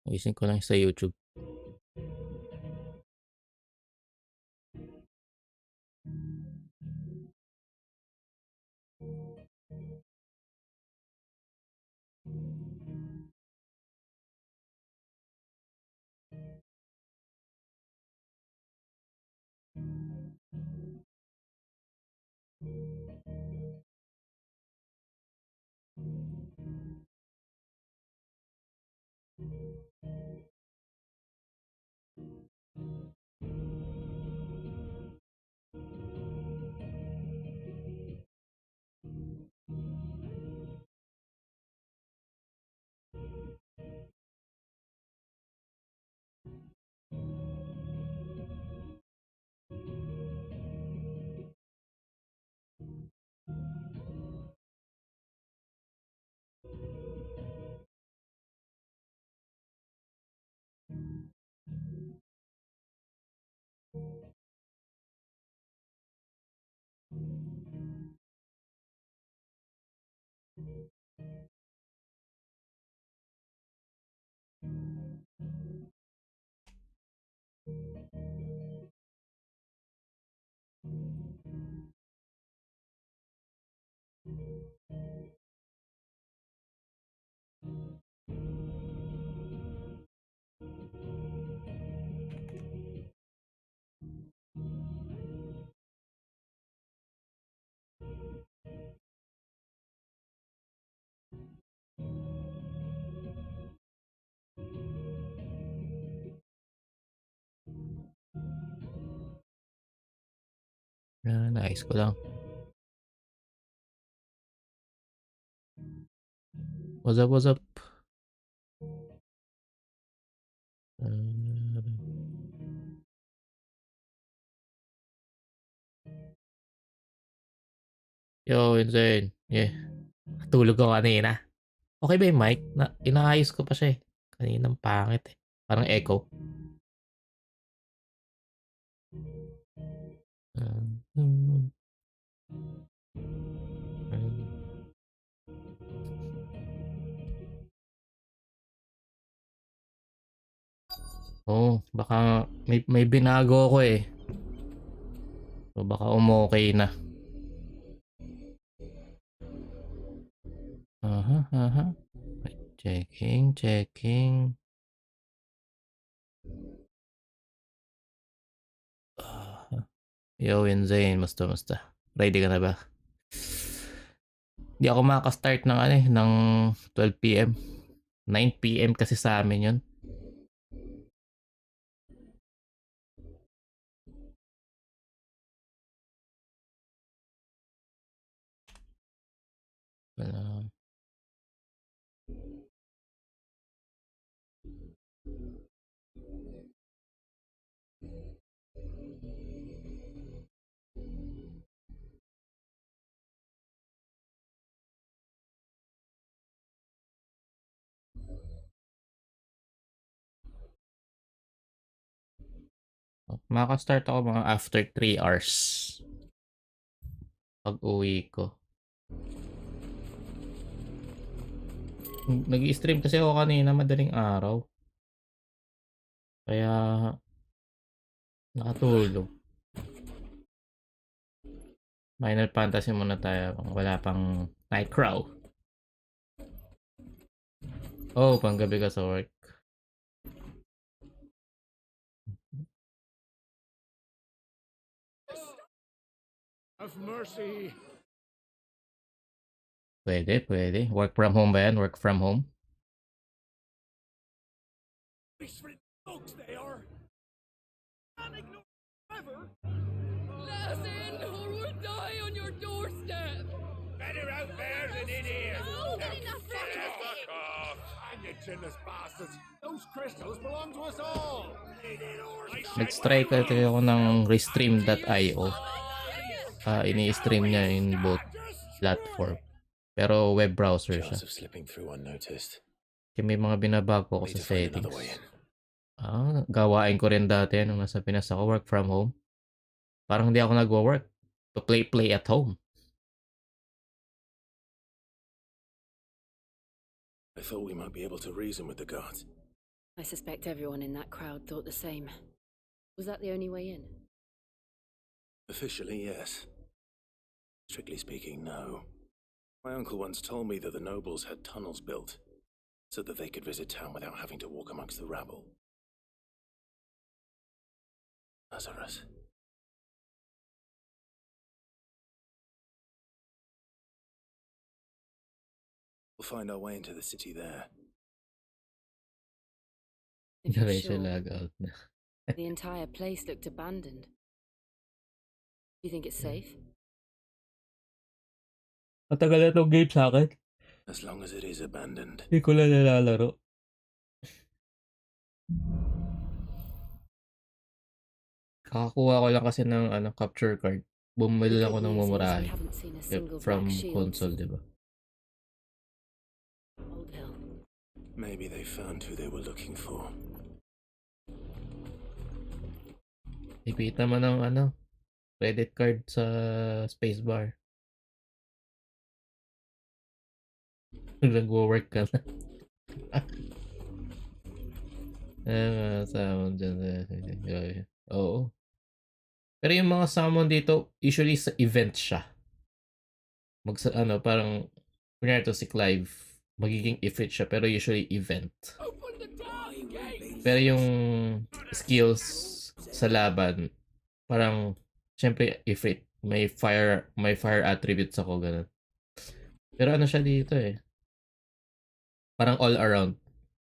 Ayusin ko lang sa YouTube. Naayos ko lang. What's up, what's up? Yo, insane. Yeah. Tulog ko kanina. Okay ba yung mic? Inaayos ko pa siya eh. Kaninang pangit eh. Parang echo. Baka may binago ako eh. So baka umokay na. Wait, checking. Yo, Zane, musta? Ready ka na ba? Di ako makaka-start ng ng 12 PM. 9 PM kasi sa amin yun. Makaka-start ako mga after 3 hours. Pag uwi ko. Nag-i-stream kasi ako kanina madaling araw. Kaya nakatulog. Final Fantasy muna tayo. Wala pang night crow. Panggabi ka sa work. Have mercy. Pwede. Work from home ba yan? Work from home? Folks, they are. Not ignore forever. Listen, or we'll die on your doorstep. Better out there than in here. No, Now enough fuck off. And you jealous bastards. Those crystals belong to us all. Nag-strike ako ng restream.io. Ini-stream niya in both platform. Pero web browser siya. Kaya may mga binabago ako sa settings. Gawain ko rin dati nung nasa Pinas ako, work from home. Parang hindi ako nagwo-work. To play at home. I thought we might be able to reason with the gods. I suspect everyone in that crowd thought the same. Was that the only way in? Officially, yes. Strictly speaking, no. My uncle once told me that the nobles had tunnels built so that they could visit town without having to walk amongst the rabble. Lazarus. We'll find our way into the city there. If you're Diretso sure, lag out na. the entire place looked abandoned. You think it's safe? Matagal na tong game sa akin. As long as it is abandoned. Hindi ko na nalalaro. Kakakuha ko lang kasi ng capture card. Bumili The ako good ng news is we mumurahe. haven't seen a single From black shield. console, di ba? Old Hill. Maybe they found who they were looking for. Ipita mo ng credit card sa spacebar. Nag-work ka na. Summon dyan. Oo. Pero yung mga summon dito, usually sa event siya. Parang, kunyari to si Clive, magiging event siya, pero usually event. Open the damn gate! Pero yung skills sa laban, parang, syempre, event. May fire attributes ako, ganun. Pero siya dito eh. Parang all around.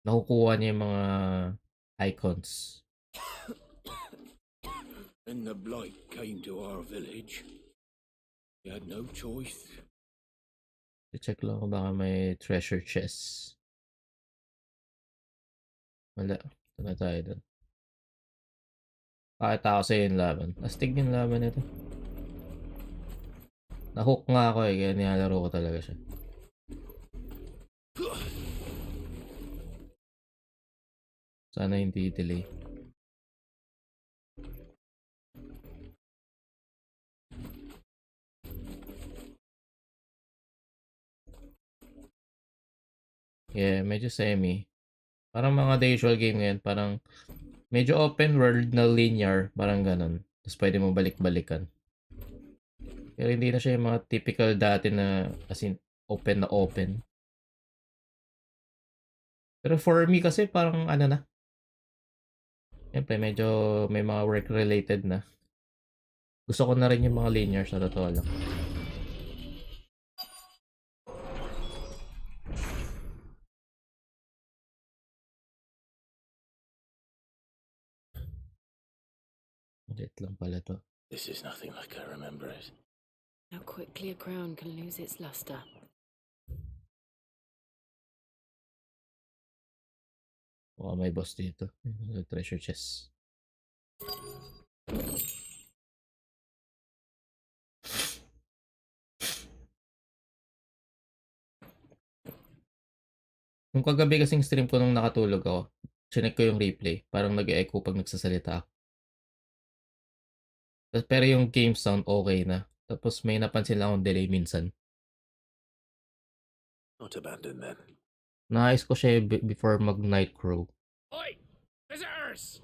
Nakukuha niya yung mga icons. When the blight came to our village, we had no choice. I-check lang kung baka may treasure chest. Wala. Ito na tayo dun. Pakita ko sa'yo yung laban. Astig yung laban nito. Nahook nga ako eh, kaya nilalaro ko talaga siya. Sana hindi delay. Yeah, medyo semi. Parang mga the usual game ngayon, parang medyo open world na linear, parang ganun. Tapos pwede mo balik-balikan. Pero hindi na siya yung mga typical dati na as in open na open. Pero for me kasi parang na. Siyempre medyo may mga work related na. Gusto ko na rin yung mga linear sa totoo lang. Ulit lang pala to. This is nothing like I remember it. How quickly a crown can lose its luster. Baka may boss dito. Treasure chest. Nung kagabi kasing stream ko nung nakatulog ako, chinek ko yung replay. Parang nag-echo pag nagsasalita ako. Pero yung game sound okay na. Tapos may napansin lang akong delay minsan. Not abandoned then. Naayos ko siya before mag night crow. Oi! Visitors!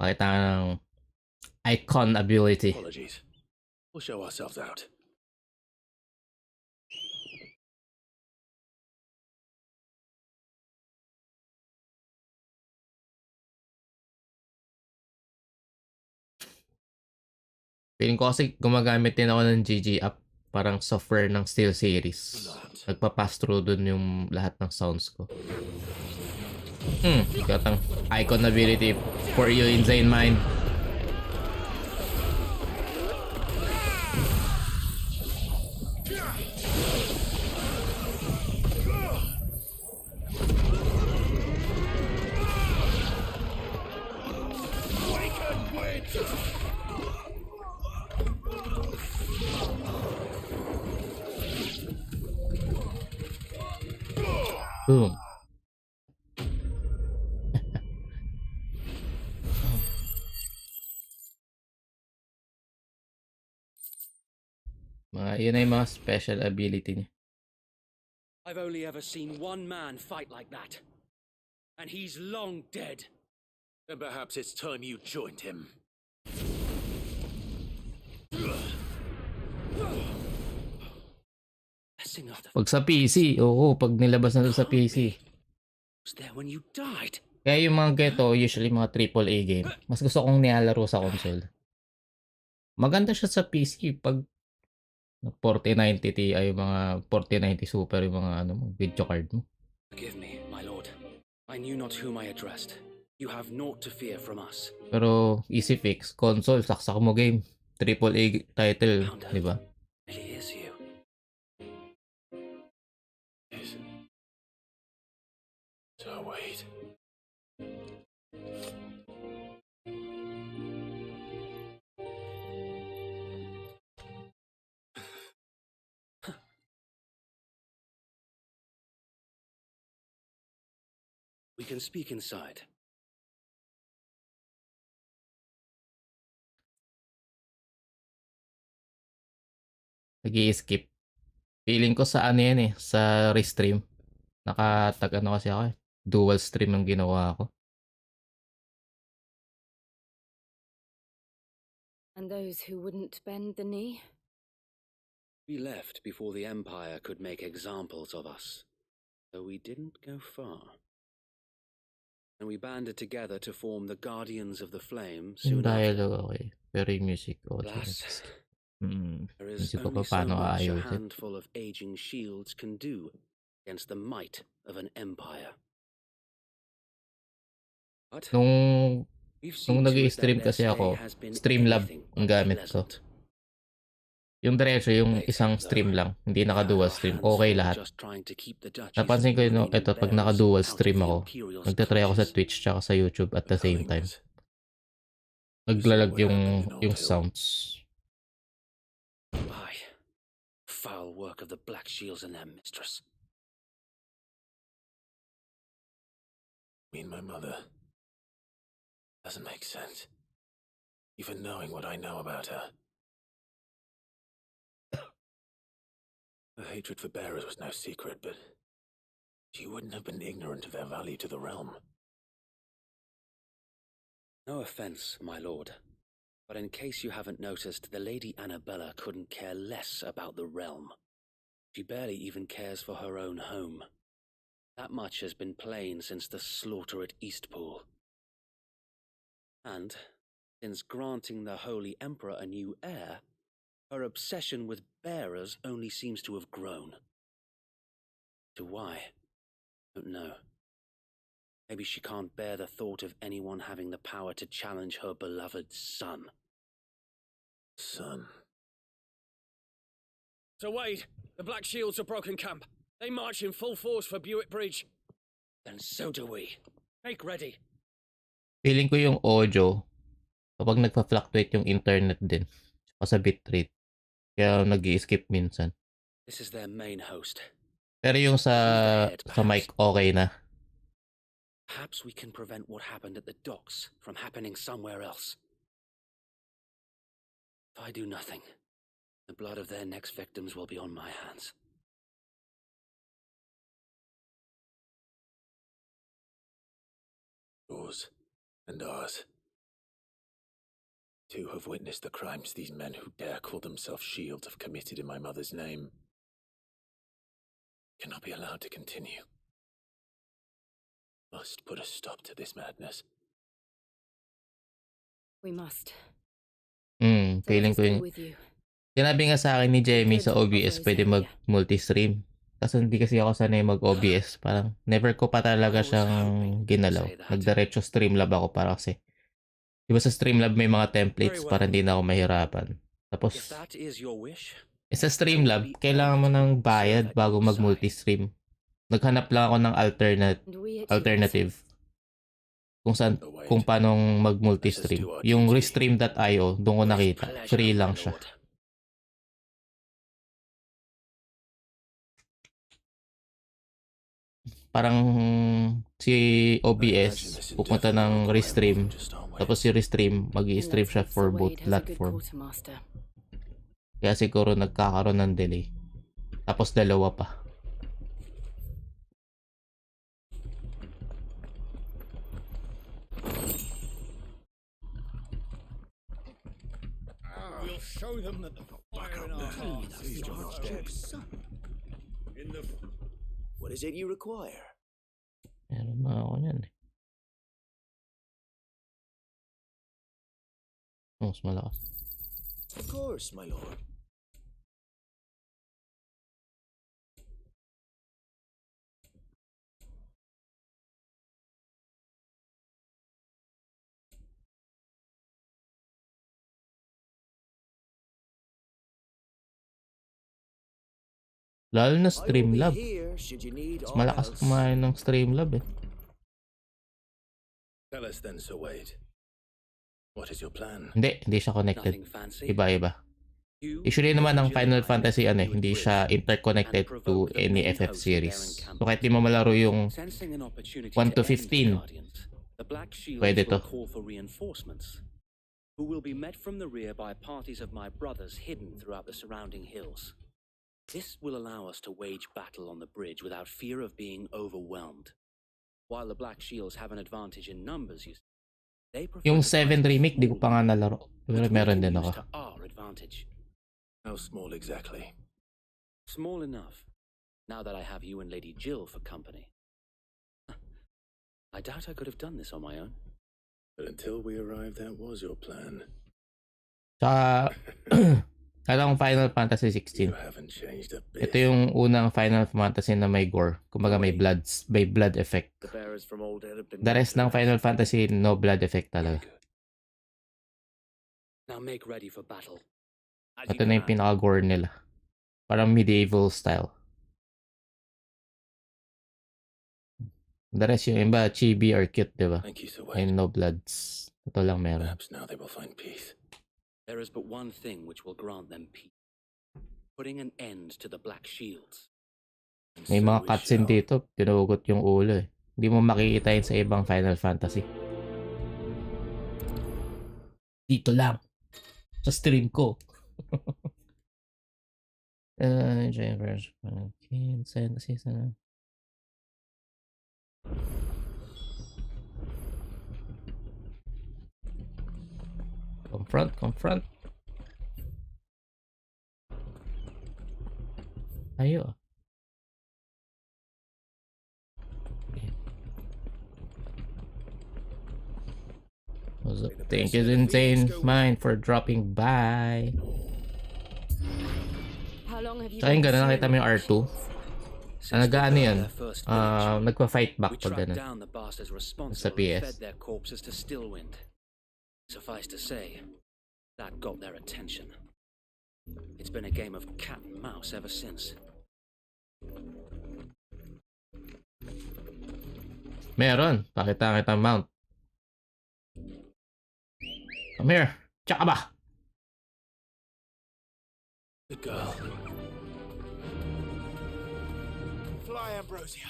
Pakita ka ng icon ability. Apologies. We'll show ourselves out. Feeling ko kasi gumagamit din ako ng GG app. Parang software ng Steel Series. Nagpa-pass through dun yung lahat ng sounds ko. Got ang icon ability for you, Insane Mind. Boom. Yun na yung mga special ability niya. I've only ever seen one man fight like that. And he's long dead. Then perhaps it's time you joined him. Blessing of the Pag sa PC, oo, pag nilabas na to sa PC. was there when you died. Kaya yung mga geto, usually mga AAA game, mas gusto kong nilalaro sa console. Maganda siya sa PC pag 4090 Ti, yung mga 4090 Super, yung mga ano mo, video card mo. Forgive me, my lord. I knew not whom I addressed. You have naught to fear from us. Pero easy fix, console, saksak mo game. AAA title, di ba? Really is you. Yes. So wait. We can speak inside. Nag-i-skip. Feeling ko sa ano yan eh, sa restream. Nakatag ano kasi ako eh. Dual stream ang ginawa ko. And those who wouldn't bend the knee? We left before the Empire could make examples of us, though we didn't go far. And we banded together to form the Guardians of the Flame Yung soon after. dialogue okay. Pero yung music ko. Alas, Mm. there is Isip ko only pa so paano much a aayusin. handful of aging shields can do against the might of an empire. But Nung we've seen nung to it that nag-i-stream their kasi stay ako, has been Streamlab anything ang but gamit ko. pleasant. Yung diretso, yung Wait, isang stream though. lang. Hindi We had naka-dual our stream. hands Okay full lahat. just trying to keep the duchies Napansin ko yun, remaining ito, pag bearers naka-dual out of stream the ako, Imperial's nagtatry ako sa clutches. Twitch tsaka sa YouTube at the same time. Knowing this, Naglalag what happened in yung Old Hill. sounds. Aye, foul work of the Black Shields and their mistress. Me and my mother. Doesn't make sense. Even knowing what I know about her. Her hatred for bearers was no secret, but she wouldn't have been ignorant of their value to the realm. No offense, my lord, but in case you haven't noticed, the Lady Annabella couldn't care less about the realm. She barely even cares for her own home. That much has been plain since the slaughter at Eastpool. And, since granting the Holy Emperor a new heir, her obsession with bearers only seems to have grown. To why? Don't know. Maybe she can't bear the thought of anyone having the power to challenge her beloved son. Son. So Wade, the Black Shields have broken camp. They march in full force for Buick Bridge. Then so do we. Make ready. Feeling ko yung audio, kapag nagpa-fluctuate yung internet din, tsaka sa bitrate, kaya nag-i-skip minsan. This is their main host. Pero yung sa mic, okay na. Perhaps we can prevent what happened at the docks from happening somewhere else. If I do nothing, the blood of their next victims will be on my hands. Yours and ours. Two have witnessed the crimes these men who dare call themselves shields have committed in my mother's name. Cannot be allowed to continue. Must put a stop to this madness. We must. Feeling ko Go yung... with you. Sinabi nga sa akin ni Jamie sa Good OBS, of pwede Rosaria. mag-multi-stream. Kaso hindi kasi ako sanay mag-OBS. Parang never ko pa talaga siyang ginalaw. Nagdiretso Streamlab ako para kasi. Di ba sa Streamlab may mga templates para hindi na ako mahirapan. Tapos, If that is your wish, sa Streamlab, kailangan mo ng bayad bago mag-multi-stream. Naghanap lang ako ng And we at yours. alternative. Kung paano mag-multi-stream. Yung restream.io, doon ko with nakita. pleasure, Free my lang siya. lord. Parang si OBS pupunta ng restream. Tapos si restream, And mag-i-stream let's siya hope for Sir both Wade has a good platform. quartermaster. Kaya siguro nagkakaroon ng delay. Tapos dalawa pa. We'll show them that the fire in our hearts is in the What is it you require? Meron na ako yan eh. Oh, mas malakas. Of course, my lord. Lalo na I will be Streamlab. here should you need Mas all malakas else. kumain ng Streamlab eh. Tell us then, Sir Wade. What is your plan? Hindi siya connected. Nothing fancy. Iba-iba. You, Usually naman ang Jill Final and I Fantasy will hindi bridge siya interconnected and to provoke the any main FF host of series. their So kahit di mo malaro yung Sensing an opportunity 1 to end the 15. Guardians, the Black Shields Pwede will to. call for reinforcements, who will be met from the rear by parties of my brothers hidden throughout the surrounding hills. This will allow us to wage battle on the bridge without fear of being overwhelmed. While the Black Shields have an advantage in numbers, they prefer yung to fight 7 with remake di ko pa nga small nalaro. Pero which we meron can din use ako. to our advantage. How small exactly? Small enough, now that I have you and Lady Jill for company. I doubt I could have done this on my own. But until we arrived, that was your plan. Tsaka alam kong Final Fantasy You 16. haven't changed a bit. Ito yung unang Final Fantasy na may gore. Kumbaga may blood effect. The bearers from Old Ed have been The rest ng Final Fantasy no blood effect talaga. Now make ready for battle. As Ito you na yung command. pinaka-gore nila. Parang medieval style. The rest yung iba, chibi or cute, di ba? Thank you, Sir Ay Wade. no bloods. Ito lang meron. Perhaps now they will find peace. There is but one thing which will grant them peace. Putting an end to the Black Shields. And May so mga we cutscene shall. dito, tinugot yung ulo eh. Hindi mo makikita yun sa ibang Final Fantasy. Dito lang. Sa stream ko. Season. Confront. Ayo. What's up? Thank you, Insane Mind, for dropping by. How long have you Tsaka yung been gano'n, nakita mo yung pursuing R2? Since Ang nagaano they yan? burned their first village, Nagpa-fight back we pag tracked gano'n. down the bastards responsible Sa and PS. fed their corpses to Stillwind. Suffice to say, that got their attention. It's been a game of cat and mouse ever since. Meron. Pakita kita mount. Come here. Tsaka ba? Good girl. Fly, Ambrosia.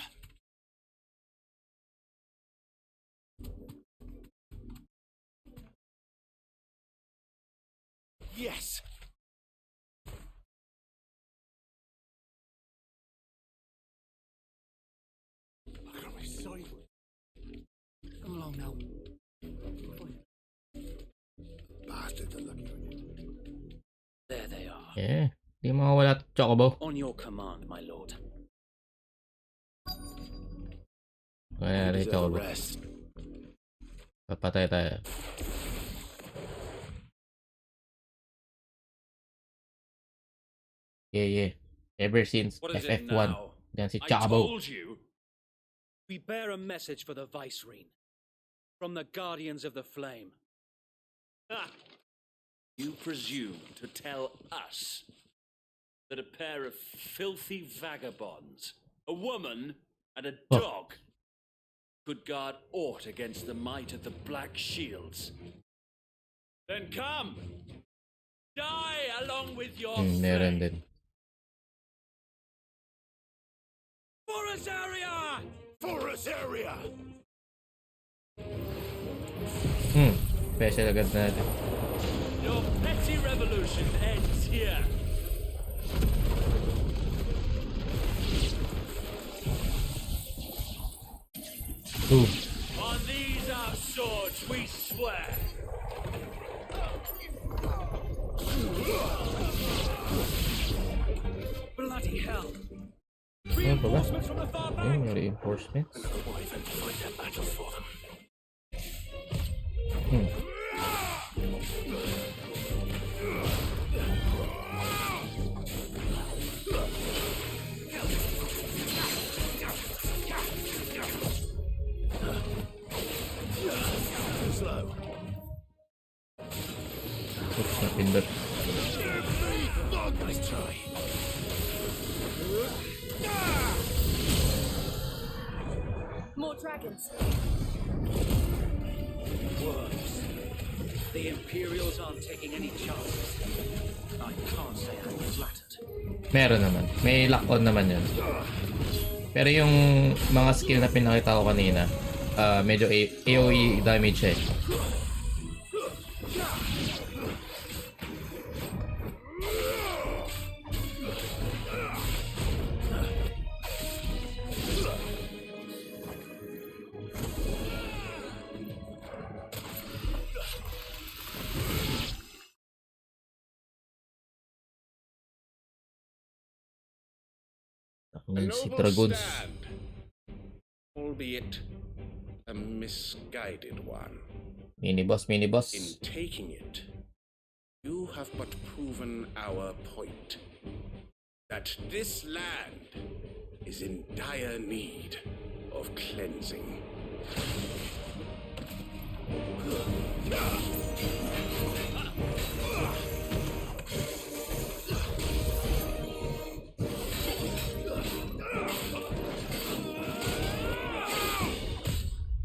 Yes. I can't be sorry. Come along now. Bastards are lucky on you. There they are. Yeah. Di mawawala to Chocobo. On your command, my lord. Kaya You rin deserve a Chocobo. rest. Papatay tayo. Yeah. Ever since What is it FF1. now? Yan si I Chocobo. told you. We bear a message for the Vicereine. From the Guardians of the Flame. Ah, you presume to tell us that a pair of filthy vagabonds, a woman and a Oh. dog, could guard aught against the might of the Black Shields? Then come! Die along with your Meron flame! din. Forest area! Forest area! Special agad natin. Your petty revolution ends here. Ooh. On these our swords we swear. Bloody hell! Ano ba ba? Reinforcements from the far back. Ayun, may reinforcements. Why then fight their battles for them? Hmm. Slow. Oops, napindot. Nice try. More dragons. Worms. The Imperials aren't taking any chances. I can't say I'm flattered. Meron naman. May lock-on naman yun. Pero yung mga skill na pinakita ko kanina, medyo AoE damage siya eh. A Si noble Dragoons. stand, albeit a misguided one. Mini-boss, mini-boss. In taking it, you have but proven our point that this land is in dire need of cleansing.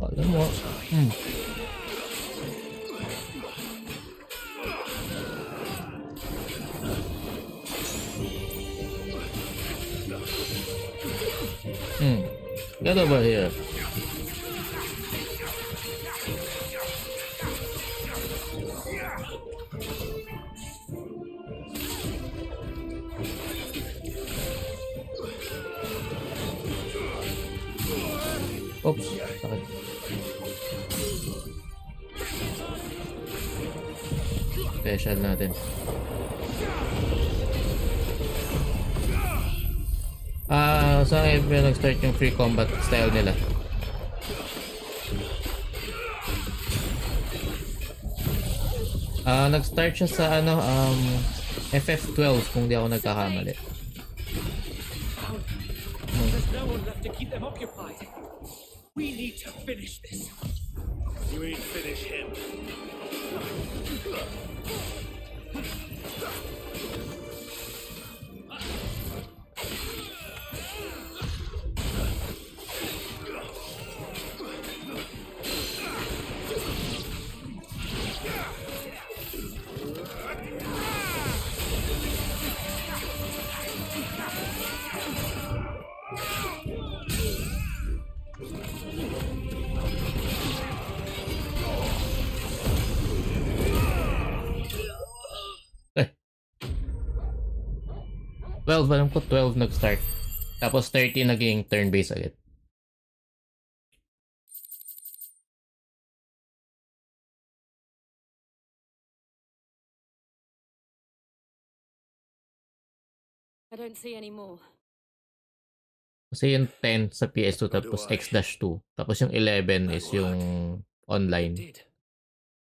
Alam mo. Hmm. Get over here. Oops, sakit. Special natin. Sa akin nag-start yung free combat style nila. Nag-start siya sa FF12 kung di ako nagkakamali. There's no one left to keep them occupied. We need to finish this. You ain't finish him. Alam ko 12 nag-start. Tapos 30 naging turn-based agad. I don't see any more. Kasi yung 10 sa PS2 tapos X-2. Tapos yung 11 is yung online. Did.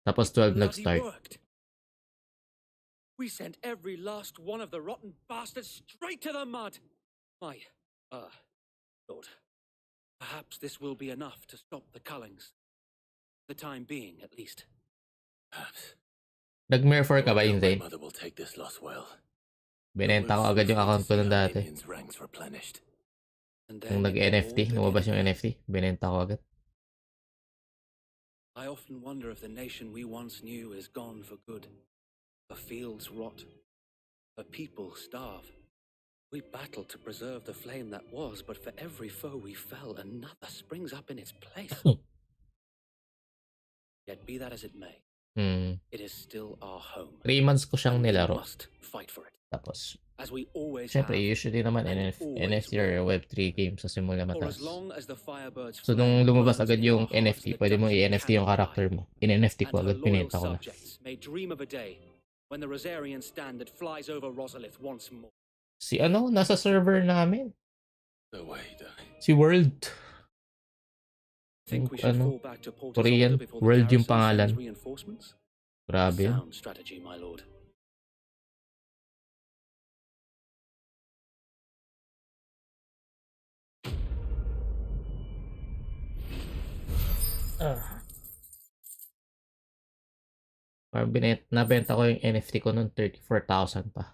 Tapos 12 Bloody nag-start. worked. We sent every last one of the rotten bastards straight to the mud. My, Lord, perhaps this will be enough to stop the Cullings. For the time being, at least. Perhaps. Nag-Merfor ka ba, My Insane? mother will take this loss well. Binenta ko agad yung account ko ng dati. Minions' ranks replenished. And Nung then nag-NFT, all lumabas yung began. NFT, binenta ko agad. I often wonder if the nation we once knew is gone for good. The fields rot. The people starve. We battle to preserve the flame that was, but for every foe we fell, another springs up in its place. Yet be that as it may, it is still our home. 3 months ko siyang and we nilaro. must fight for it, Tapos, as we always syempre, have. usually naman and always NFT or Web3 games sa simula For mataas. as long as the Firebirds So, fly, nung lumabas worms agad in yung our hearts, NFT, the pwede mo dungeon i-NFT yung cannot character hide. mo. In-NFT ko And agad, her loyal pinenta ko na. subjects may dream of a day when the Rosarian standard flies over Rosalith once more. Si ano, nasa server namin. No way, Dai. Si World. Think Yung we should ano, fall back to Porter's Korean. order before the World yung garrison sends pangalan. reinforcements? Grabe yun. Sound strategy, my lord. Parang nabenta ko yung NFT ko nun 34,000 pa.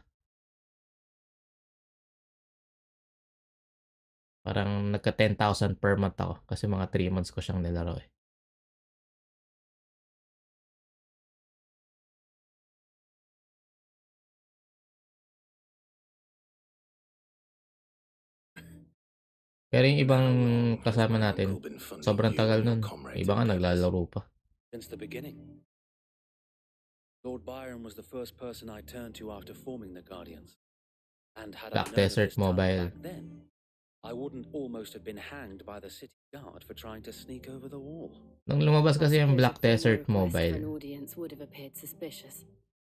Parang nagka 10,000 per month ako kasi mga 3 months ko siyang nilaro eh. Pero yung ibang How long has kasama my natin, uncle been funding sobrang you tagal and your nun. comrades Iba nga endeavors? naglalaro pa. Since the beginning. Lord Byron was the first person I turned to after forming the Guardians. And had I Black known of Desert this talent Mobile. back then, I wouldn't almost have been hanged by the city guard for trying to sneak over the wall. Nung lumabas I kasi yung suppose Black a formal Desert request for an Mobile, audience would have appeared suspicious.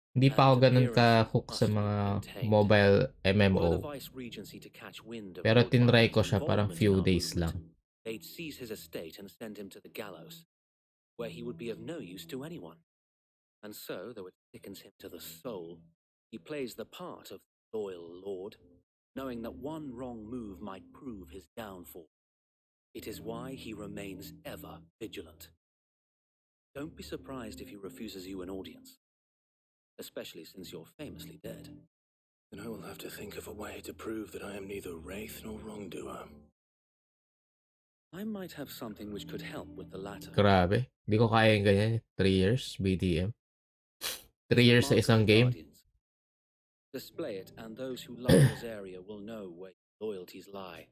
hindi pa ako And ganun appearances ka-hook sa must be mga maintained. mobile Were the MMO. Vice Regency to catch wind of Pero Lord tinry Byron's ko siya parang involvement in few our days movement, lang. they'd seize his estate and send him to the gallows, where he would be of no use to anyone. And so, though it sickens him to the soul, he plays the part of the loyal lord, knowing that one wrong move might prove his downfall. It is why he remains ever vigilant. Don't be surprised if he refuses you an audience, especially since you're famously dead. Then I will have to think of a way to prove that I am neither wraith nor wrongdoer. I might have something which could help with the latter. Grabe. Hindi ko kaya yung ganyan. 3 years BDM. 3 The years sa mark of isang the game. Guardians. Display it, and those who love this area will know where your loyalties lie.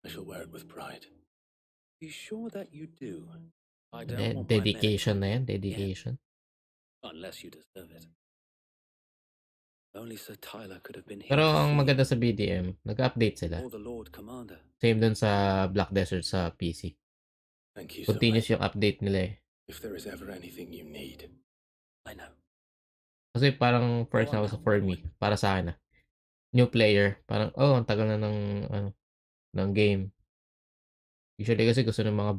I shall wear it with pride. Be sure that you do. I don't Eh, want my men dedication na yan. again, Dedication. unless you deserve it. Only Sir Tyler could have been here Pero to ang see maganda you, sa BDM, nag-update sila. or the Lord Commander. Same dun sa Black Desert sa PC. Thank you, Sir Continuous Wayne. yung update nila eh. If there is ever anything you need, I know. Kasi parang first Oh, I na know. for me, para sa akin new player, parang ang tagal na ng game. Usually kasi gusto ng mga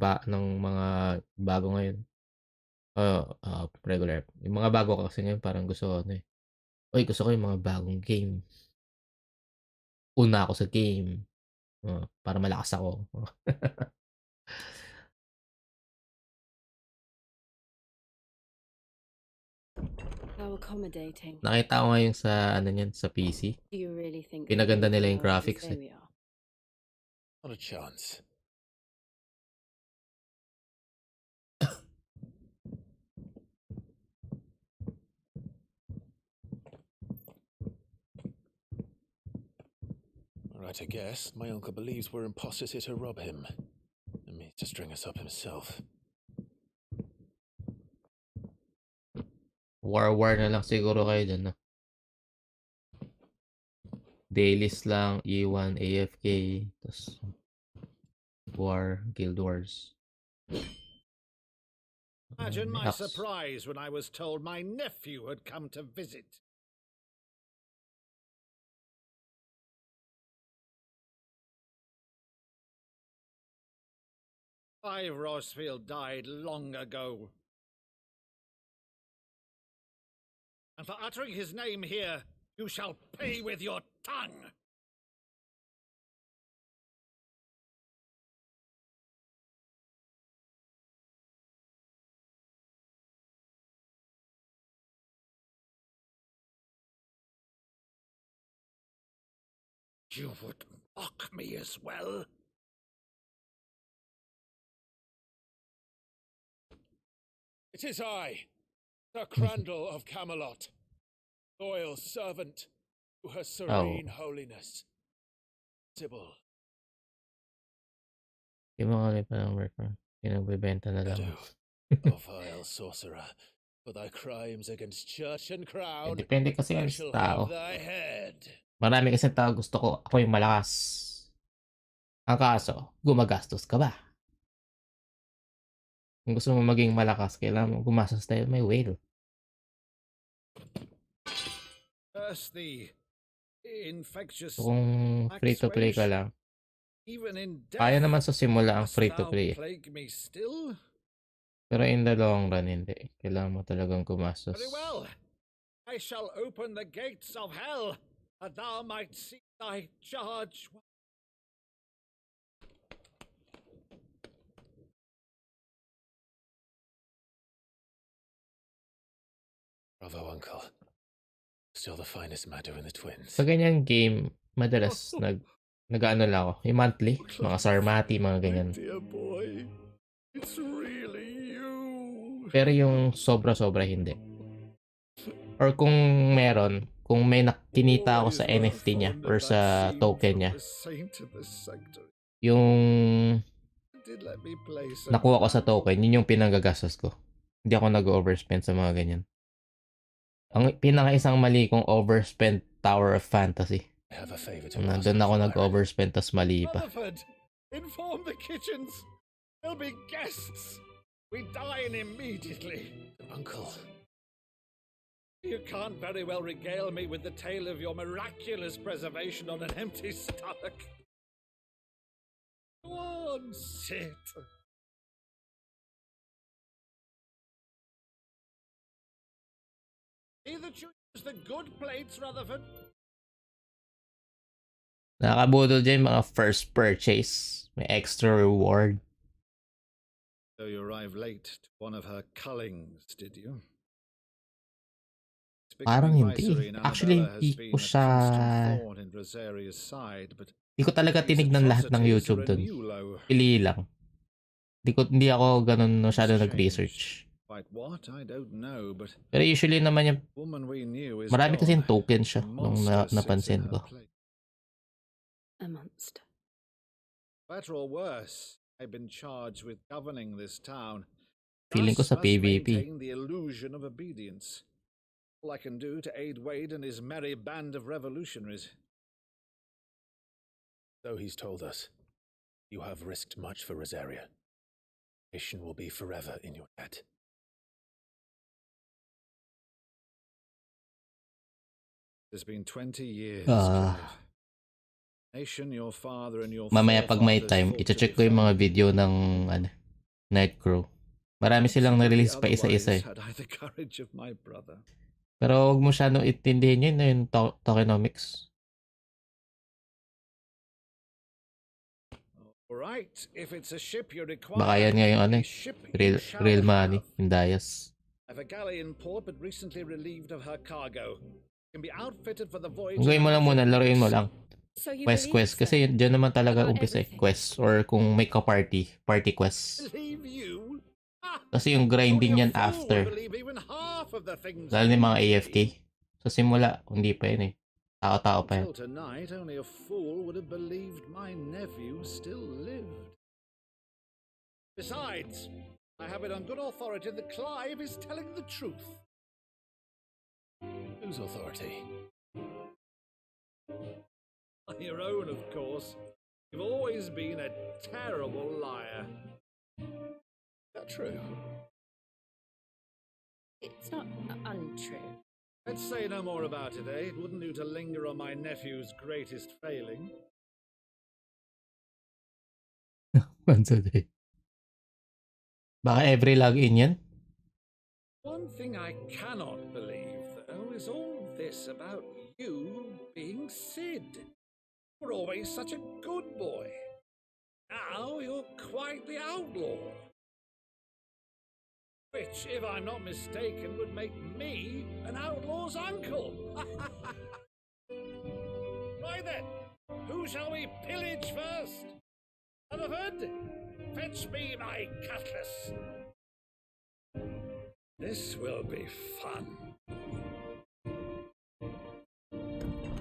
bago ngayon. Regular. Yung mga bago kasi ngayon parang gusto gusto ko yung mga bagong game. Una ako sa game. Para malakas ako. How accommodating. Nakita ko ngayon sa sa PC. Do you really think Pinaganda the nila yung world is graphics as eh. we are? not a chance. Right, I guess. My uncle believes we're imposters here to rob him. And means to string us up himself. War na lang siguro kayo dyan, no? Dailies lang, E1, AFK, tapos Guild Wars. Imagine my Hacks. surprise when I was told my nephew had come to visit. Clive Rosfield died long ago. And for uttering his name here, you shall pay with your tongue. You would mock me as well? It is I, Sir Crandall of Camelot, loyal servant to her serene holiness, Sybil. Yung mga pa ng work mo, pinagbebenta na lang. Shadow, O vile sorcerer, for thy crimes against church and crown, Depende kasi I yan shall sa tao. have thy head. Marami kasi tao gusto ko, ako yung malakas. Ang kaso, gumagastos ka ba? Kung gusto mo maging malakas, kailangan mo gumastos dahil may whale. Worse, the infectious So, kung free-to-play ka lang, even in kaya death. naman sa simula ang Must thou free-to-play. plague me still? Pero in the long run, hindi. Kailangan mo talagang gumastos. Very well. I shall open the gates of hell, that thou might see thy charge. Bravo, Uncle. Still the finest matter in the twins. Sa ganyang game, madalas nag-ano lang ako. Yung monthly, mga Sarmati, mga ganyan. Dear boy, it's really you. Pero yung sobra-sobra hindi. Or kung meron, kung may nakinita ako sa NFT niya or sa token niya, yung nakuha ko sa token, yun yung pinanggagastos ko. Hindi ako nag-overspend sa mga ganyan. Ang pinaka-isang mali kong overspend Tower of Fantasy. I have a favor to Na ask doon you, ako Sire. nag-overspend tas mali pa. Rutherford, inform the kitchens. There'll be guests. We dine immediately. Uncle, You can't very well regale me with the tale of your miraculous preservation on an empty stomach. Go on, sit. See that you use the good plates, Rutherford. Nakakabudol dyan yung mga first purchase. May extra reward. So you arrived late to one of her cullings, did you? Parang hindi. Actually, hindi ko siya... Hindi ko talaga tinignan lahat ng YouTube dun. Pili lang. Hindi ako ganun masyado nag-research. Pero usually naman yung... Marami kasing token siya nung napansin ko. A monster. Better or worse, I've been charged with governing this town. Feeling ko sa Thus must PvP. maintain the illusion of obedience. All I can do to aid Wade and his merry band of revolutionaries. so he's told us, you have risked much for Rosaria. Nation will be forever in your debt. It's been 20 years. Ah. Clive. Nation, your father and your Mamaya pag may forefathers time, fought to iti-check ko yung mga defend. video ng Nightcrow. Marami silang na-release pa isa-isa eh. Had I the courage of my brother. Pero huwag mo masyadong intindihin yun, yung tokenomics. Alright, if it's a ship you require. Baka yan nga yung a ship you shall real money, have. yung Dias. I've a galley in port but recently relieved of her cargo. Can be outfitted for the voyage. Gawin mo lang muna, laruin mo lang. So you Quest. believe so? Kasi dyan naman talaga About umpisa eh. everything? Quest. Or kung may ka-party quest. Believe you? Ah, Kasi yung grinding yan after. Believe even half of the things Lalo na yung mga you say. AFK. Sa simula, hindi pa yun eh. Tao-tao pa yan. Until tonight, only a fool would have believed my nephew still lived. Besides, I have it on good authority that Clive is telling the truth. Whose authority? On your own, of course. You've always been a terrible liar. Is that true? It's not untrue. Let's say no more about it, eh? It wouldn't do to linger on my nephew's greatest failing. Once a day. Baka every login yan? One thing I cannot believe, though, is all this about you being Sid. You were always such a good boy. Now you're quite the outlaw. Which, if I'm not mistaken, would make me an outlaw's uncle. Right then, who shall we pillage first? Rutherford, fetch me my cutlass. This will be fun.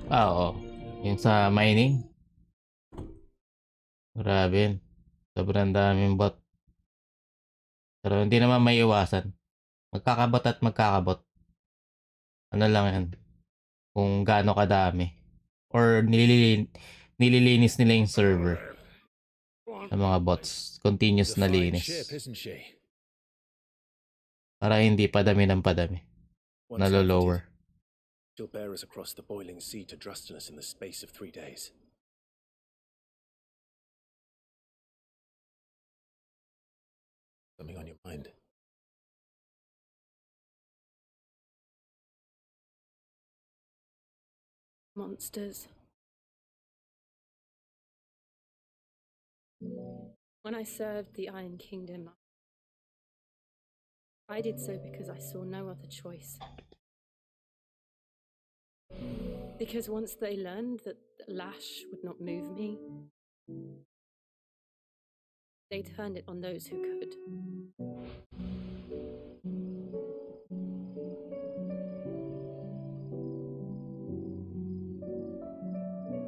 Oo. Yung sa mining. Grabe yun. Sobrang daming bot. Pero hindi naman may iwasan. Magkakabot at magkakabot. Ano lang yan. Kung gaano kadami. Or nililinis nila yung server. Ng mga bots. Continuous She's a na fine linis. ship, isn't she? Para hindi padami ng padami. Once Nalo-lower. She'll bear us across the boiling sea to Drustinus in the space of 3 days. Something on your mind? Monsters. When I served the Iron Kingdom, I did so because I saw no other choice. Because once they learned that the lash would not move me, they turned it on those who could.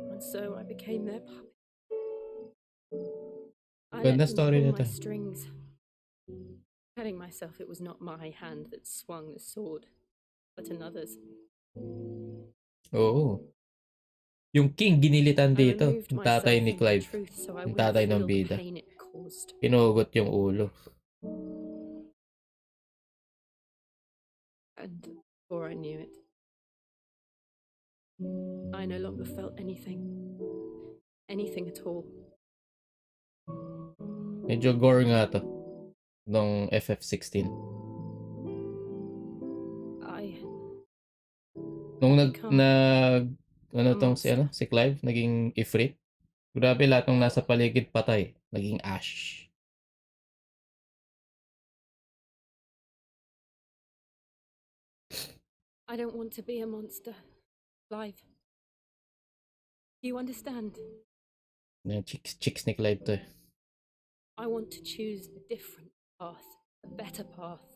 And so I became their puppet. I Ganda let them story pull nito. my strings, telling myself it was not my hand that swung the sword, but another's. Oo. Yung king ginilitan I dito. removed Yung myself tatay ni from the Clive. truth so I Yung wouldn't tatay ng feel the bida. pain it caused. Pinugot yung ulo. And before I knew it, I no longer felt anything. Anything at all. Medyo gore nga to. Nung FF16. Nung ano tong si Clive, naging Ifrit. Grabe, lahat ng nasa paligid patay. Naging ash. I don't want to be a monster, Clive. Do you understand? Chicks ni Clive to. I want to choose a different path, a better path.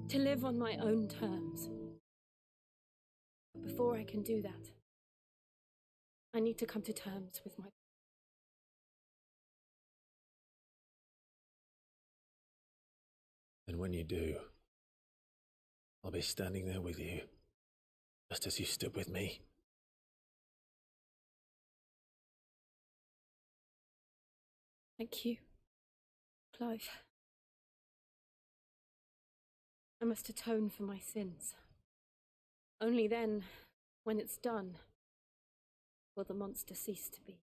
To live on my own terms. But before I can do that, I need to come to terms with my... And when you do, I'll be standing there with you, just as you stood with me. Thank you, Clive. I must atone for my sins. Only then, when it's done, will the monster cease to be.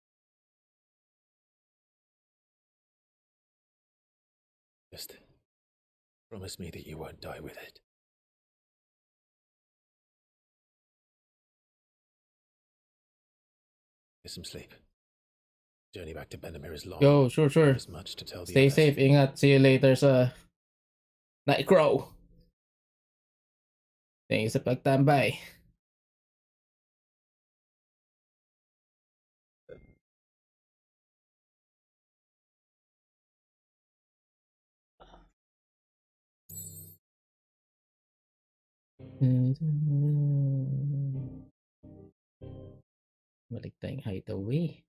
Just promise me that you won't die with it. Get some sleep. Journey back to Benamir is long. Yo, sure. There's much to tell the Stay others. safe, ingat. See you later sa Nightcrow. Thank you sa pagtambay. Balik tayong hideaway.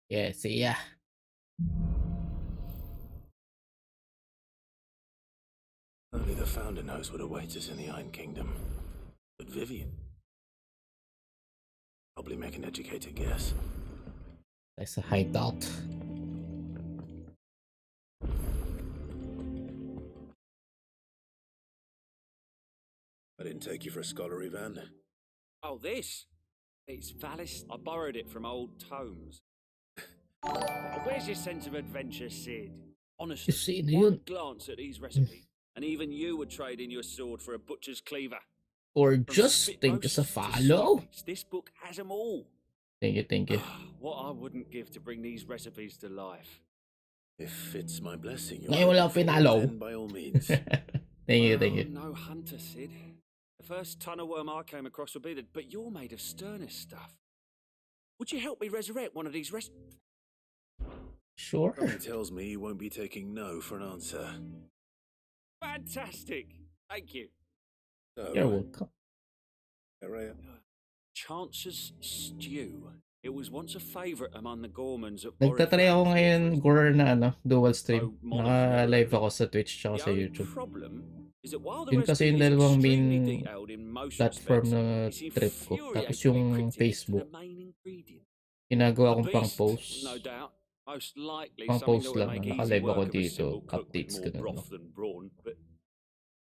Yeah, see ya. Only the Founder knows what awaits us in the Iron Kingdom. But Vivian? Probably make an educated guess. That's a hideout. I didn't take you for a scholar, Ivan. Oh, this? It's Valis. I borrowed it from old tomes. Where's your sense of adventure, Sid? Honestly, Sid, one glance at these recipes, and even you would trade in your sword for a butcher's cleaver. Or From just spit think us a roasts to follow. sweetmeats, this book has them all. Thank you. What I wouldn't give to bring these recipes to life. If it's my blessing, you're Ngayon wala akong pinalo. then by all means. Thank you. I'm no hunter, Sid. The first tunnel worm I came across would be that, but you're made of sternest stuff. Would you help me resurrect one of these Sure. Something tells me you won't be taking no for an answer. Fantastic! Thank you. So, You're welcome. Araya, Chance's Stew. It was once a favourite among the Gormans at Nagtatry ako ngayon gore na dual stream. Oh, Monarch Naka-live never ako sa Twitch tsaka The sa only YouTube. problem is that while the Yun kasi recipe yung is dalawang extremely main detailed in most platform respects, na it's trip ko. Tapos infuriatingly yung cryptic as to Facebook, the main ingredient. ginagawa A kong pang beast, post. no doubt, Most likely Mga something post that would lang make na easy naka-live ako work of a dito, simple cook with updates more ganun. broth than brawn, but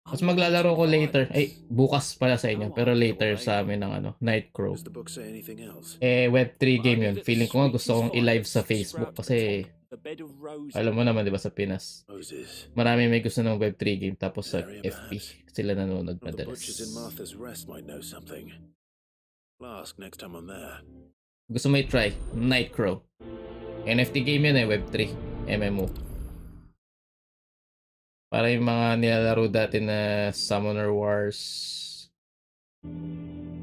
Mas maglalaro ko later. Ay, bukas pala sa inyo. No Pero idea later what they sa are. amin ng Nightcrow. Does the book say anything else? Web3 game Only yun. that the Feeling ko nga gusto sweetest kong i-live sa violets Facebook sprout kasi atop the bed of roses. alam mo naman, di ba, sa Pinas. Moses. Marami may gusto ng Web3 game tapos sa Area, FB perhaps. sila nanonood Well, the madalas. butchers in Martha's Rest might know something. I'll ask next time I'm there. Gusto mo i-try? Nightcrow. NFT game yun Web3. MMO. Para yung mga nilalaro dati na Summoner Wars.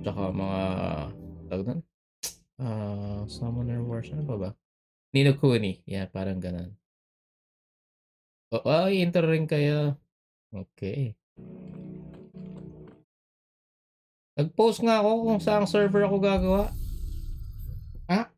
Tsaka mga tawag doon? Summoner Wars. Ano pa ba? Ni no Kuni. Yeah, parang ganun. Ay, intro rin kayo. Okay. Nag-post nga ako kung saang server ako gagawa. Ah?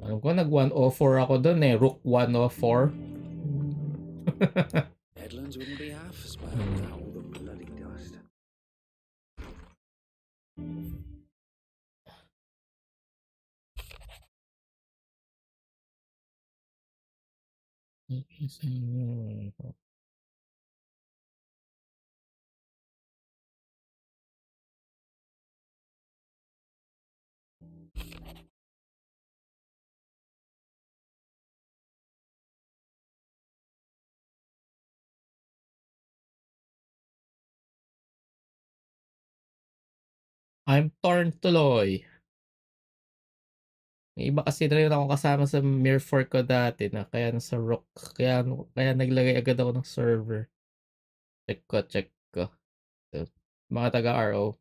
Alam ko, nag-104 ako doon Rook 104. Headlands wouldn't be half as bad without all the bloody dust. I'm torn tuloy. May iba kasi rin ako kasama sa Mirror ko dati na kaya nasa Rook. Kaya naglagay agad ako ng server. Check ko. So, mga taga-RO.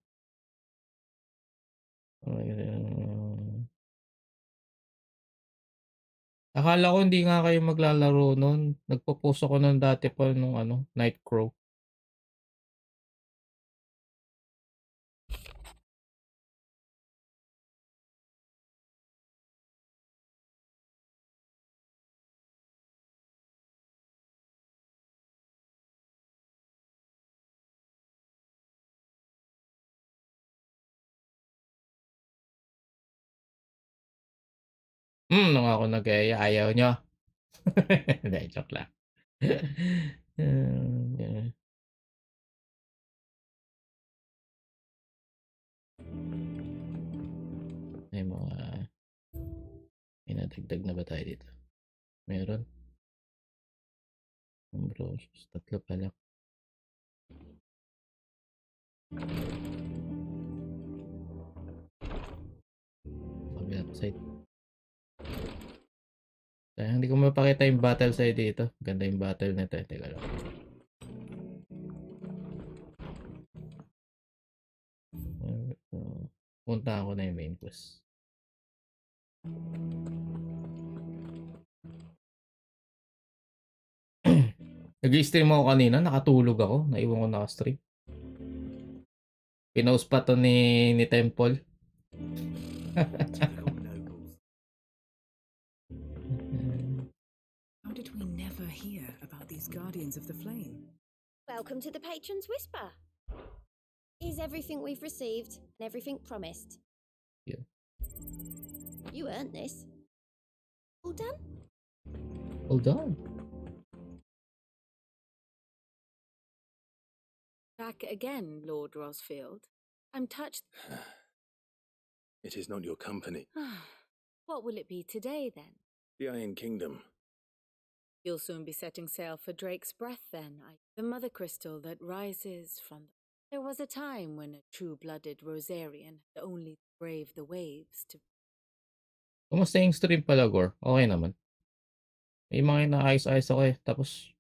Akala ko hindi nga kayo maglalaro nun. Nagpo-post ako nun dati pa nung Nightcrow. Nung ako ayaw nyo. Hindi, joke lang. May nadagdag na ba tayo dito? Meron. Bro, tatlo pa lang. Kabilang side. Kaya hindi ko mapakita yung battle side dito. Ganda yung battle nito. Teka lang. Punta ako na yung main quest. Nag-stream ako kanina. Nakatulog ako. Naiwan ko naka-stream. Pinost pa to ni Temple. How did we never hear about these Guardians of the Flame? Welcome to the Patron's Whisper. Is everything we've received and everything promised? Yeah. You earned this. All done? All done. Back again, Lord Rosfield. I'm touched. It is not your company. What will it be today, then? The Iron Kingdom. You'll soon be setting sail for Drake's Breath, then. The mother crystal that rises from... There was a time when a true-blooded Rosarian had only braved the waves to... Kumusta yung stream pala, Gore? Okay naman. May mga inaayos-ayos ako Tapos,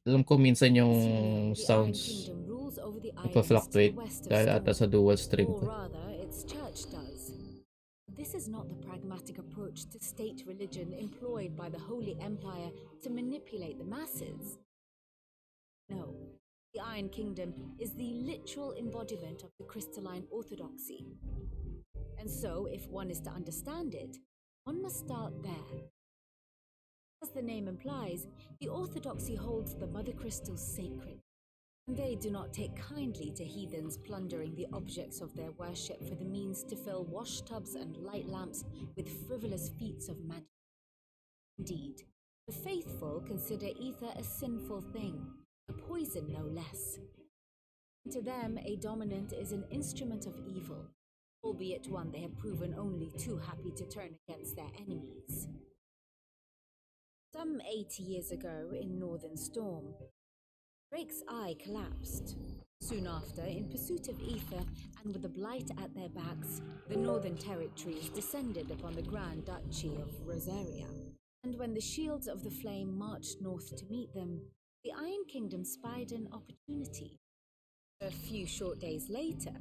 alam ko minsan yung sounds nagpa-fluctuate dahil ata sa dual stream ko. Or rather, its church does. This is not the pragmatic approach to state religion employed by the Holy Empire to manipulate the masses. No, the Iron Kingdom is the literal embodiment of the crystalline orthodoxy. And so, if one is to understand it, one must start there. As the name implies, the Orthodoxy holds the Mother Crystals sacred, and they do not take kindly to heathens plundering the objects of their worship for the means to fill washtubs and light lamps with frivolous feats of magic. Indeed, the faithful consider ether a sinful thing, a poison no less. To them, a dominant is an instrument of evil, albeit one they have proven only too happy to turn against their enemies. Some 80 years ago, in Northern Storm, Drake's eye collapsed. Soon after, in pursuit of ether and with the blight at their backs, the Northern Territories descended upon the Grand Duchy of Rosaria. And when the Shields of the Flame marched north to meet them, the Iron Kingdom spied an opportunity. A few short days later,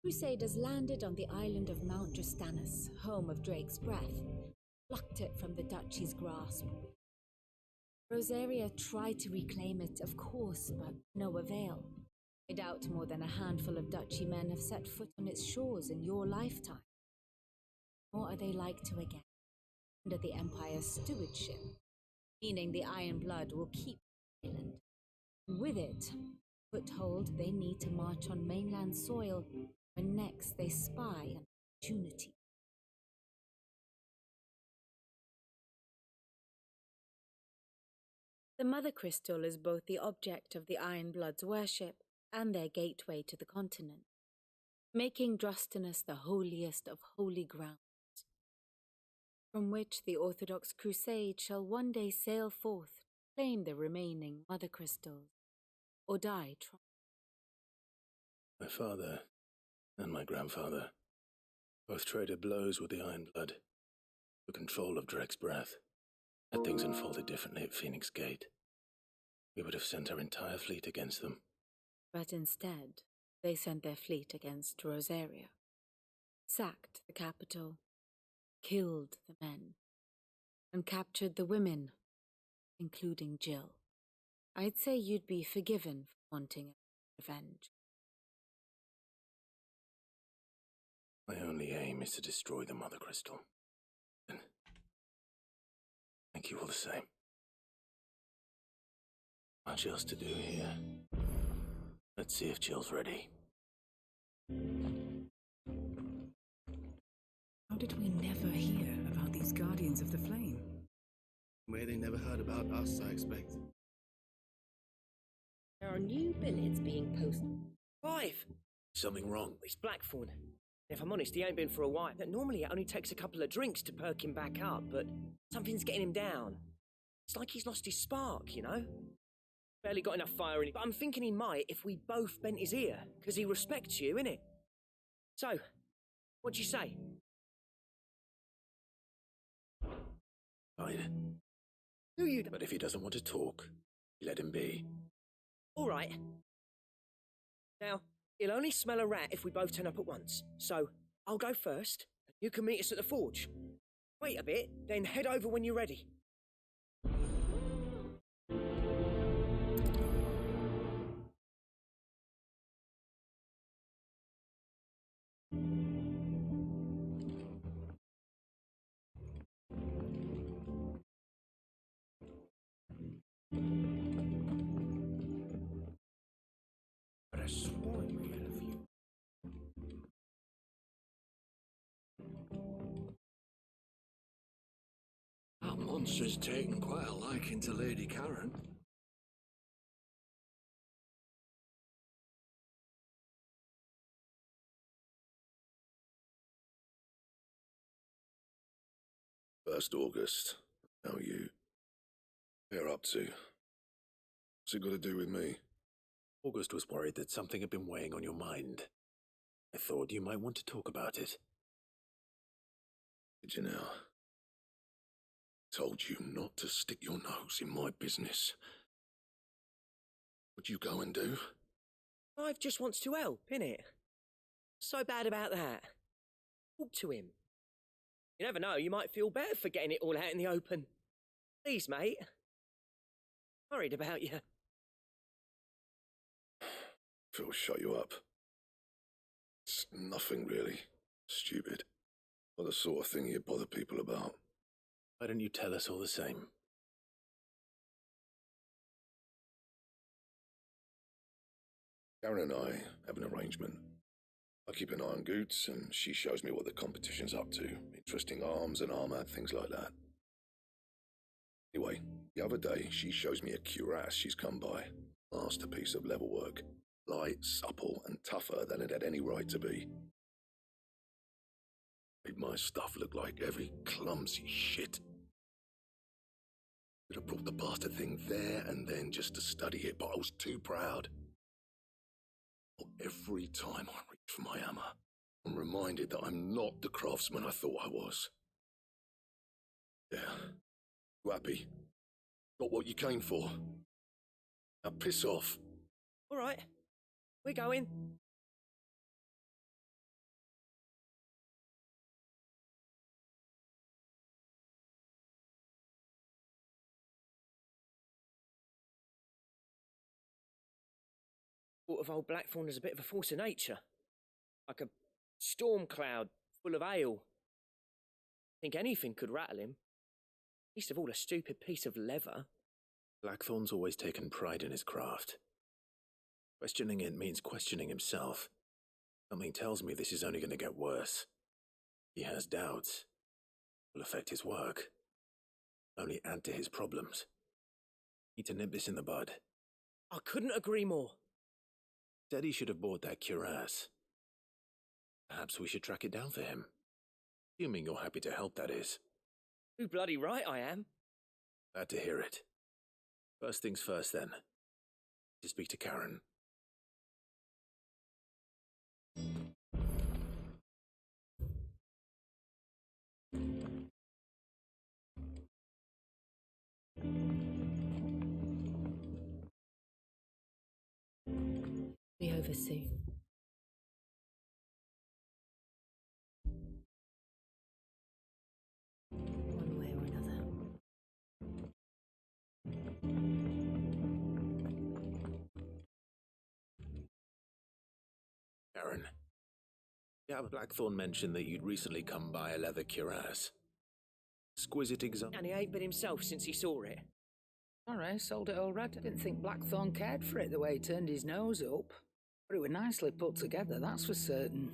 Crusaders landed on the island of Mount Drastanus, home of Drake's breath, plucked it from the duchy's grasp. Rosaria tried to reclaim it, of course, but no avail. I doubt more than a handful of duchy men have set foot on its shores in your lifetime. Nor are they like to again, under the Empire's stewardship, meaning the Iron Blood will keep the island. With it, foothold they need to march on mainland soil when next they spy an opportunity. The Mother Crystal is both the object of the Iron Blood's worship and their gateway to the continent, making Drastanus the holiest of holy grounds, from which the Orthodox Crusade shall one day sail forth to claim the remaining Mother Crystals, or die trying. My father and my grandfather both traded blows with the Iron Blood for control of Drake's breath. Had things unfolded differently at Phoenix Gate, we would have sent our entire fleet against them. But instead, they sent their fleet against Rosaria, sacked the capital, killed the men, and captured the women, including Jill. I'd say you'd be forgiven for wanting revenge. My only aim is to destroy the Mother Crystal. And thank you all the same. Much else to do here. Let's see if Jill's ready. How did we never hear about these Guardians of the Flame? Way they never heard about us, I expect. There are new billets being posted. Clive! Something wrong? It's Blackthorn. If I'm honest, he ain't been for a while. Normally it only takes a couple of drinks to perk him back up, but something's getting him down. It's like he's lost his spark, you know? Barely got enough fire in him, but I'm thinking he might if we both bent his ear, because he respects you, innit? So, what do you say? Fine. Who you... But if he doesn't want to talk, let him be. All right. Now, he'll only smell a rat if we both turn up at once. So, I'll go first, and you can meet us at the forge. Wait a bit, then head over when you're ready. But I swore we had a few. That monster's taken quite a liking to Lady Karen. First August. How you? You're up to? What's it got to do with me? August was worried that something had been weighing on your mind. I thought you might want to talk about it. Did you now? Told you not to stick your nose in my business. What'd you go and do? Clive just wants to help, innit? So bad about that. Talk to him. You never know, you might feel better for getting it all out in the open. Please, mate. Worried about you. Phil, shut you up. It's nothing, really. Stupid. Not the sort of thing you bother people about. Why don't you tell us all the same? Karen and I have an arrangement. I keep an eye on Goots, and she shows me what the competition's up to. Interesting arms and armor, things like that. Anyway, the other day, she shows me a cuirass she's come by. Masterpiece of level work. Light, supple, and tougher than it had any right to be. Made my stuff look like every clumsy shit. Could have brought the bastard thing there and then just to study it, but I was too proud. Every time I reach for my hammer, I'm reminded that I'm not the craftsman I thought I was. Yeah. You happy? Got what you came for? Now piss off. All right, we're going. Thought of old Blackthorn as a bit of a force of nature. Like a storm cloud full of ale. Think anything could rattle him. Least of all a stupid piece of leather. Blackthorn's always taken pride in his craft. Questioning it means questioning himself. Something tells me this is only going to get worse. He has doubts. Will affect his work. Only add to his problems. Need to nip this in the bud. I couldn't agree more. Said he should have bought that cuirass. Perhaps we should track it down for him. Assuming you're happy to help, that is. Too bloody right I am. Glad to hear it. First things first, then. To speak to Karen. Be over soon. One way or another. Karen. Yeah, Blackthorn mentioned that you'd recently come by a leather cuirass. Exquisite example. And he ain't been himself since he saw it. Sorry, sold it already. Didn't think Blackthorn cared for it the way he turned his nose up. But it was nicely put together, that's for certain.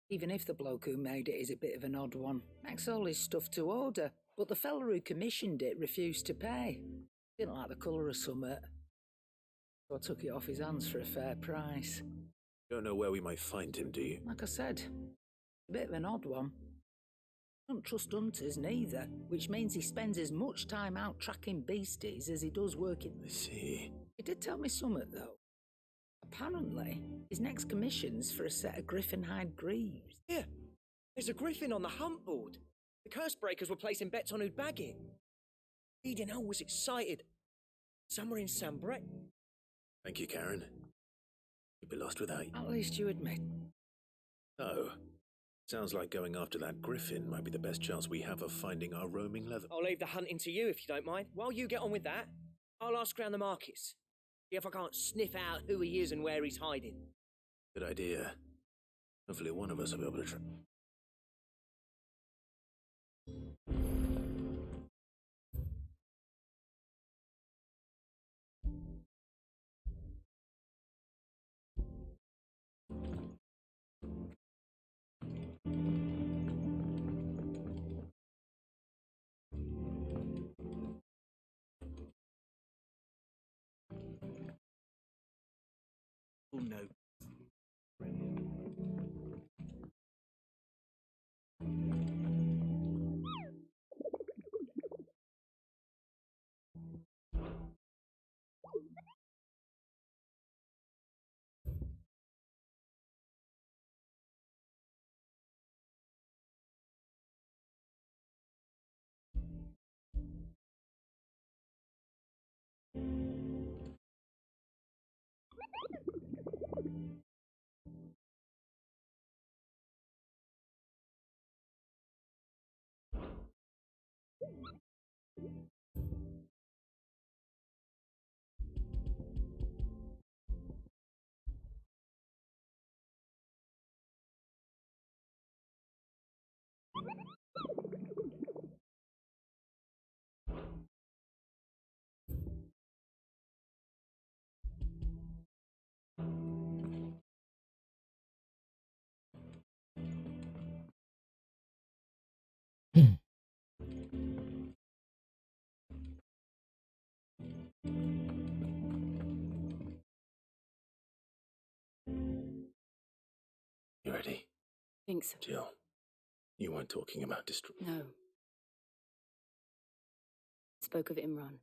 Even if the bloke who made it is a bit of an odd one. Makes all his stuff to order, but the fella who commissioned it refused to pay. Didn't like the colour of summit. So I took it off his hands for a fair price. Don't know where we might find him, do you? Like I said, a bit of an odd one. Don't trust hunters neither, which means he spends as much time out tracking beasties as he does working. I see. He did tell me something, though. Apparently, his next commission's for a set of griffin-hide greaves. Here, there's a griffin on the hunt board. The curse breakers were placing bets on who'd bag it. Eden Hall was excited. Somewhere in Sambrec. Thank you, Karen. You'd be lost without you. At least you admit. Oh. Sounds like going after that griffin might be the best chance we have of finding our roaming leather. I'll leave the hunting to you if you don't mind. While you get on with that, I'll ask around the markets. See if I can't sniff out who he is and where he's hiding. Good idea. Hopefully one of us will be able to try. Oh no. You ready? Think so. Jill, you weren't talking about No. Spoke of Imran.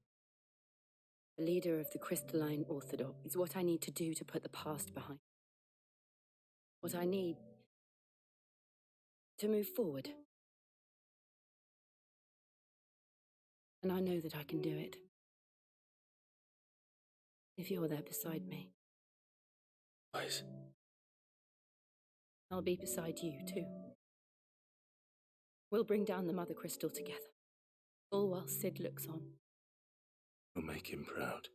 The leader of the Crystalline Orthodox. It's what I need to do to put the past behind. What I need to move forward. And I know that I can do it. If you're there beside me. Guys. I'll be beside you, too. We'll bring down the Mother Crystal together. All while Sid looks on. We'll make him proud.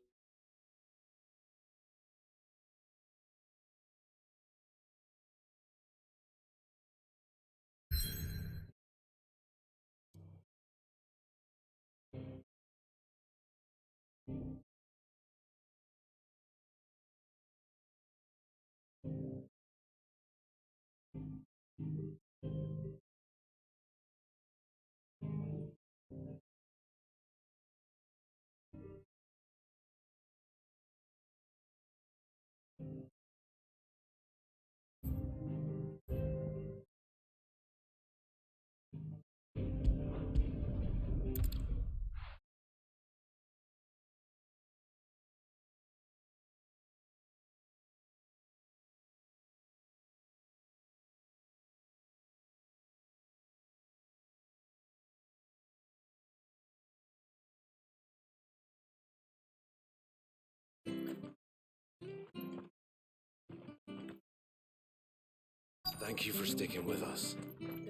Thank you for sticking with us.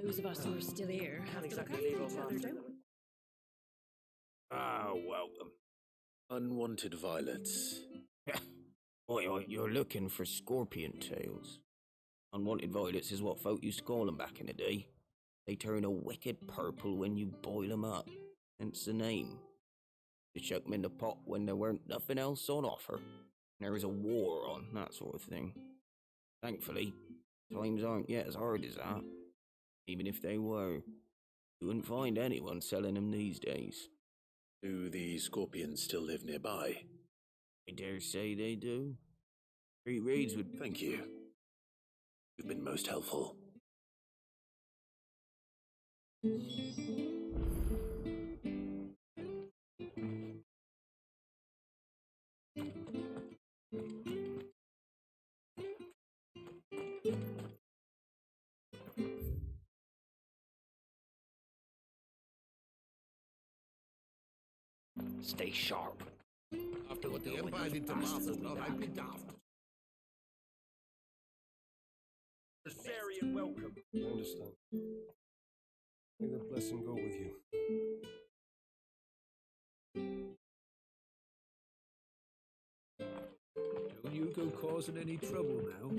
Those of us who are still here Can't have to exactly look leave after off each other, after. don't we? Ah, welcome. Unwanted violets. Oi, you're looking for scorpion tails. Unwanted violets is what folk used to call them back in the day. They turn a wicked purple when you boil them up, hence the name. You chuck them in the pot when there weren't nothing else on offer. There was a war on, that sort of thing. Thankfully, times aren't yet as hard as that. Even if they were, you wouldn't find anyone selling them these days. Do the scorpions still live nearby? I dare say they do. Three Reeds would... Thank you. You've been most helpful. Stay sharp. After what the Empire did to Martha, well, I'd be daft. Sarian welcome. I understand. May the blessing go with you. Don't you go causing any trouble now.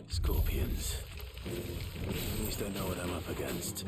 Scorpions. At least I know what I'm up against.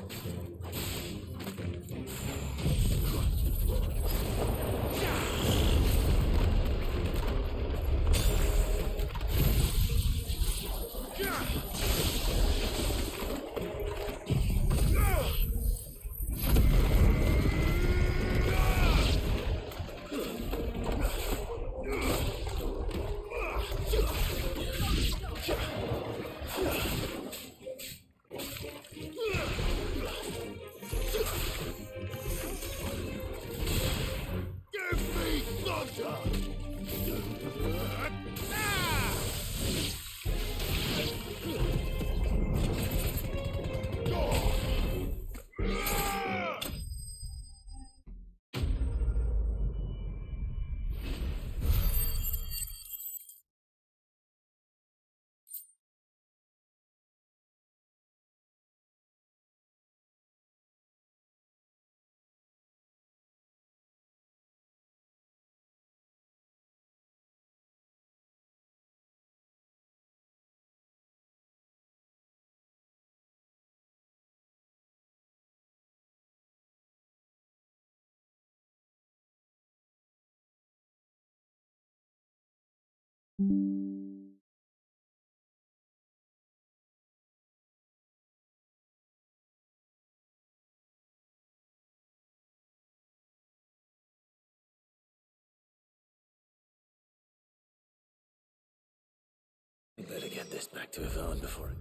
Better get this back to Yvonne before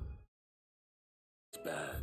it's bad.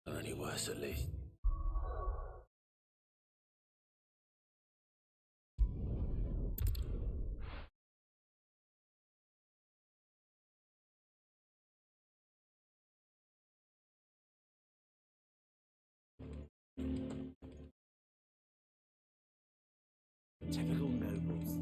Or any worse, at least. Typical nobles.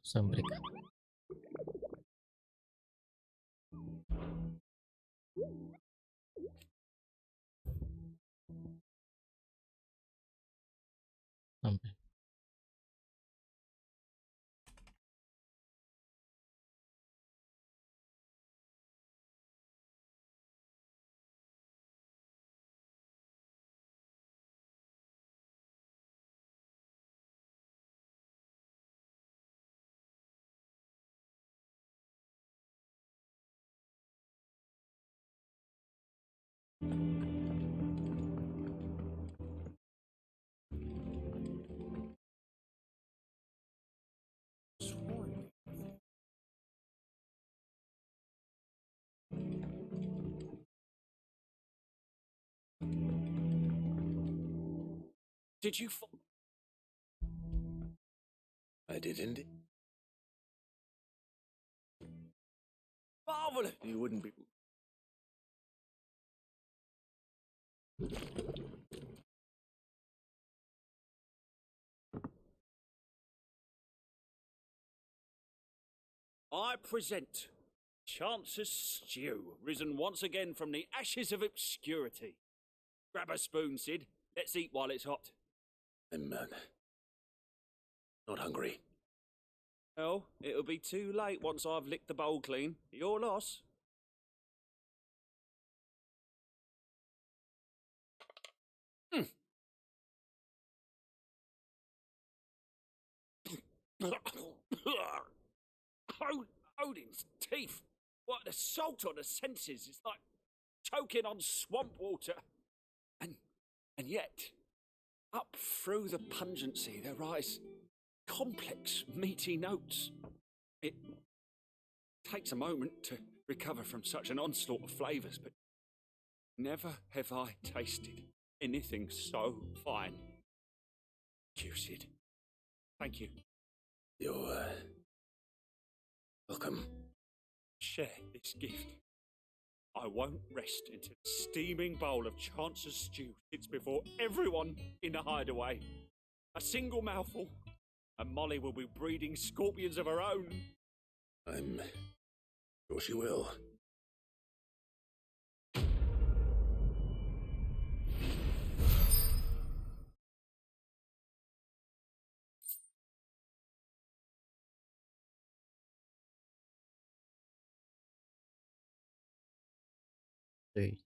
Sampai ka. Sampai. Did you I didn't. marvelous? You wouldn't be. I present Chance's Stew, risen once again from the ashes of obscurity. Grab a spoon, Sid. Let's eat while it's hot. I'm not hungry. Well, it'll be too late once I've licked the bowl clean. Your loss. Odin's teeth. What, the salt on the senses is like choking on swamp water. And yet, up through the pungency there rise complex, meaty notes. It takes a moment to recover from such an onslaught of flavours, but never have I tasted anything so fine. Juiced. Thank you. You're welcome. Share this gift. I won't rest until a steaming bowl of Chance's Stew sits before everyone in the hideaway. A single mouthful, and Molly will be breeding scorpions of her own. I'm sure she will. Okay.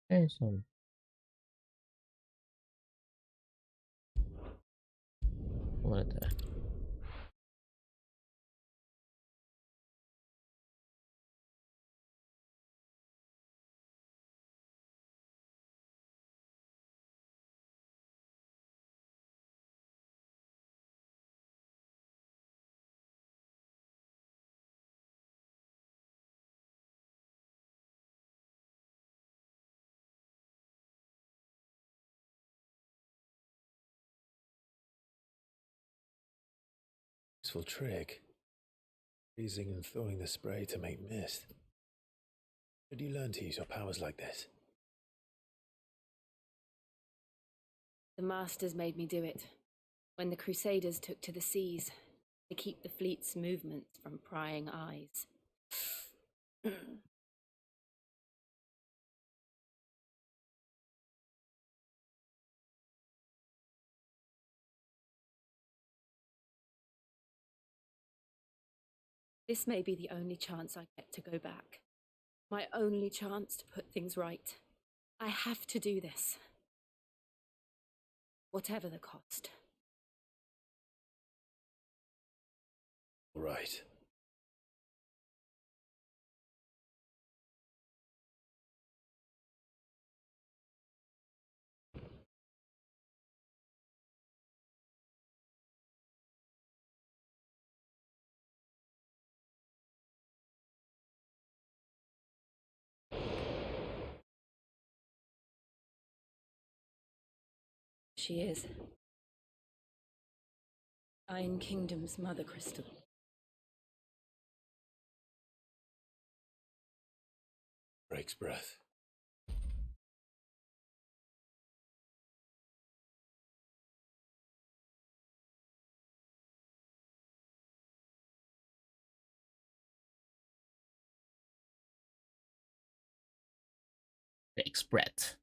Ayun. Muna tayo. Useful trick. Freezing and thawing the spray to make mist. How did you learn to use your powers like this? The Masters made me do it. When the Crusaders took to the seas, to keep the fleet's movements from prying eyes. This may be the only chance I get to go back. My only chance to put things right. I have to do this. Whatever the cost. All right. She is. Iron Kingdom's mother crystal. Drake's breath. Drake's breath.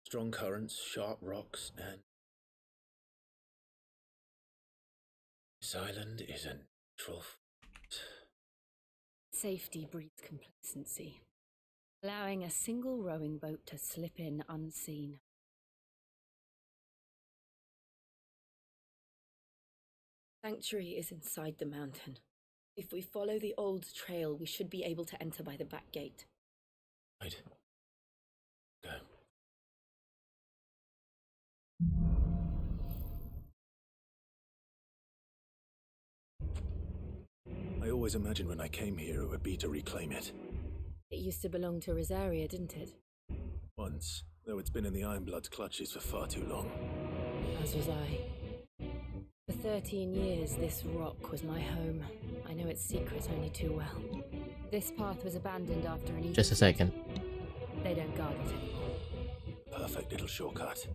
Strong currents, sharp rocks, and this island is a natural. Safety breeds complacency, allowing a single rowing boat to slip in unseen. Sanctuary is inside the mountain. If we follow the old trail, we should be able to enter by the back gate. Right. Go. I always imagined when I came here it would be to reclaim it. It used to belong to Rosaria, didn't it? Once, though it's been in the Ironblood's clutches for far too long. As was I. For 13 years, this rock was my home. I know its secret only too well. This path was abandoned after an Just a second. They don't guard it anymore. Perfect little shortcut.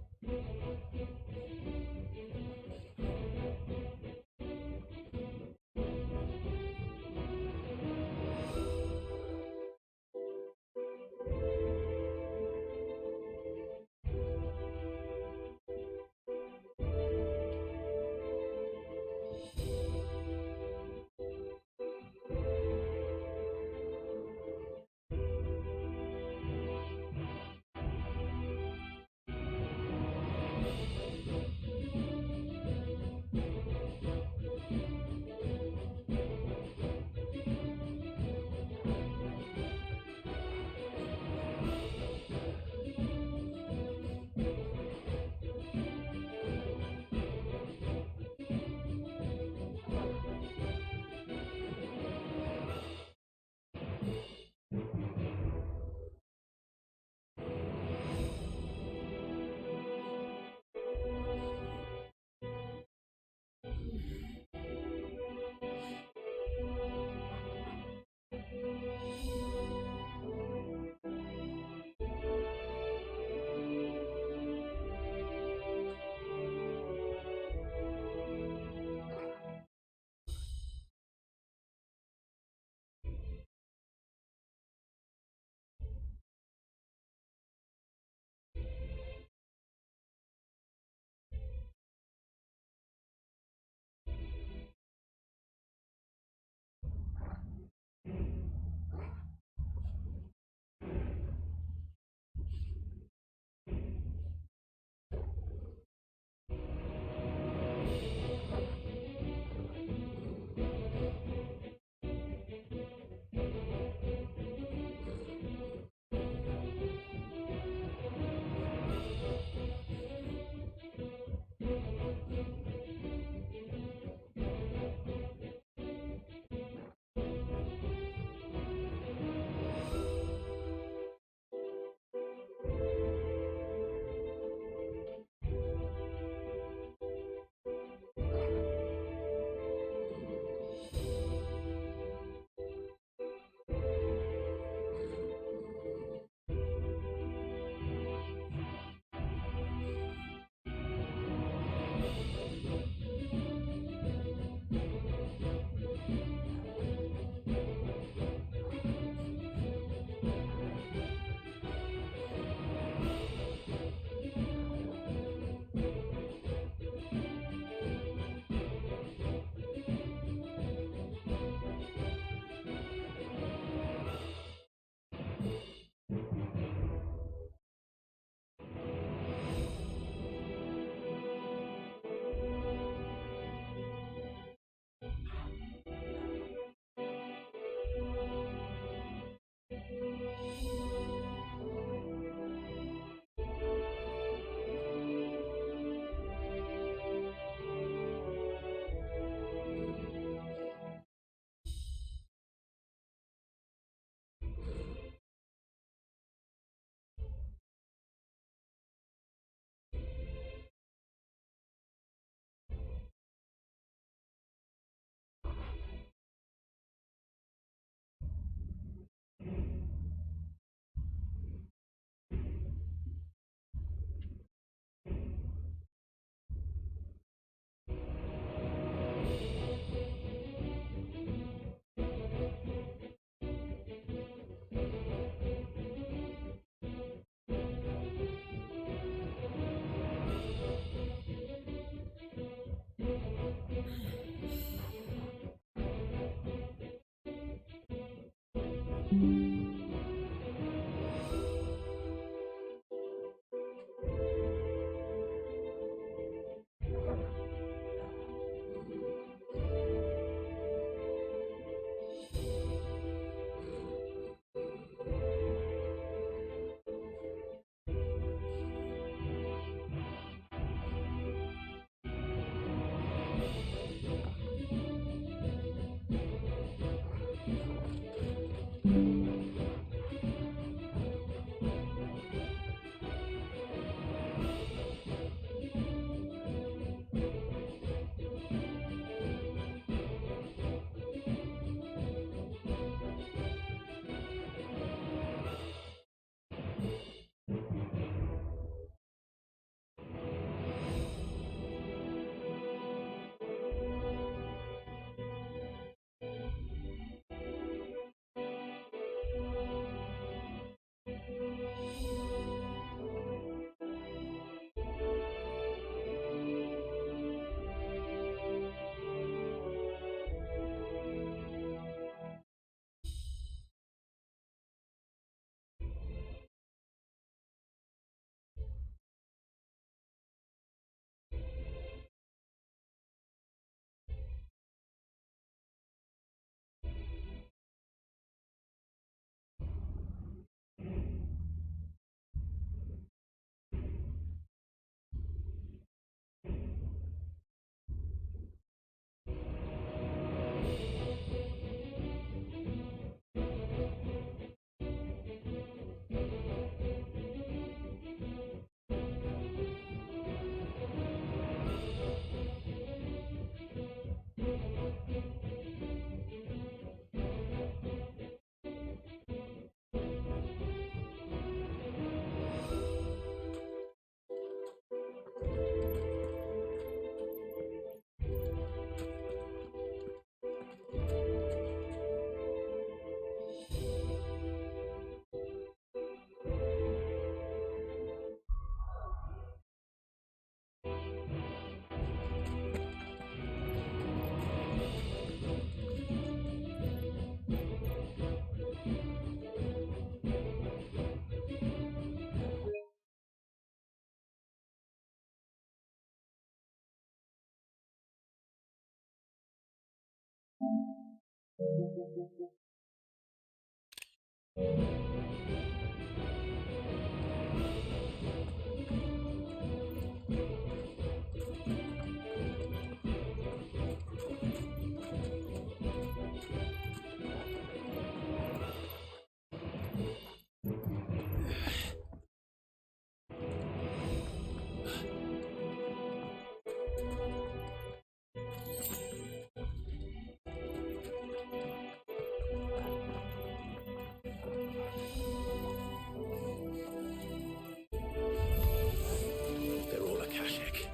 They're all Akashic.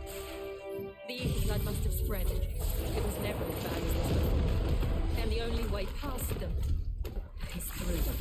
The evil blood must have spread. It was never as bad as this before. And the only way past them is through them.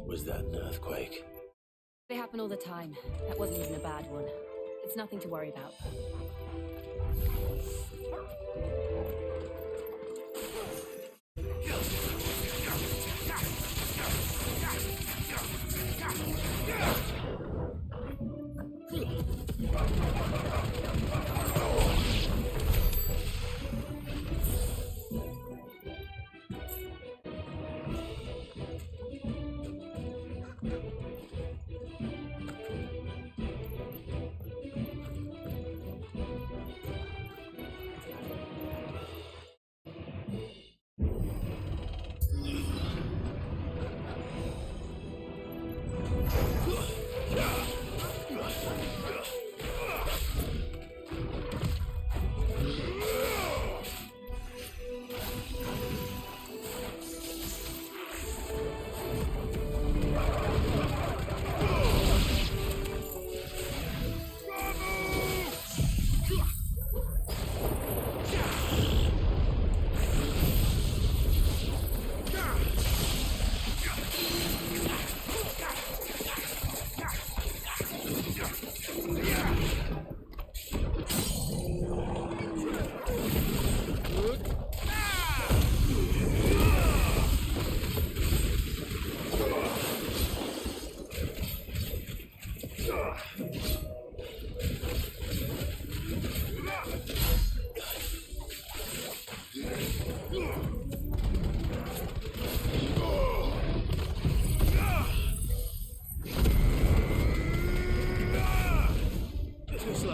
Was that an earthquake? They happen all the time. That wasn't even a bad one. It's nothing to worry about.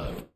slow.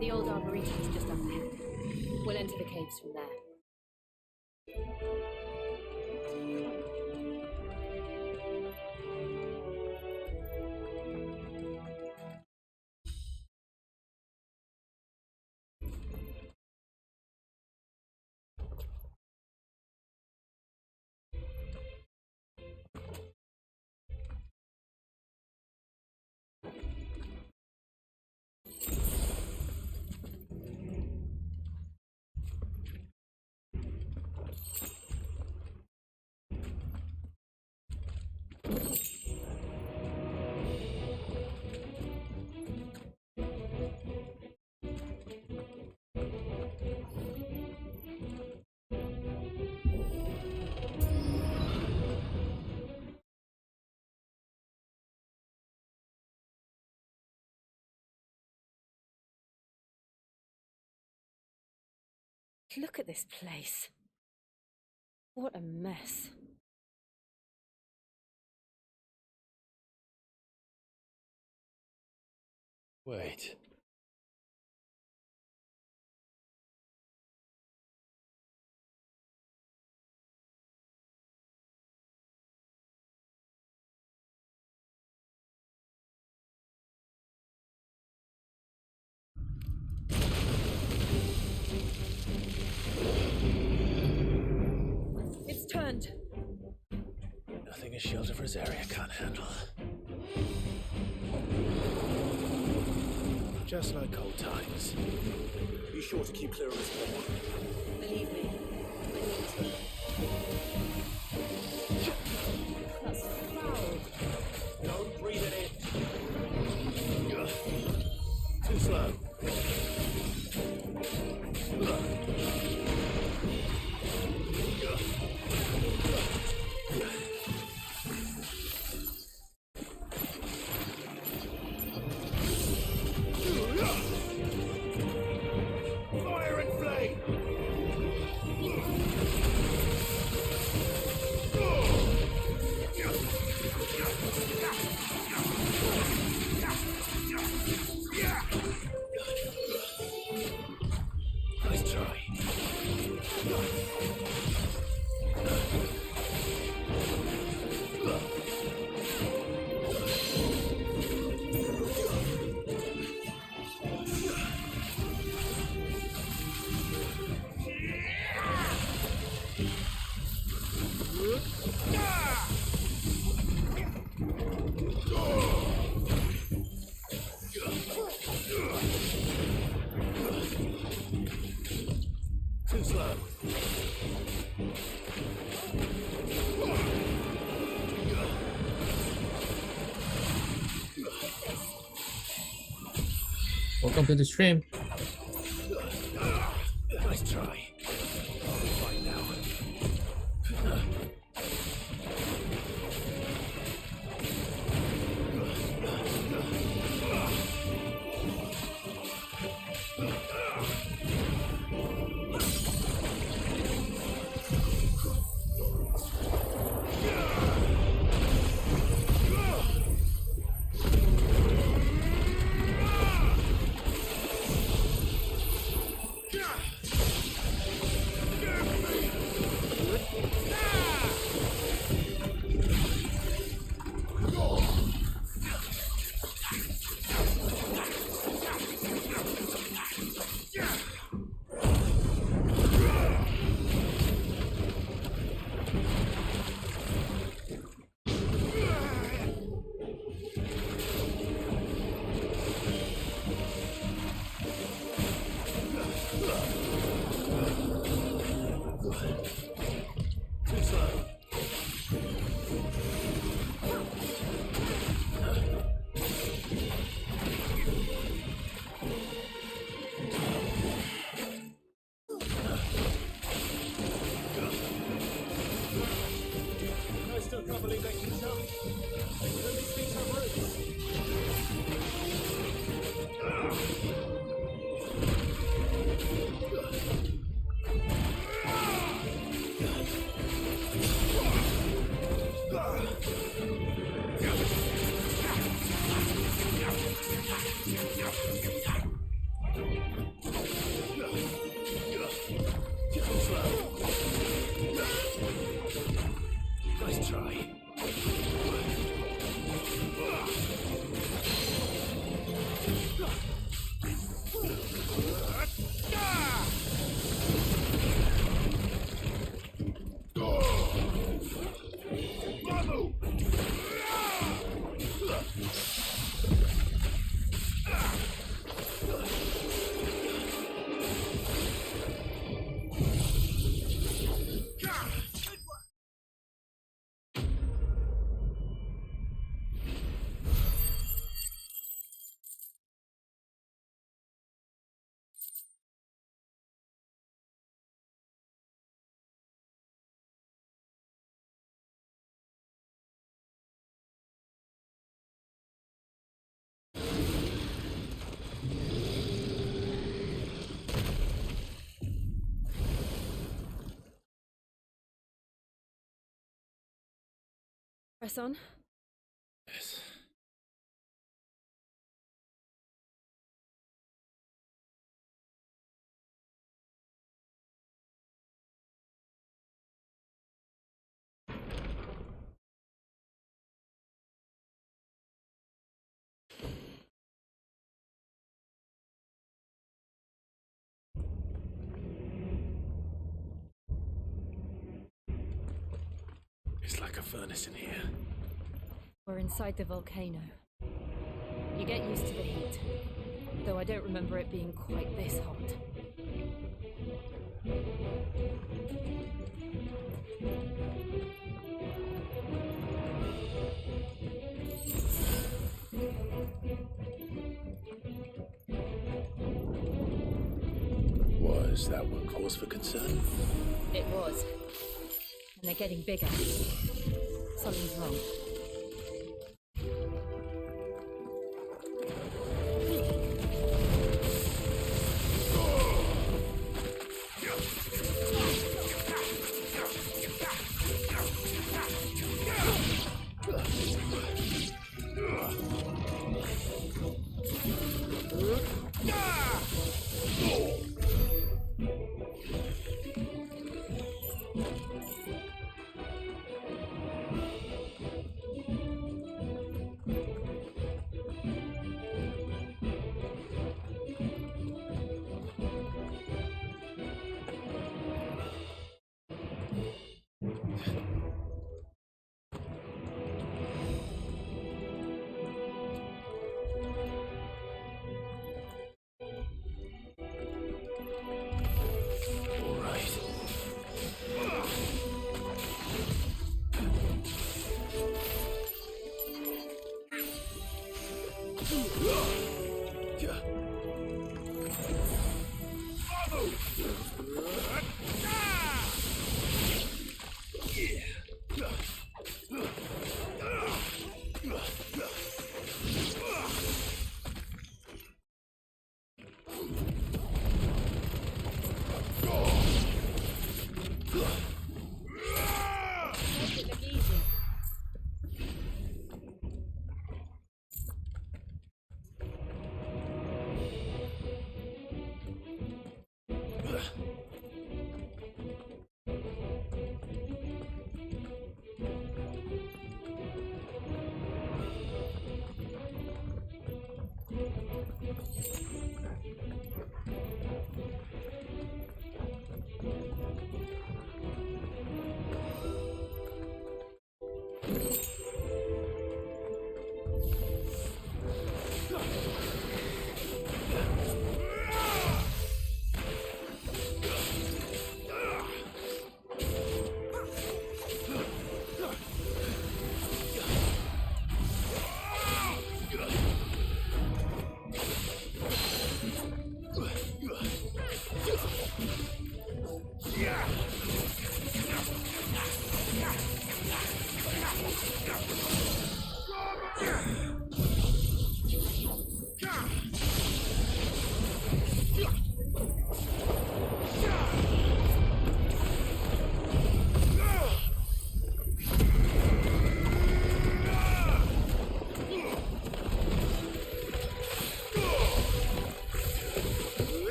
The old arboretum is just up ahead. We'll enter the caves from there. Look at this place. What a mess. Wait. It's turned. Nothing a shield of Rosaria can't handle. Just like old times. Be sure to keep clear of this wall. Believe me, I need to. That's foul. Don't breathe it in. Too slow. Fire and flame! Nice try. Too slow. Welcome to the stream. Nice try. Right now. Press on. Yes. It's like a furnace in here. We're inside the volcano. You get used to the heat, though I don't remember it being quite this hot. Was that what cause for concern? It was. And they're getting bigger. Something's wrong.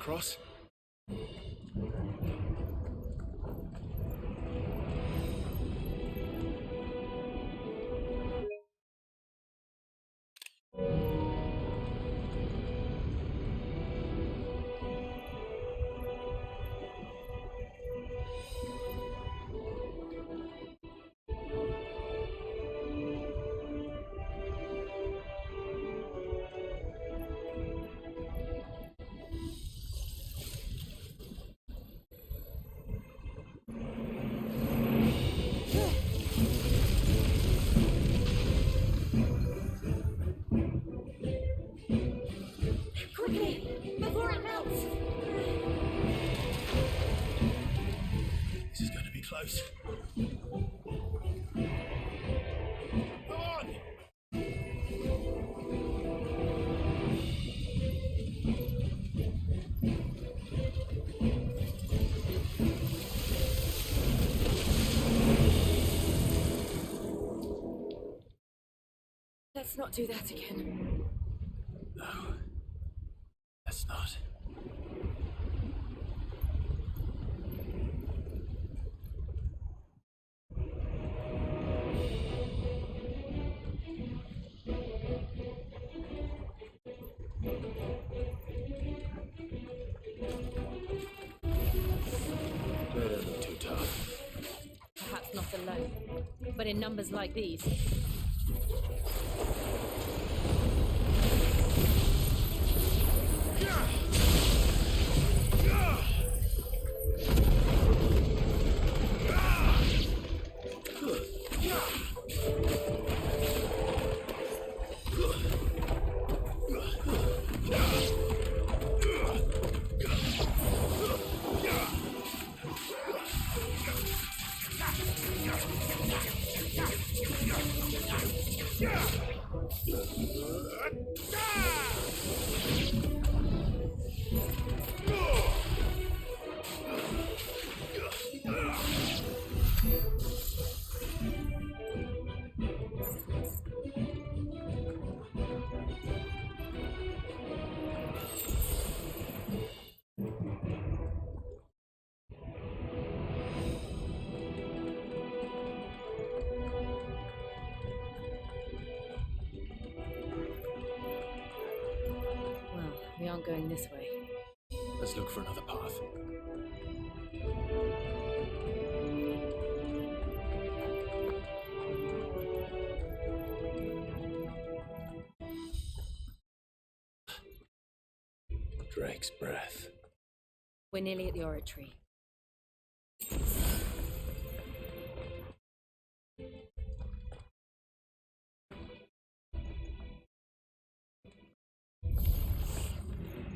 across? Quickly, before it melts! This is going to be close. Come on! Let's not do that again. No. Let's not. They don't look too tough. Perhaps not alone, but in numbers like these. We aren't going this way. Let's look for another path. Drake's breath. We're nearly at the oratory.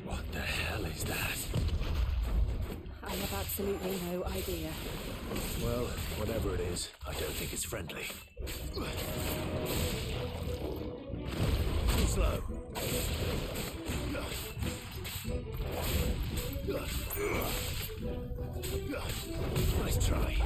What the hell is that? I have absolutely no idea. Well, whatever it is, I don't think it's friendly. Too slow. Nice try.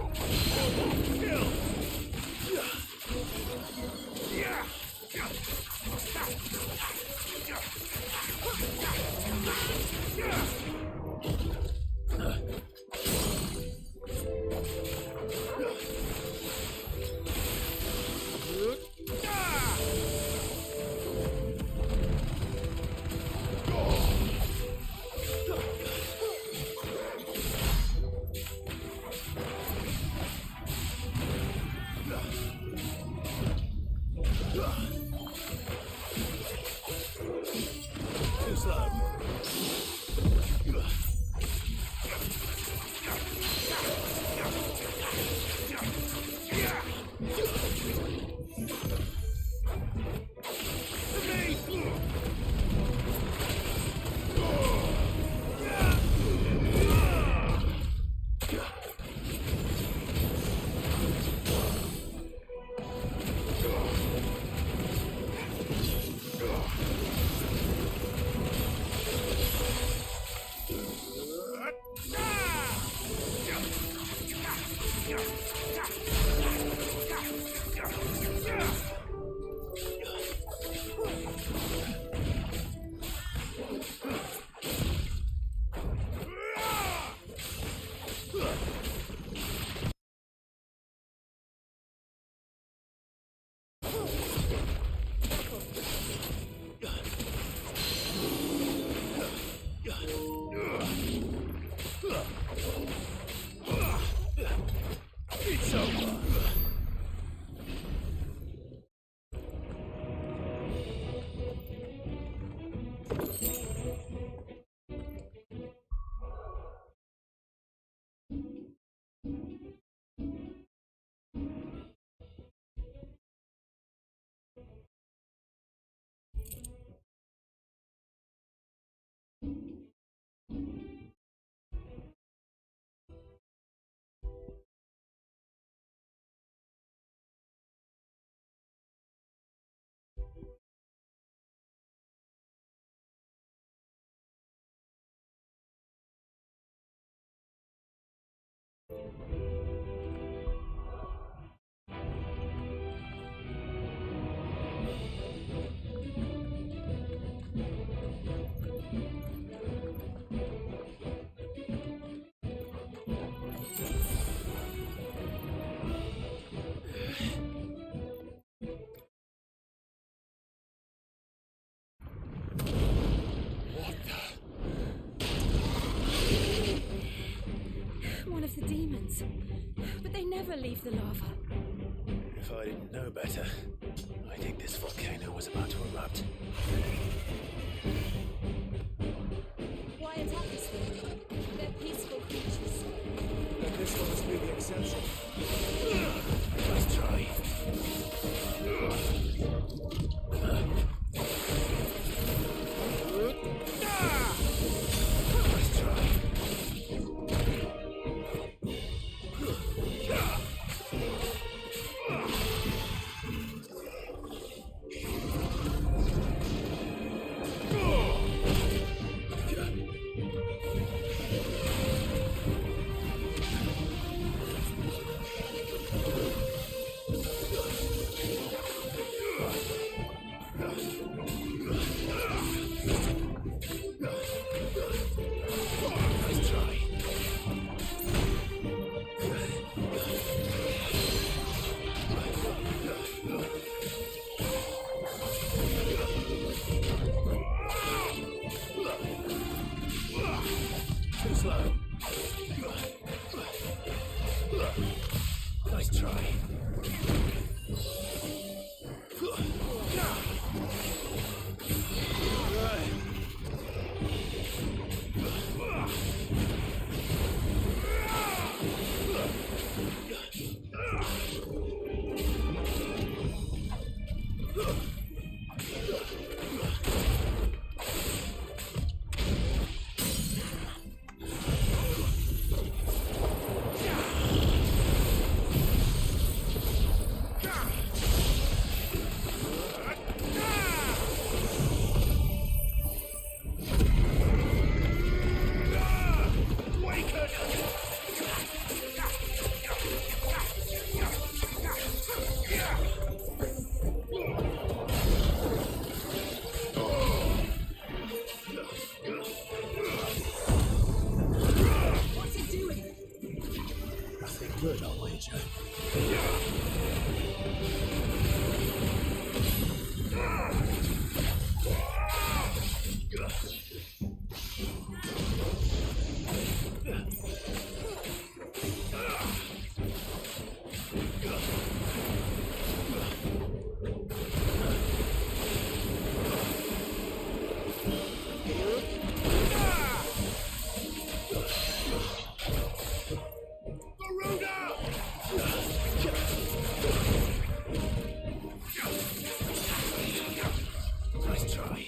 things. But they never leave the lava. If I didn't know better, I think this volcano was about to erupt. Why attack this one? They're peaceful creatures. Then this one must be the exception. Nice try. Nice try. Nice try. Too slow. Nice try. What's it doing? Nothing good, I'll wager. Nice try.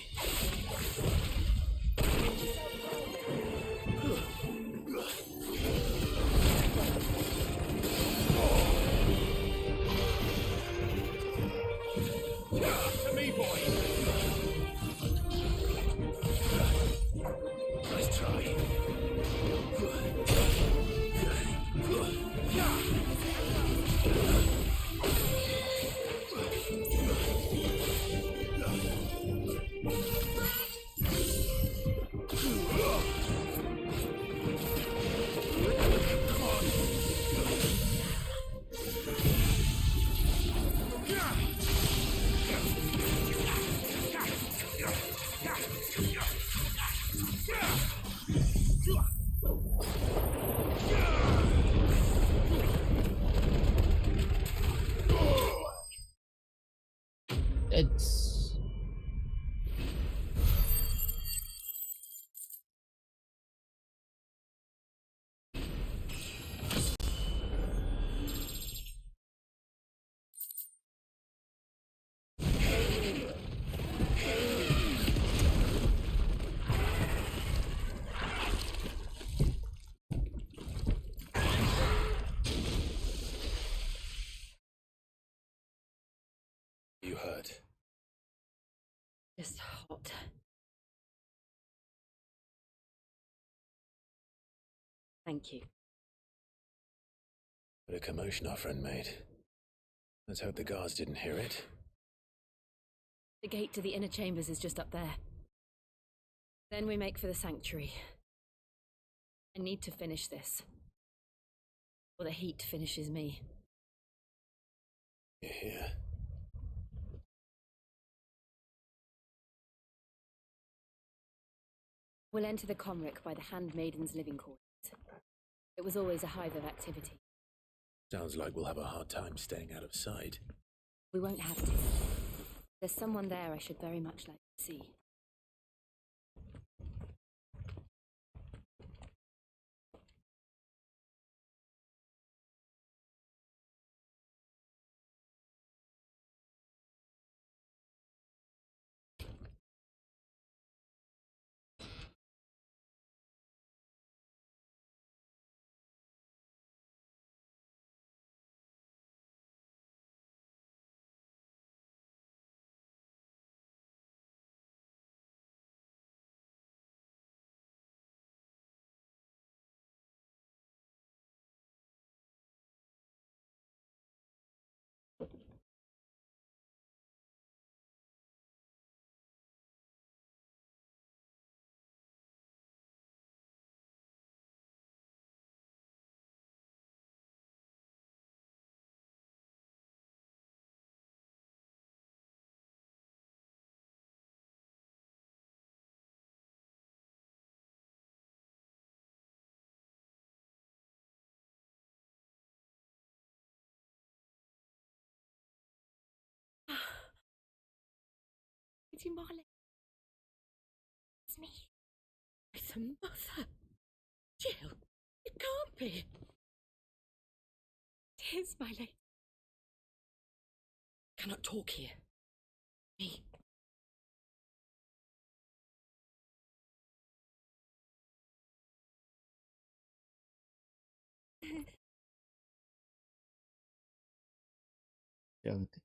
To me, boy. Nice try. It's You hurt. Just hot. Thank you. What a commotion our friend made. Let's hope the guards didn't hear it. The gate to the inner chambers is just up there. Then we make for the sanctuary. I need to finish this. Or the heat finishes me. You're here. We'll enter the Comric by the Handmaiden's living quarters. It was always a hive of activity. Sounds like we'll have a hard time staying out of sight. We won't have to. There's someone there I should very much like to see. Lady Marley. It's me. It's a mother. Jill, it can't be. It is, my lady. Cannot talk here. Me. Reality.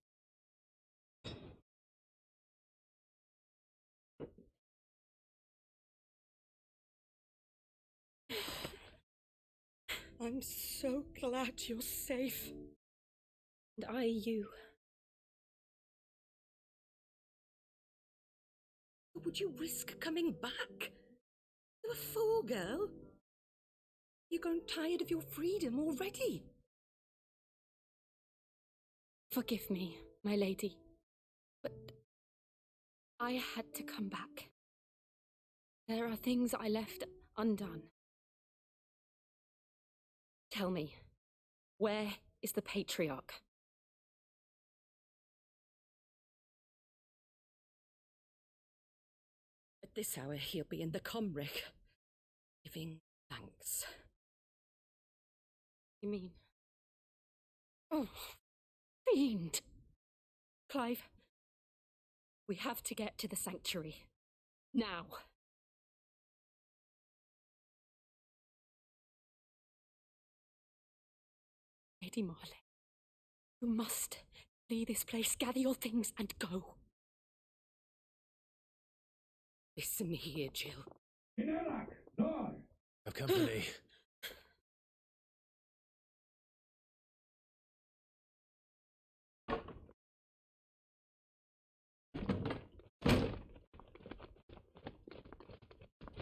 I'm so glad you're safe. And I, you. Would you risk coming back? You're a fool, girl. You're growing tired of your freedom already. Forgive me, my lady, but I had to come back. There are things I left undone. Tell me, where is the Patriarch? At this hour, he'll be in the Comric, giving thanks. You mean? Oh, fiend! Clive, we have to get to the sanctuary. Now. Lady Marley, you must flee this place, gather your things, and go. Listen here, Jill. Have company.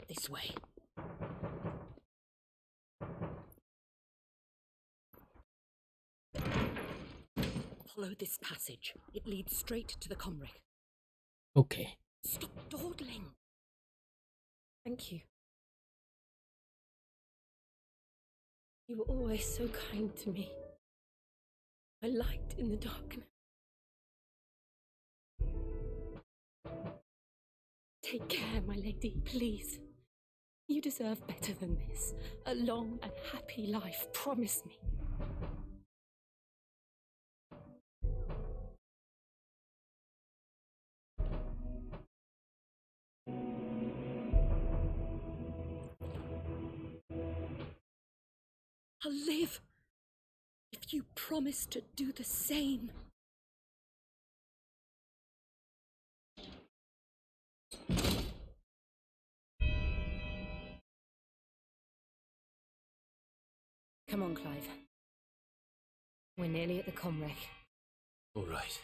This way. Follow this passage. It leads straight to the Comric. Okay. Stop dawdling. Thank you. You were always so kind to me. A light in the darkness. Take care, my lady, please. You deserve better than this. A long and happy life, promise me. I'll live if you promise to do the same. Come on, Clive. We're nearly at the Comric. All right.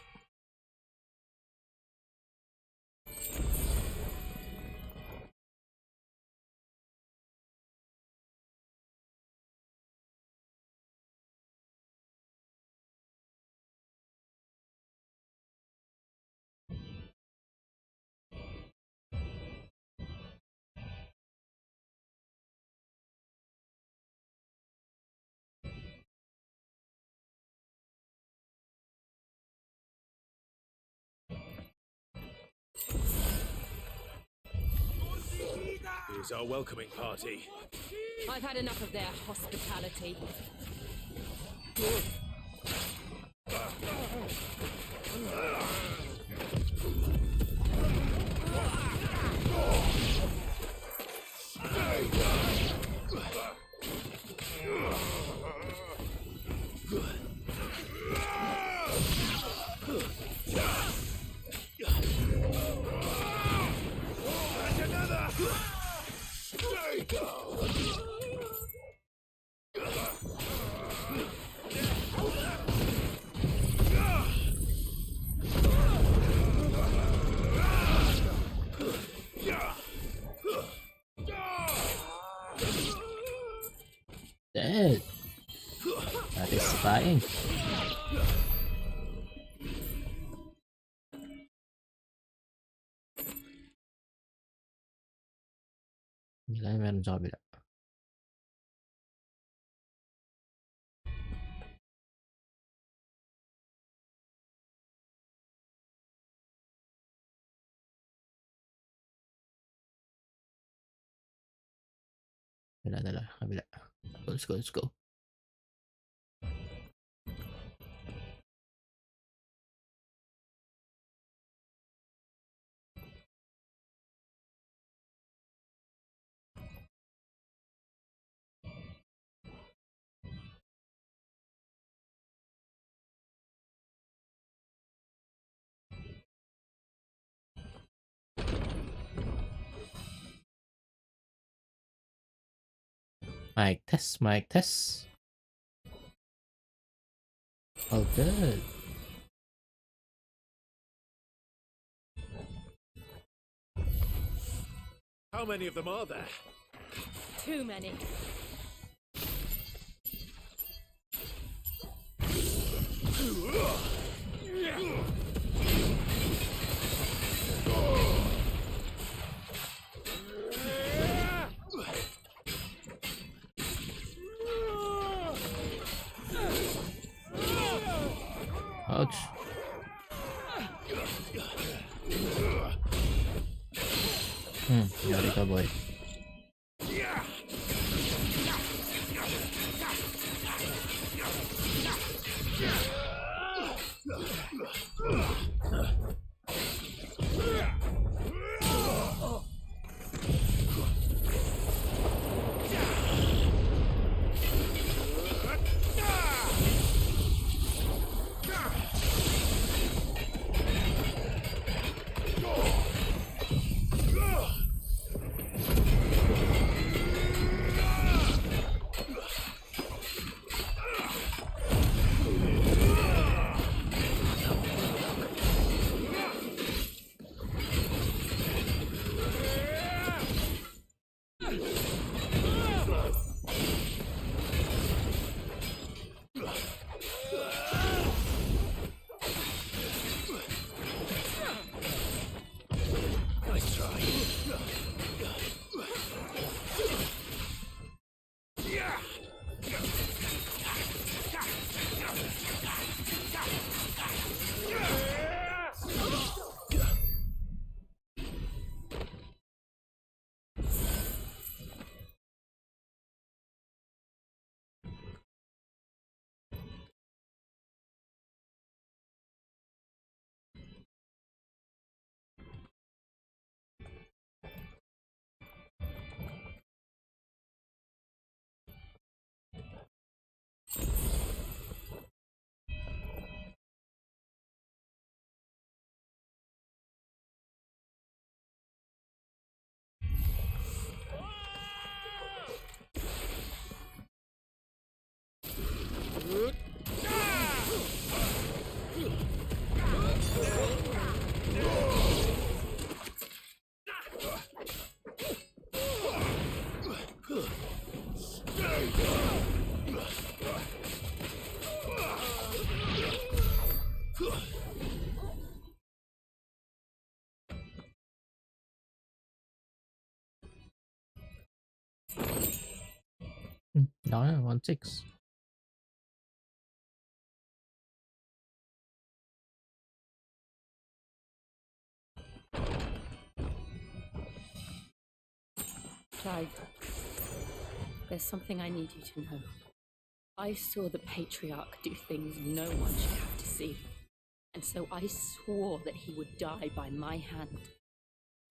is our welcoming party? I've had enough of their hospitality. Dead. Satisfying. Wala, meron sa kabila. Wala na lang, kabila. Let's go, let's go. Mic test, mic test. Oh, good. How many of them are there? Too many. Ouch. Yari ka, boy. No, 1-6. Clive, there's something I need you to know. I saw the Patriarch do things no one should have to see. And so I swore that he would die by my hand.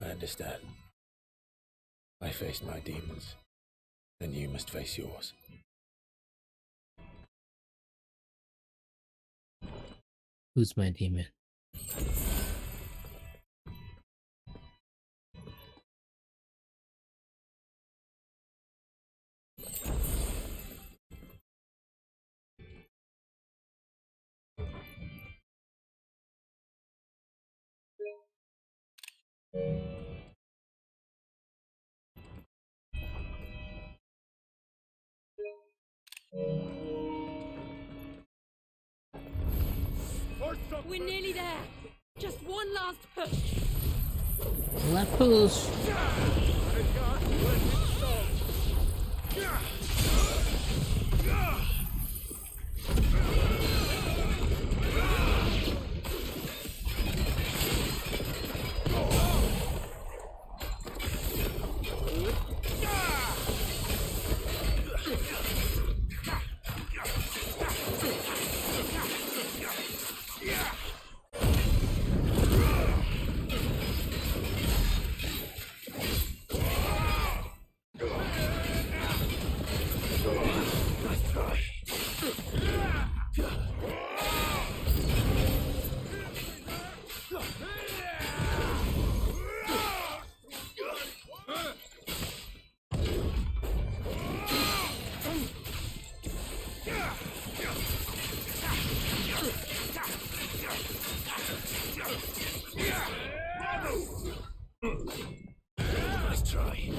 I understand. I faced my demons, and you must face yours. Who's my demon? We're nearly there. Just one last push. Left push. Nice try.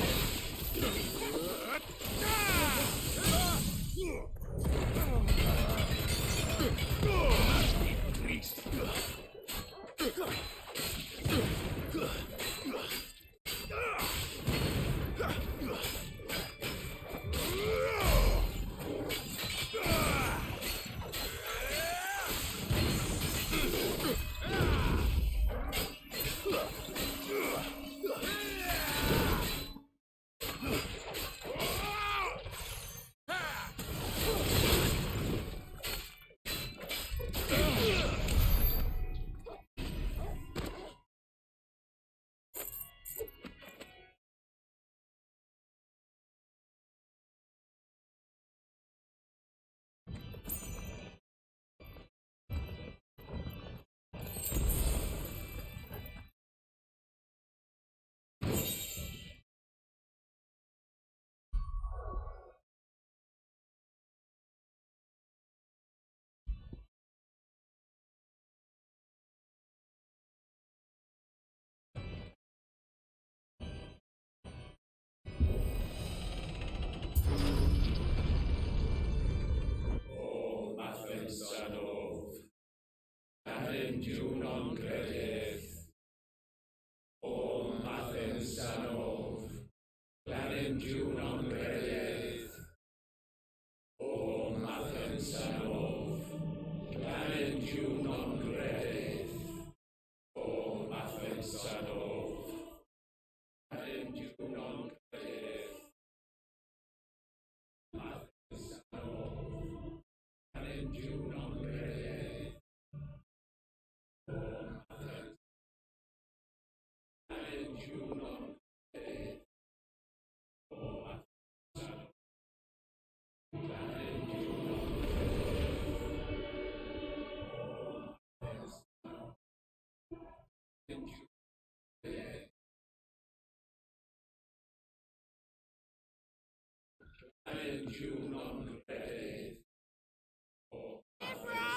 Everyone!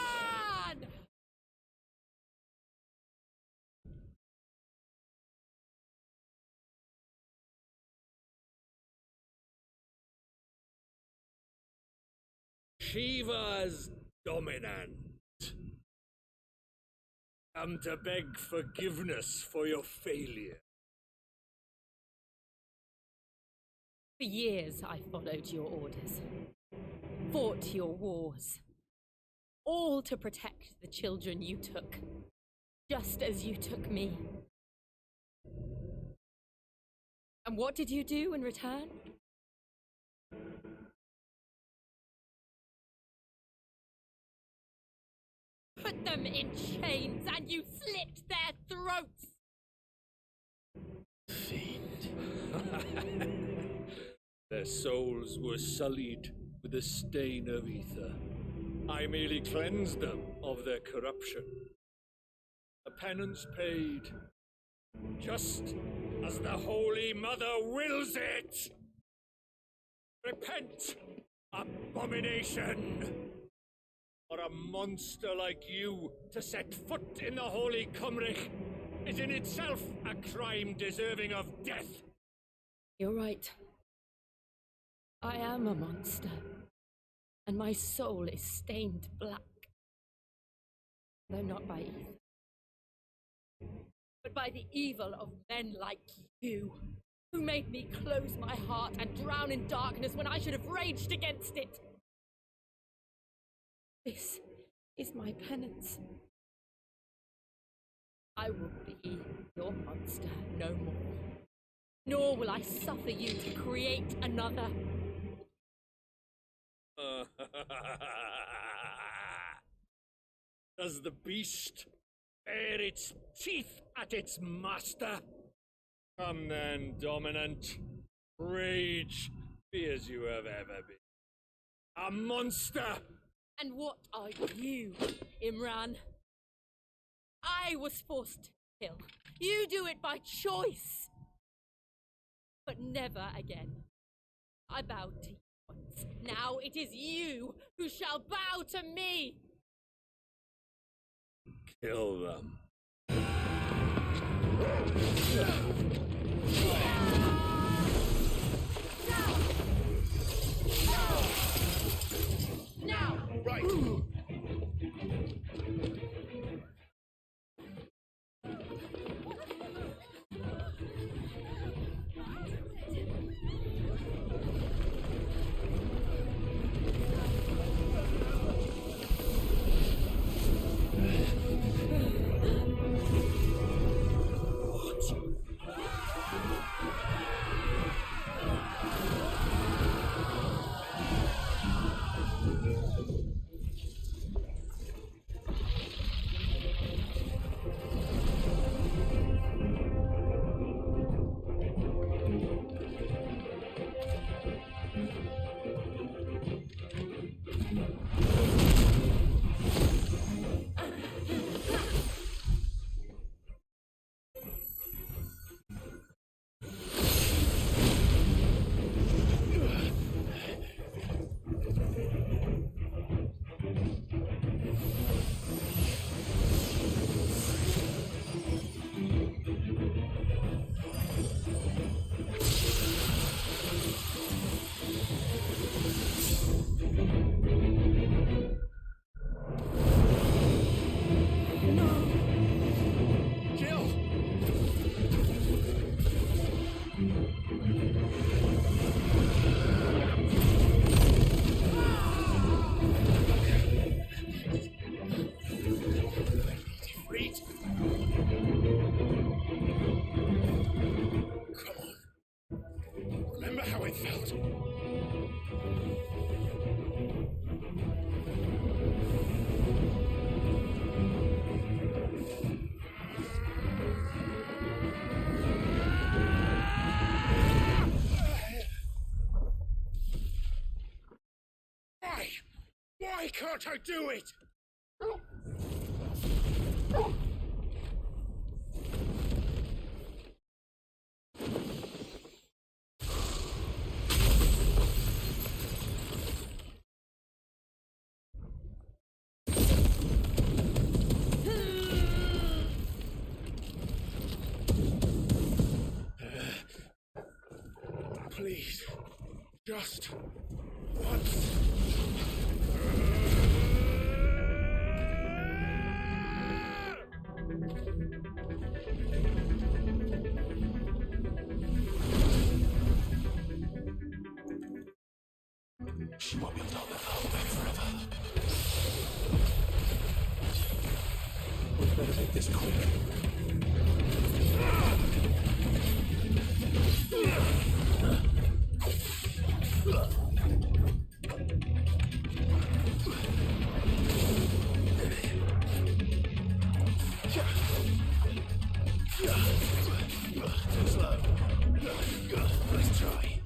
Shiva's dominant. Come to beg forgiveness for your failure. For years I followed your orders, fought your wars, all to protect the children you took, just as you took me. And what did you do in return? Put them in chains and you slit their throats! Their souls were sullied with the stain of ether. I merely cleansed them of their corruption. A penance paid, just as the Holy Mother wills it! Repent, abomination! For a monster like you to set foot in the Holy Cymric is in itself a crime deserving of death! You're right. I am a monster, and my soul is stained black. Though not by evil, but by the evil of men like you, who made me close my heart and drown in darkness when I should have raged against it. This is my penance. I will be your monster no more, nor will I suffer you to create another. Does the beast bare its teeth at its master? Come then, dominant. Rage, be as you have ever been. A monster! And what are you, Imran? I was forced to kill. You do it by choice. But never again. I bowed to you once. Now it is you who shall bow to me. Kill them. Now! Right! Why can't I do it? Please, just once. She won't be able to hold that whole back forever. We better make this quick. Too slow. Nice try.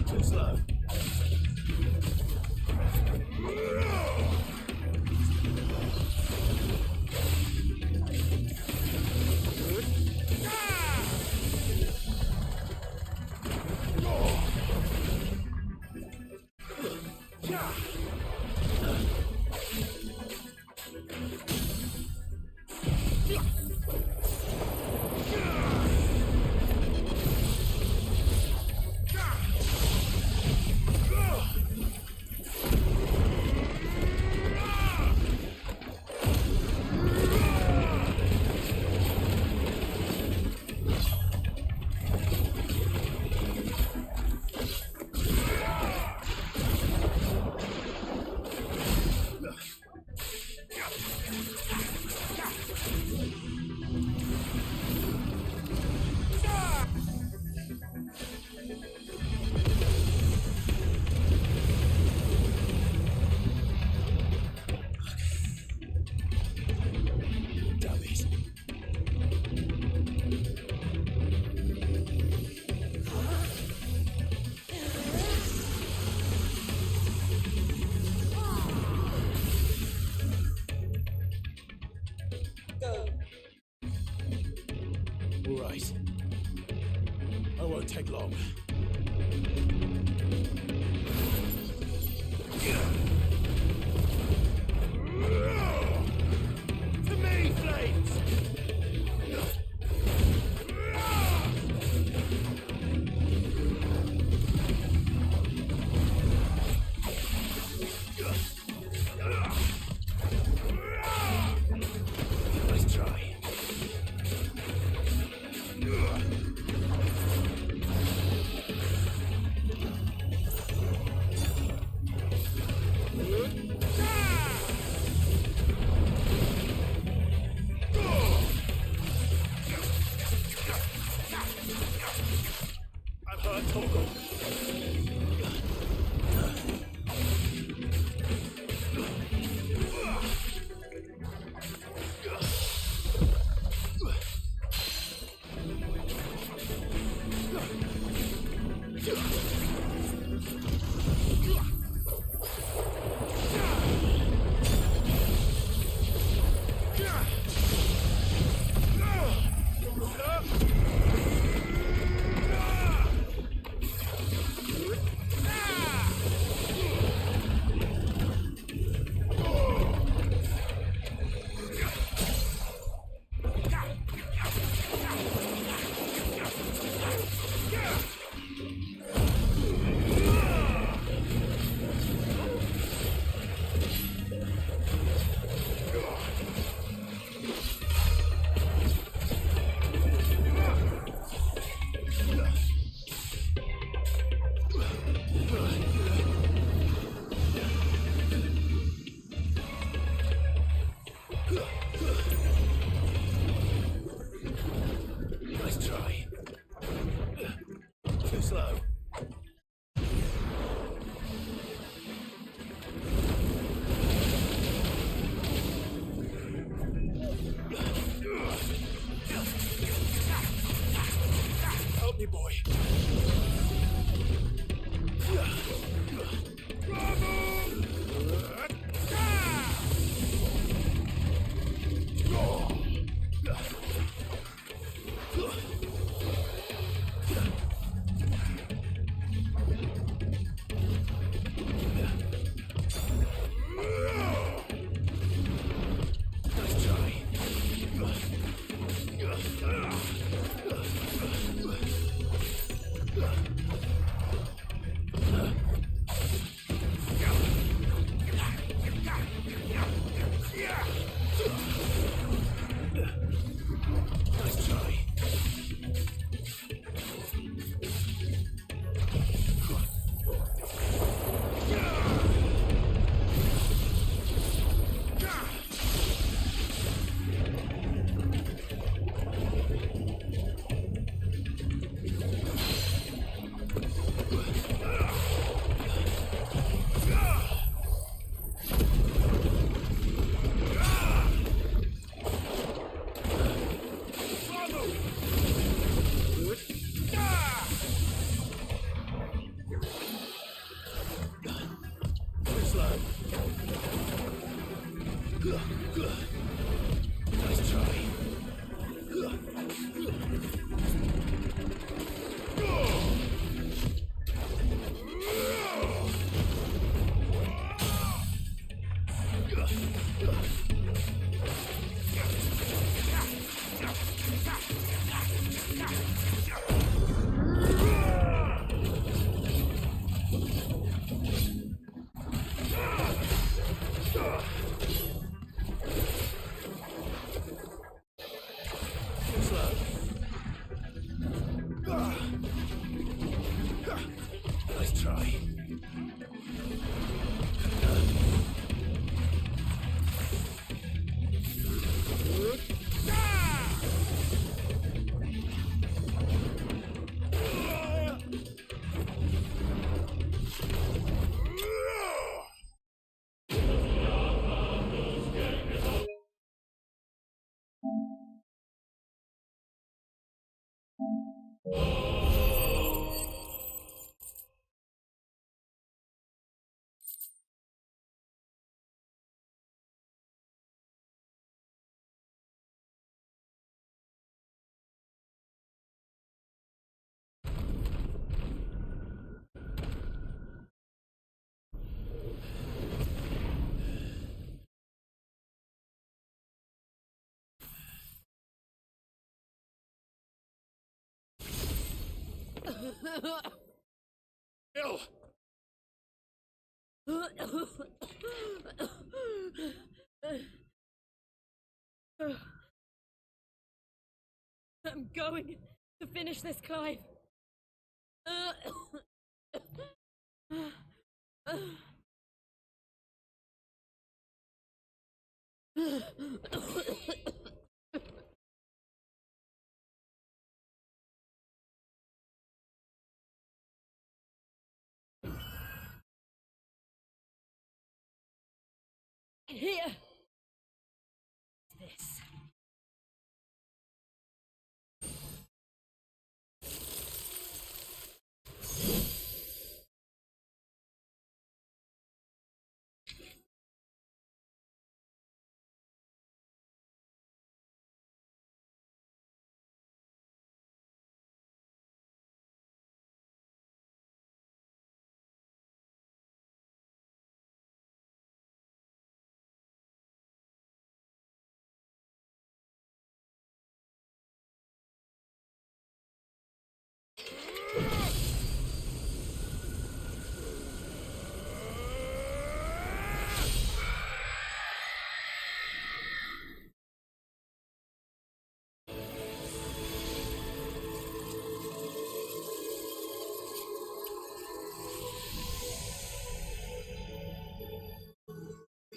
Too slow. All right. I won't take long. To me, flames! Nice try. I'm hurt, Torgal. Nice try. Too slow. Help me, boy. Nice try. Bill! I'm going to finish this, Clive. Here. This.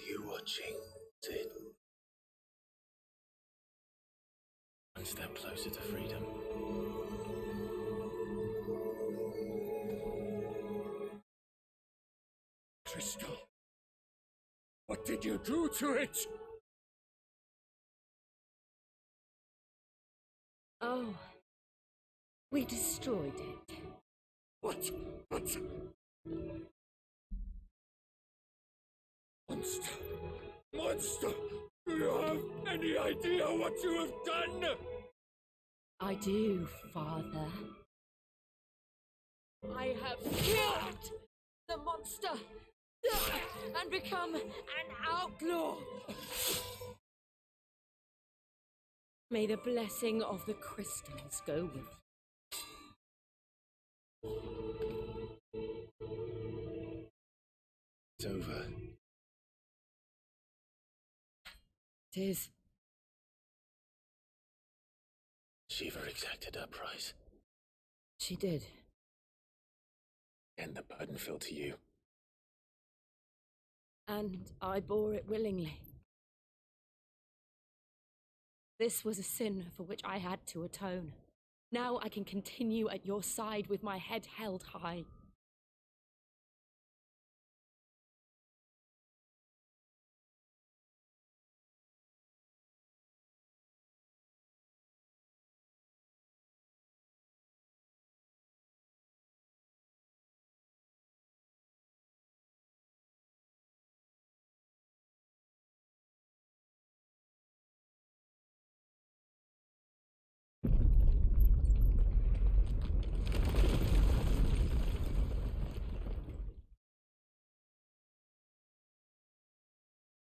You watching, Sid? One step closer to freedom. Crystal. What did you do to it? Oh. We destroyed it. What? Monster! Monster! Do you have any idea what you have done? I do, Father. I have killed the monster and become an outlaw. May the blessing of the crystals go with you. It's over. It is. Shiva exacted her price. She did. And the burden fell to you. And I bore it willingly. This was a sin for which I had to atone. Now I can continue at your side with my head held high.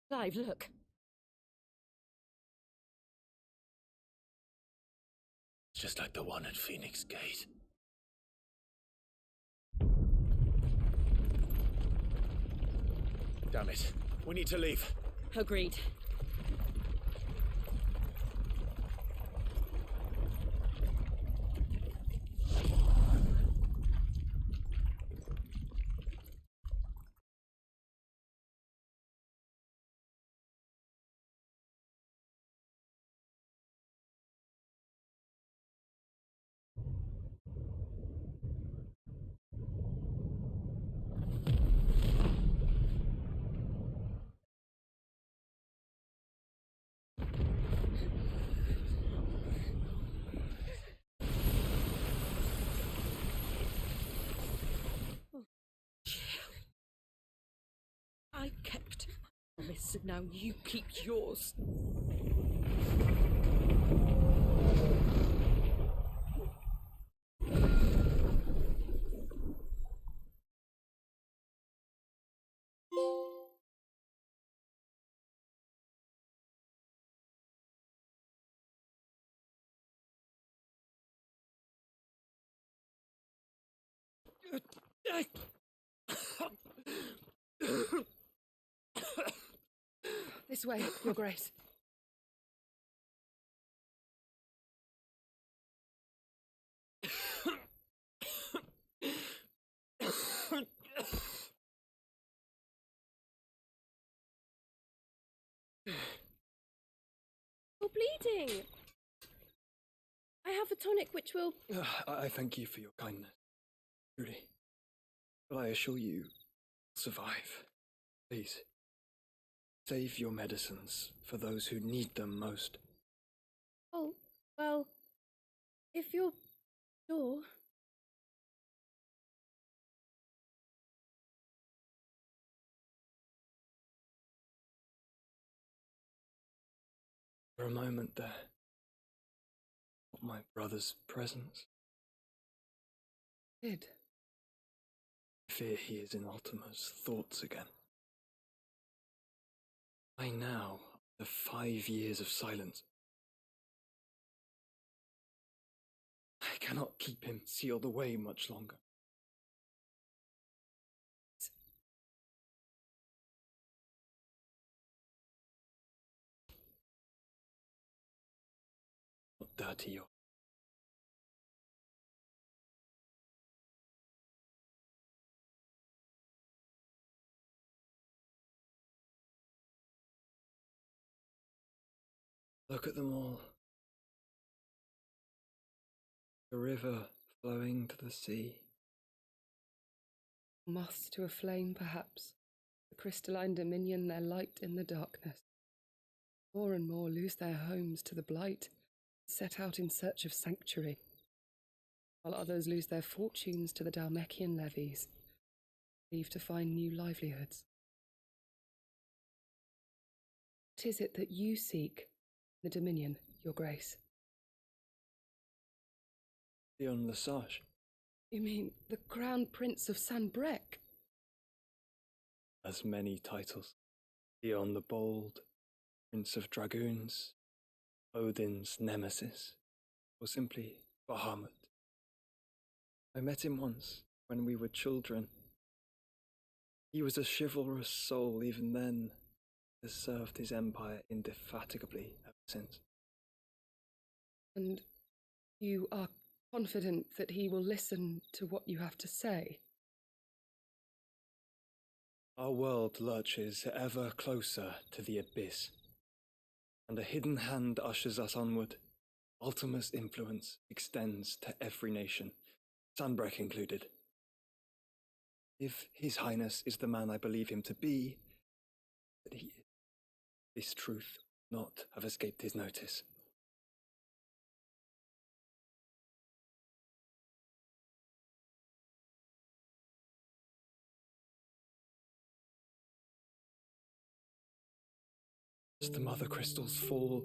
Clive, look. It's just like the one at Phoenix Gate. Damn it. We need to leave. Agreed. now you keep yours. This way, Your Grace. You're bleeding. I have a tonic which will... I thank you for your kindness, truly. But I assure you, survive. Please, save your medicines for those who need them most. Oh, well, if you're sure... For a moment there, my brother's presence. Did. I fear he is in Ultima's thoughts again. By now, after 5 years of silence, I cannot keep him sealed away much longer. Not dirty your... Look at them all. The river flowing to the sea. Moths to a flame, perhaps. The crystalline dominion, their light in the darkness. More and more lose their homes to the blight, set out in search of sanctuary, while others lose their fortunes to the Dhalmekian levies, leave to find new livelihoods. What is it that you seek in the Dominion, Your Grace? Leon Lesage. You mean the Crown Prince of Sanbreque? Has many titles. Leon the Bold, Prince of Dragoons, Odin's Nemesis, or simply Bahamut. I met him once when we were children. He was a chivalrous soul even then, has served his empire indefatigably ever since. And you are confident that he will listen to what you have to say? Our world lurches ever closer to the abyss, and a hidden hand ushers us onward. Ultima's influence extends to every nation, Sanbreque included. If His Highness is the man I believe him to be, that he is, this truth would not have escaped his notice. As the mother crystals fall,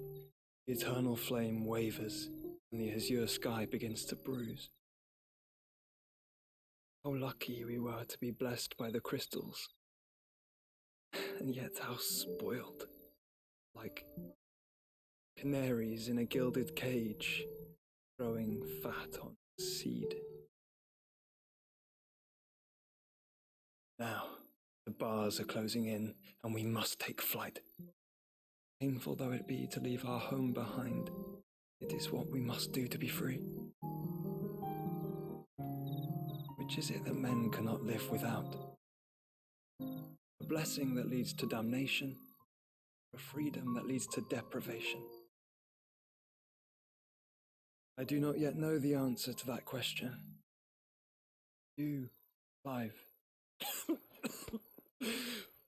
the eternal flame wavers, and the azure sky begins to bruise. How lucky we were to be blessed by the crystals, and yet how spoiled, like canaries in a gilded cage, growing fat on seed. Now, the bars are closing in, and we must take flight. Painful though it be to leave our home behind, it is what we must do to be free. Which is it that men cannot live without? A blessing that leads to damnation, a freedom that leads to deprivation? I do not yet know the answer to that question. You, Clive.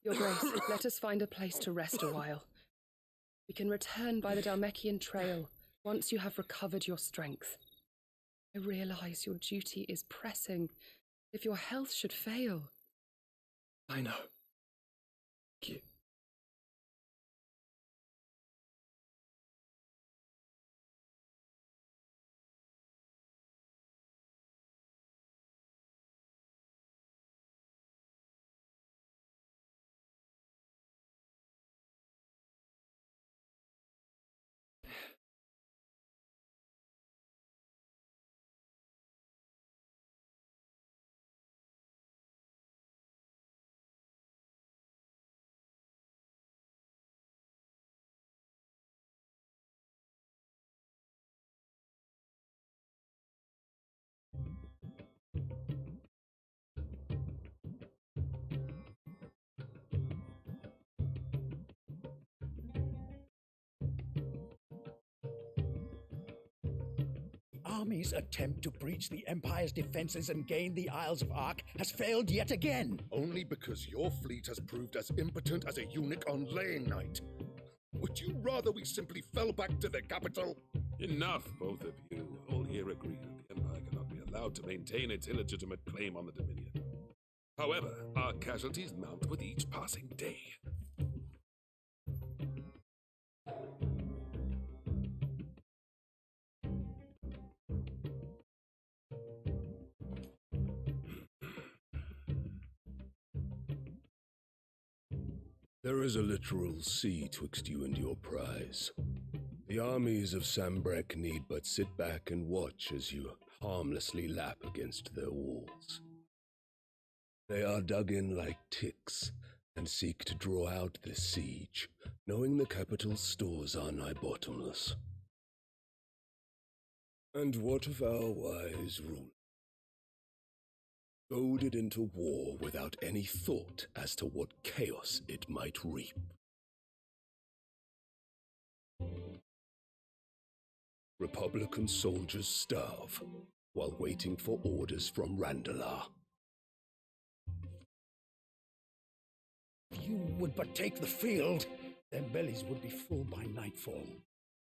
Your Grace, let us find a place to rest a while. We can return by the Dhalmekian trail once you have recovered your strength. I realize your duty is pressing if your health should fail. I know. Thank you. army's attempt to breach the Empire's defenses and gain the Isles of Ark has failed yet again. Only because your fleet has proved as impotent as a eunuch on laying night. Would you rather we simply fell back to the capital? Enough, both of you. All here agree that the Empire cannot be allowed to maintain its illegitimate claim on the Dominion. However, our casualties mount with each passing day. There is a literal sea twixt you and your prize. The armies of Sambrek need but sit back and watch as you harmlessly lap against their walls. They are dug in like ticks and seek to draw out this siege, knowing the capital's stores are nigh bottomless. And what of our wise ruler? Goaded into war without any thought as to what chaos it might reap. Republican soldiers starve while waiting for orders from Randalar. If you would but take the field, their bellies would be full by nightfall.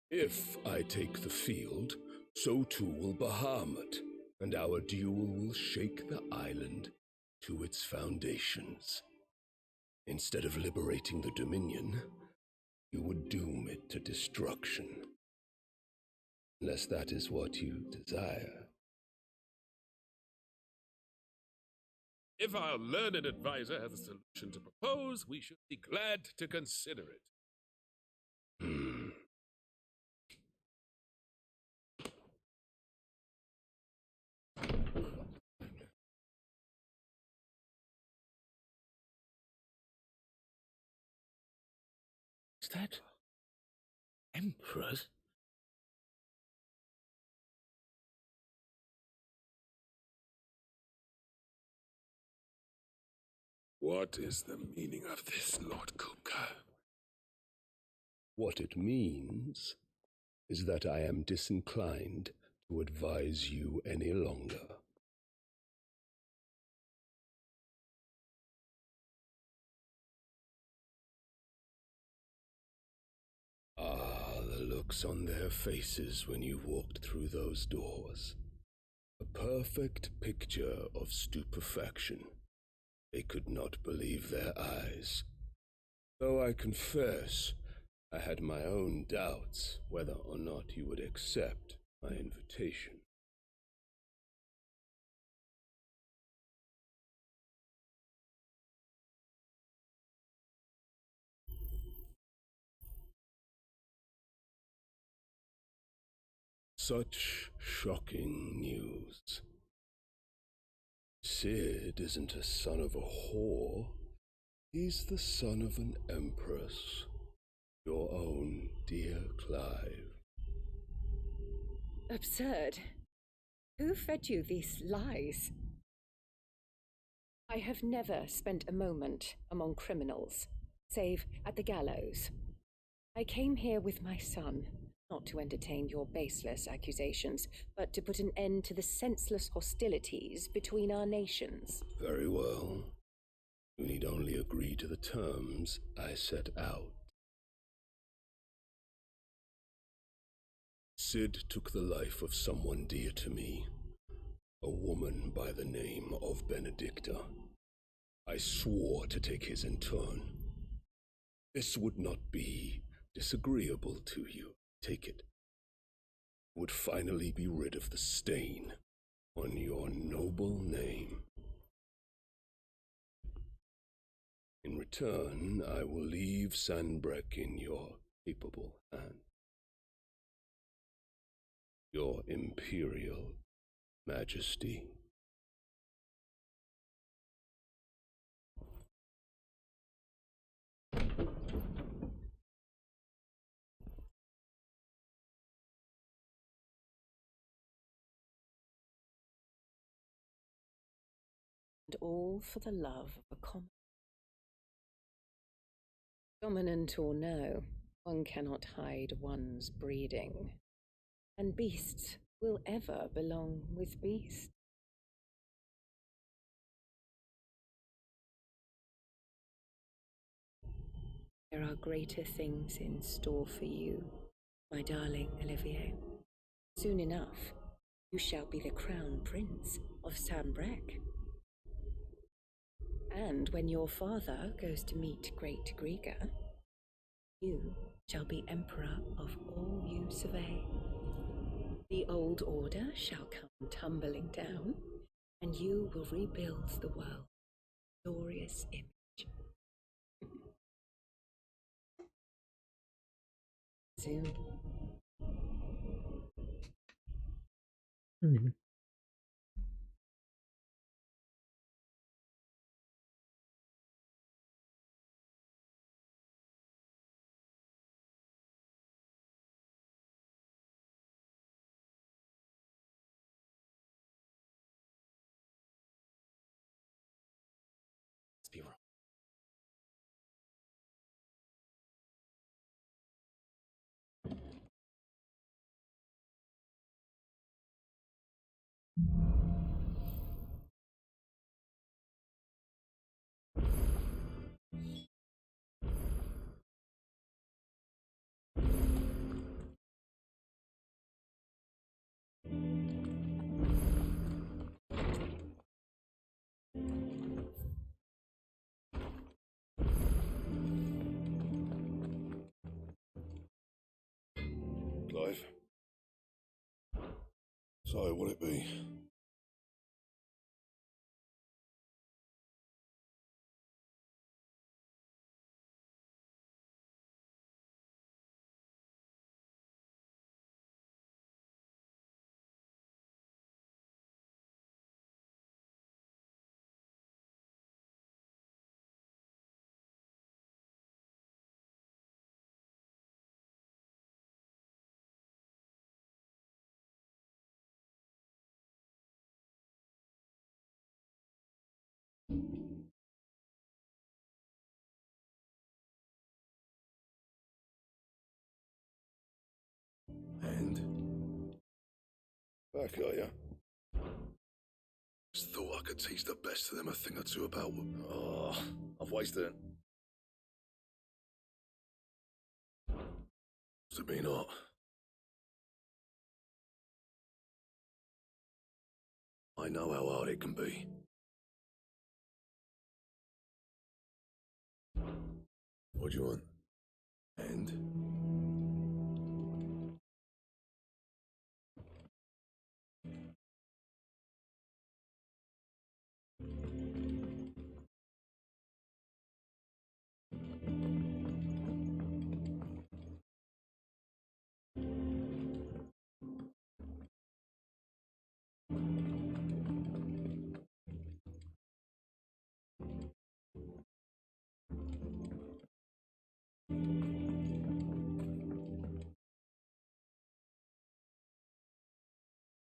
If I take the field, so too will Bahamut, and our duel will shake the island to its foundations. Instead of liberating the Dominion, you would doom it to destruction. Unless that is what you desire. If our learned advisor has a solution to propose, we should be glad to consider it. Is that Emperors? What is the meaning of this, Lord Kupka? What it means is that I am disinclined to advise you any longer. Ah, the looks on their faces when you walked through those doors. A perfect picture of stupefaction. They could not believe their eyes. Though I confess, I had my own doubts whether or not you would accept my invitation. Such shocking news. Sid isn't a son of a whore. He's the son of an empress. Your own dear Clive. Absurd. Who fed you these lies? I have never spent a moment among criminals, save at the gallows. I came here with my son, not to entertain your baseless accusations, but to put an end to the senseless hostilities between our nations. Very well. You need only agree to the terms I set out. Sid took the life of someone dear to me, a woman by the name of Benedicta. I swore to take his in turn. This would not be disagreeable to you. Take it. Would finally be rid of the stain on your noble name. In return, I will leave Sanbreque in your capable hands. Your Imperial Majesty. And all for the love of a common. Dominant or no, one cannot hide one's breeding. And beasts will ever belong with beasts. There are greater things in store for you, my darling Olivier. Soon enough, you shall be the crown prince of Sambrec. And when your father goes to meet Great Griga, you shall be emperor of all you survey. The old order shall come tumbling down, and you will rebuild the world's glorious image. Soon. Let's be wrong. Clive. So, will it be? And? Back, are ya? Just thought I could teach the best of them a thing or two about... Oh, I've wasted it. To be not. I know how hard it can be. What do you want? And?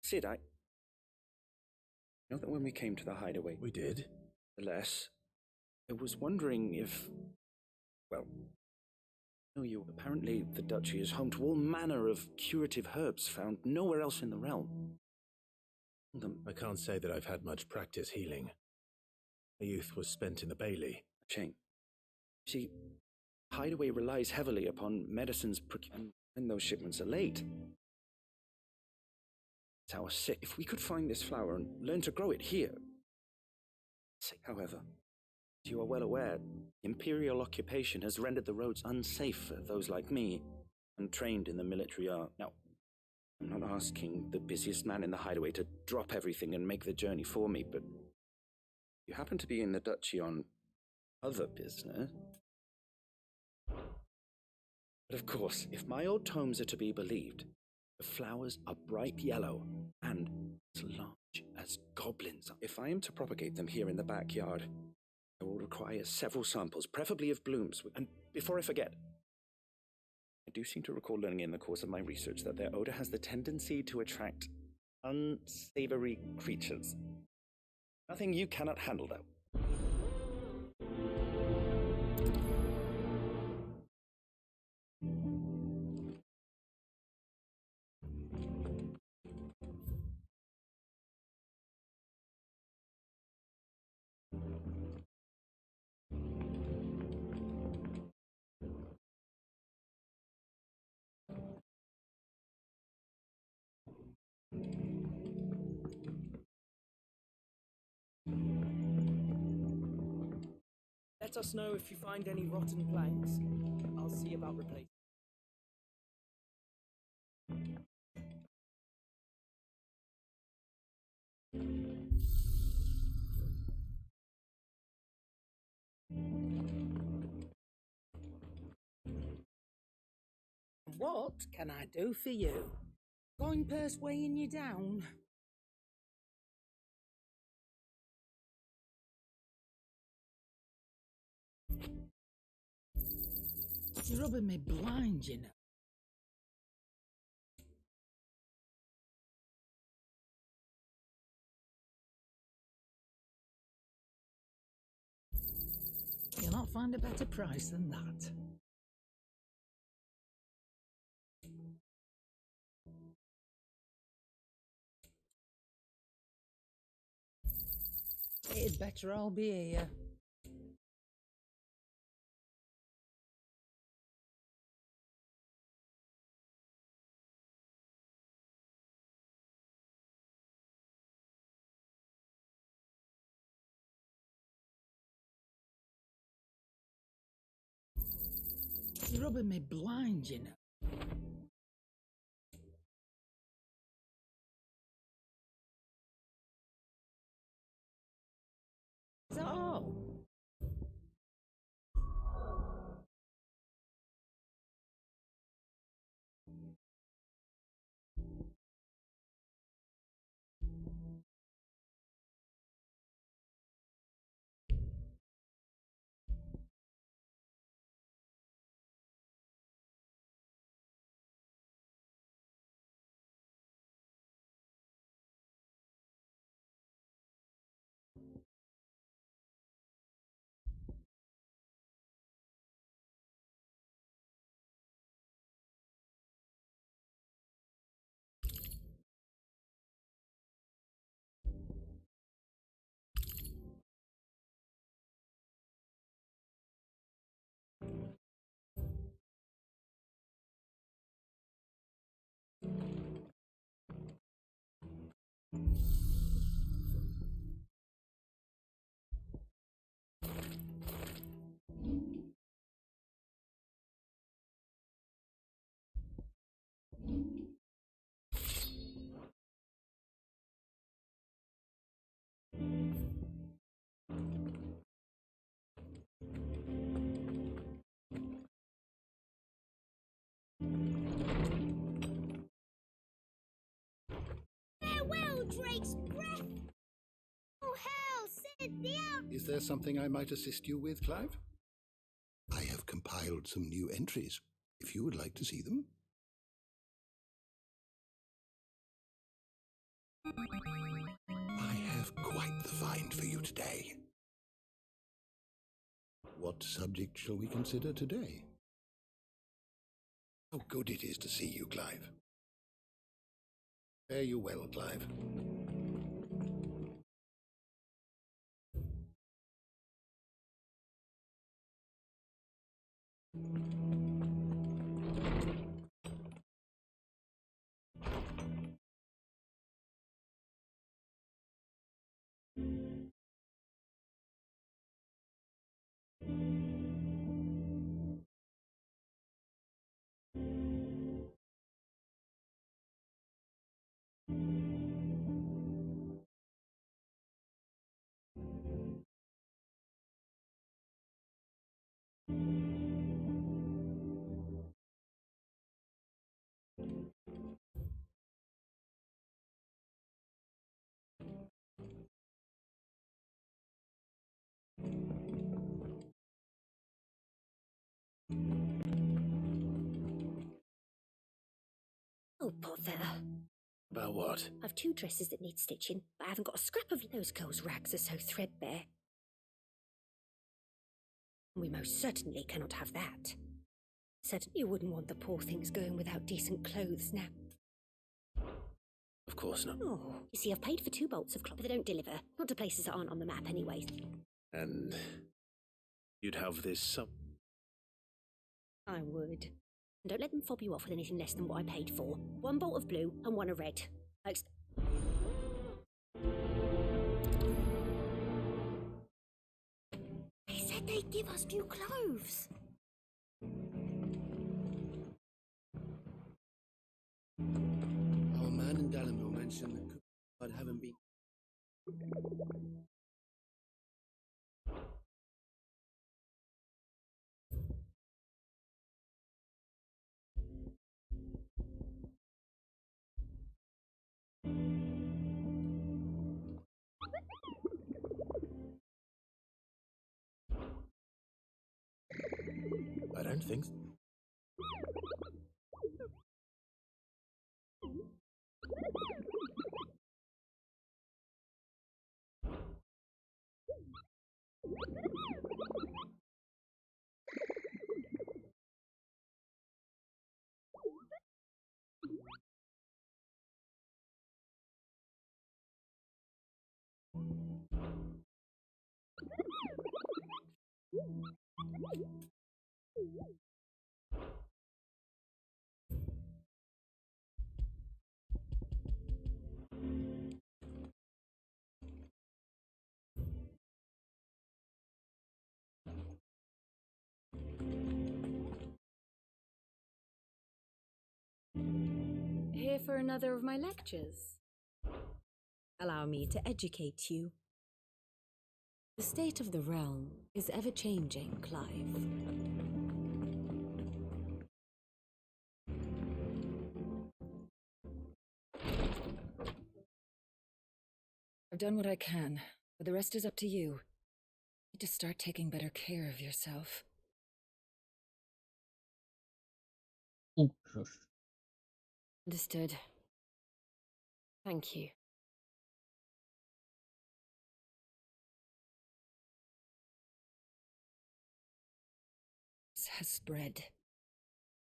Sid, I know that when we came to the hideaway... We did? Alas, I was wondering if... Well... No, you... Apparently the Duchy is home to all manner of curative herbs found nowhere else in the realm. I can't say that I've had much practice healing. My youth was spent in the Bailey. Shame. See, Hideaway relies heavily upon medicines and those shipments are late. It's our sick. If we could find this flower and learn to grow it here. However, as you are well aware, Imperial occupation has rendered the roads unsafe for those like me, untrained in the military art. Now, I'm not asking the busiest man in the Hideaway to drop everything and make the journey for me, but you happen to be in the Duchy on other business. But of course, if my old tomes are to be believed, the flowers are bright yellow and as large as goblins. If I am to propagate them here in the backyard, I will require several samples, preferably of blooms. And before I forget, I do seem to recall learning in the course of my research that their odor has the tendency to attract unsavory creatures. Nothing you cannot handle, though. Let us know if you find any rotten planks. I'll see about replacing. What can I do for you? Coin purse weighing you down? You're rubbing me blind, you know. You'll not find a better price than that. It'd better all be here. You're rubbing me blind, you know. Is that all? Farewell, Drake's breath! Oh, hell, Sid, the out! Is there something I might assist you with, Clive? I have compiled some new entries, if you would like to see them. I have quite the find for you today. What subject shall we consider today? How good it is to see you, Clive. Fare you well, Clive. Oh, bother. About what? I've 2 dresses that need stitching, but I haven't got a scrap of those girls' rags are so threadbare. We most certainly cannot have that. Certainly you wouldn't want the poor things going without decent clothes now. Of course not. Oh, you see, I've paid for 2 bolts of cloth, but they don't deliver. Not to places that aren't on the map anyway. And you'd have this I would. And don't let them fob you off with anything less than what I paid for. 1 bolt of blue and 1 of red. They said they'd give us new clothes. Our man in Dalamil mentioned that Kublai haven't been. I don't think so. Here for another of my lectures? Allow me to educate you. The state of the realm is ever-changing, Clive. I've done what I can, but the rest is up to you. You need to start taking better care of yourself. Understood. Thank you. This has spread.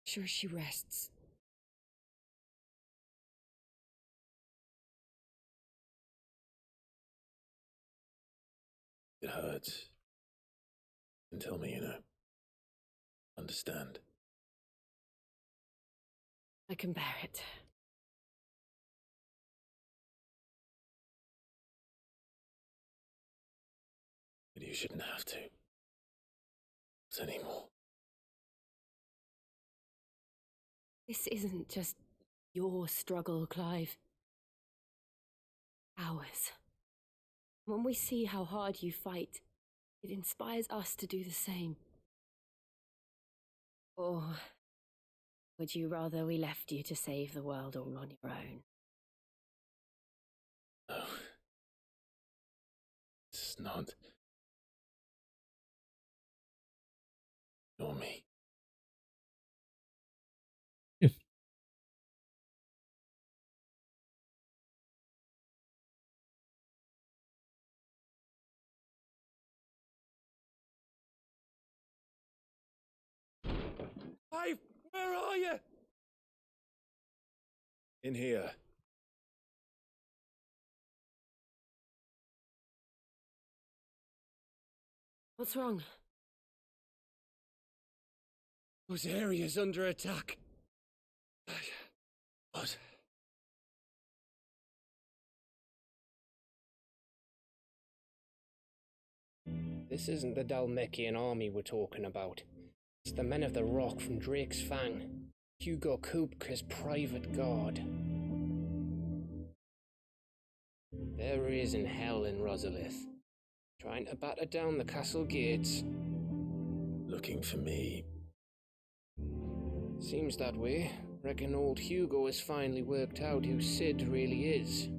Sure she rests. It hurts. And tell me, understand. I can bear it. But you shouldn't have to. Not anymore. This isn't just your struggle, Clive. Ours. When we see how hard you fight, it inspires us to do the same. Or would you rather we left you to save the world all on your own? No. It's not. Nor me. Clive, where are you? In here. What's wrong? Those areas under attack. What? This isn't the Dalmekian army we're talking about. It's the men of the Rock from Drake's Fang. Hugo Kupka's private guard. There he is in hell in Rosalith, trying to batter down the castle gates. Looking for me. Seems that way. Reckon old Hugo has finally worked out who Sid really is.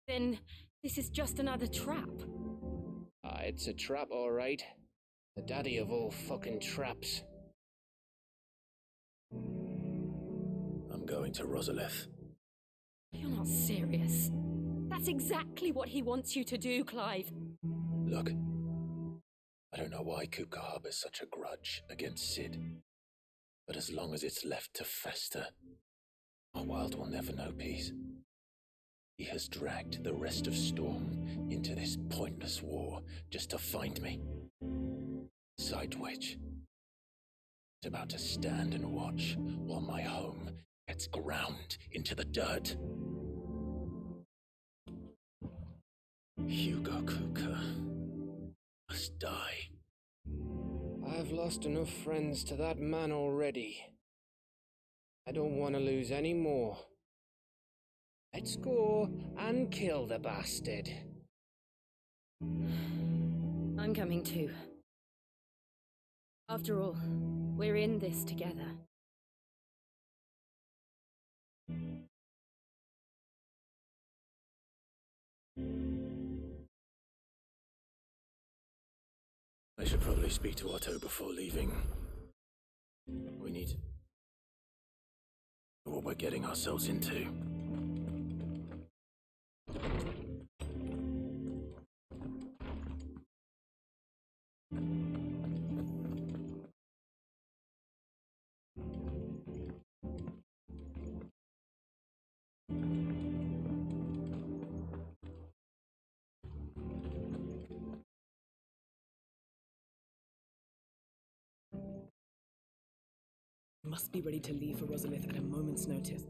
Then this is just another trap. Ah, it's a trap, all right. The daddy of all fucking traps. I'm going to Rosalith. You're not serious. That's exactly what he wants you to do, Clive. Look, I don't know why Kupka harbors such a grudge against Sid. But as long as it's left to fester, our world will never know peace. He has dragged the rest of Storm into this pointless war just to find me. Besides which, it's about to stand and watch while my home gets ground into the dirt. Hugo Kupka must die. lost enough friends to that man already. I don't want to lose any more. Let's go and kill the bastard. I'm coming too. After all, we're in this together. I should probably speak to Otto before leaving. We need to know what we're getting ourselves into. Must be ready to leave for Rosalith at a moment's notice.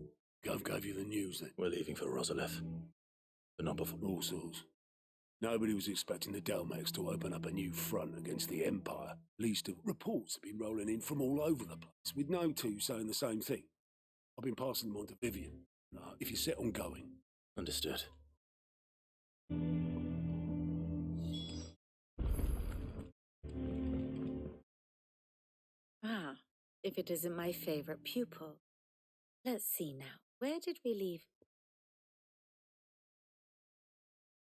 Gov gave you the news then? We're leaving for Rosalith, but not before. All sorts. Nobody was expecting the Dalmex to open up a new front against the Empire. Least of reports have been rolling in from all over the place, with no two saying the same thing. I've been passing them on to Vivian. If you're set on going. Understood. Ah, if it isn't my favorite pupil. Let's see now. Where did we leave?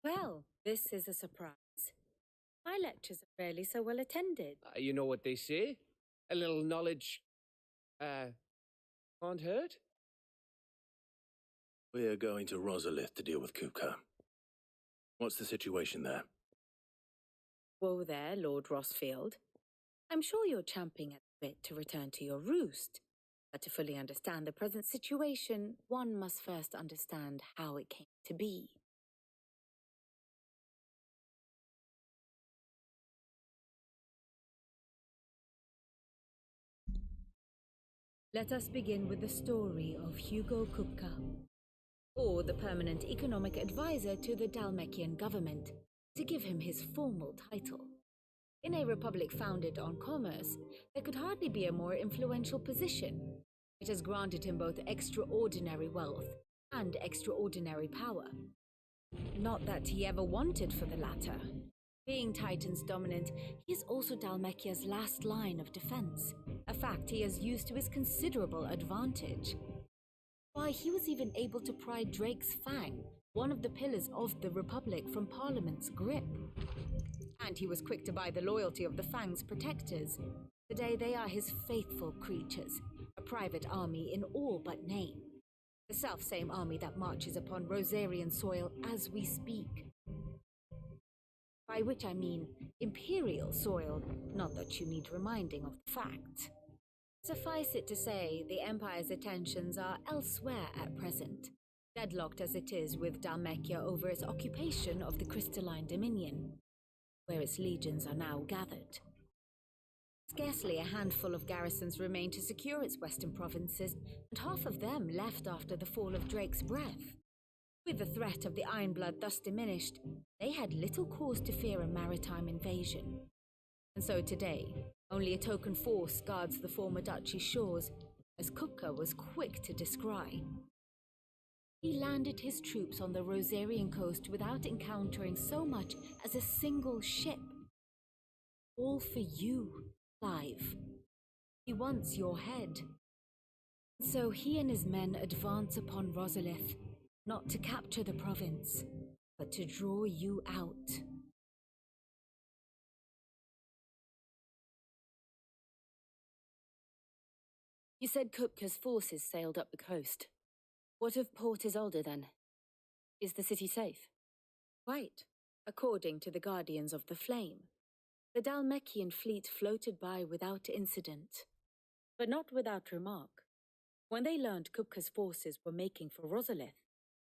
Well, this is a surprise. My lectures are rarely so well attended. You know what they say? A little knowledge, can't hurt? We're going to Rosalith to deal with Kupka. What's the situation there? Whoa there, Lord Rossfield. I'm sure you're champing at the bit to return to your roost. But to fully understand the present situation, one must first understand how it came to be. Let us begin with the story of Hugo Kupka, or the permanent economic advisor to the Dalmekian government, to give him his formal title. In a republic founded on commerce, there could hardly be a more influential position. It has granted him both extraordinary wealth and extraordinary power. Not that he ever wanted for the latter. Being Titan's dominant, he is also Dalmekia's last line of defense, a fact he has used to his considerable advantage. Why, he was even able to pry Drake's Fang, one of the pillars of the Republic, from Parliament's grip. And he was quick to buy the loyalty of the Fang's protectors. Today they are his faithful creatures, a private army in all but name. The self-same army that marches upon Rosarian soil as we speak. By which I mean imperial soil, not that you need reminding of the fact. Suffice it to say, the Empire's attentions are elsewhere at present, deadlocked as it is with Dalmekia over its occupation of the Crystalline Dominion, where its legions are now gathered. Scarcely a handful of garrisons remain to secure its western provinces, and half of them left after the fall of Drake's Breath. With the threat of the Ironblood thus diminished, they had little cause to fear a maritime invasion. And so today, only a token force guards the former duchy's shores, as Kupka was quick to descry. He landed his troops on the Rosarian coast without encountering so much as a single ship. All for you, Clive. He wants your head. So he and his men advance upon Rosalith, not to capture the province, but to draw you out. You said Kupka's forces sailed up the coast. What of Port Isolde then? Is the city safe? Quite, according to the Guardians of the Flame. The Dalmekian fleet floated by without incident, but not without remark. When they learned Kupka's forces were making for Rosalith,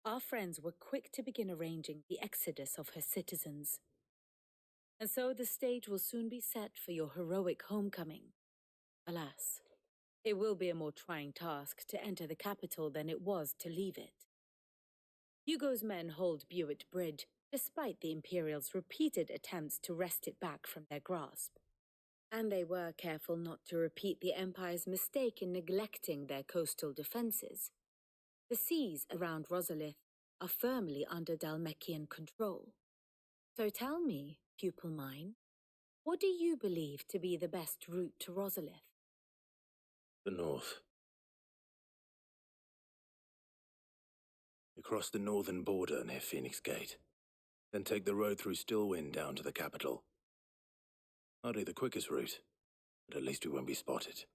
our friends were quick to begin arranging the exodus of her citizens. And so the stage will soon be set for your heroic homecoming. Alas, it will be a more trying task to enter the capital than it was to leave it. Hugo's men hold Buet Bridge, despite the Imperials' repeated attempts to wrest it back from their grasp. And they were careful not to repeat the Empire's mistake in neglecting their coastal defenses. The seas around Rosalith are firmly under Dhalmekian control. So tell me, pupil mine, what do you believe to be the best route to Rosalith? The north. You cross the northern border near Phoenix Gate, then take the road through Stillwind down to the capital. Hardly the quickest route, but at least we won't be spotted.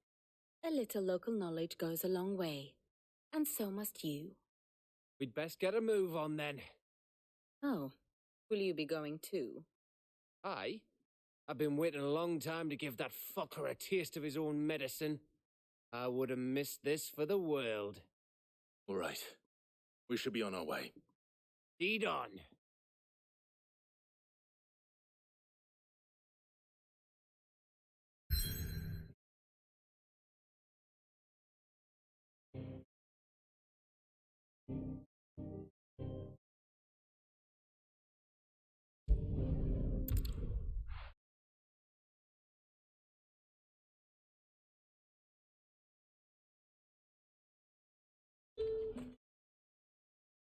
A little local knowledge goes a long way, and so must you. We'd best get a move on then. Oh, will you be going too? Aye. I've been waiting a long time to give that fucker a taste of his own medicine. I would have missed this for the world. All right. We should be on our way. Lead on.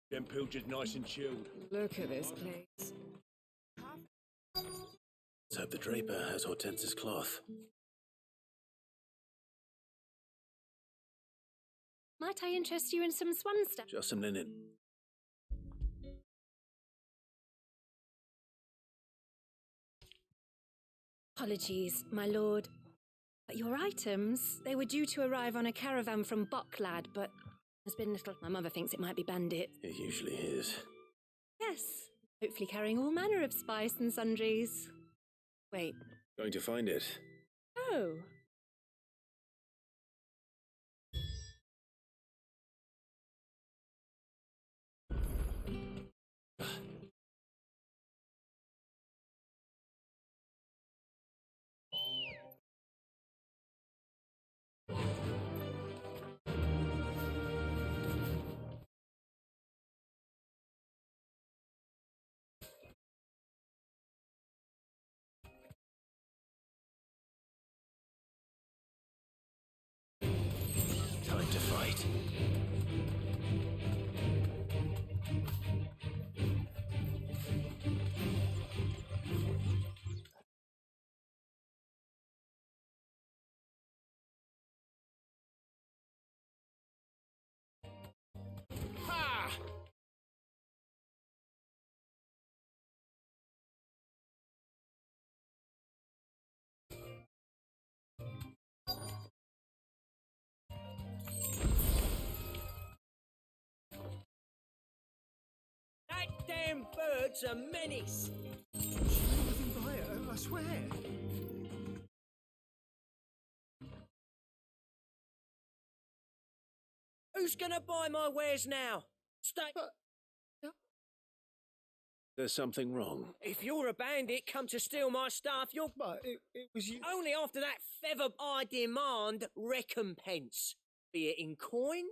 Them pilgers nice and chilled. Look at this place. Let's hope the Draper has Hortense's cloth. Might I interest you in some swan stuff? Just some linen. Apologies, my lord. But your items, they were due to arrive on a caravan from Boklad, but there's been little... My mother thinks it might be bandit. It usually is. Yes, hopefully carrying all manner of spice and sundries. Wait. Going to find it. Oh. Time to fight. Ha! That damn bird's a menace. Nothing by it, I swear. Who's gonna buy my wares now? Stay. There's something wrong. If you're a bandit come to steal my stuff, you're... But it was you... Only after that feather I demand recompense. Be it in coin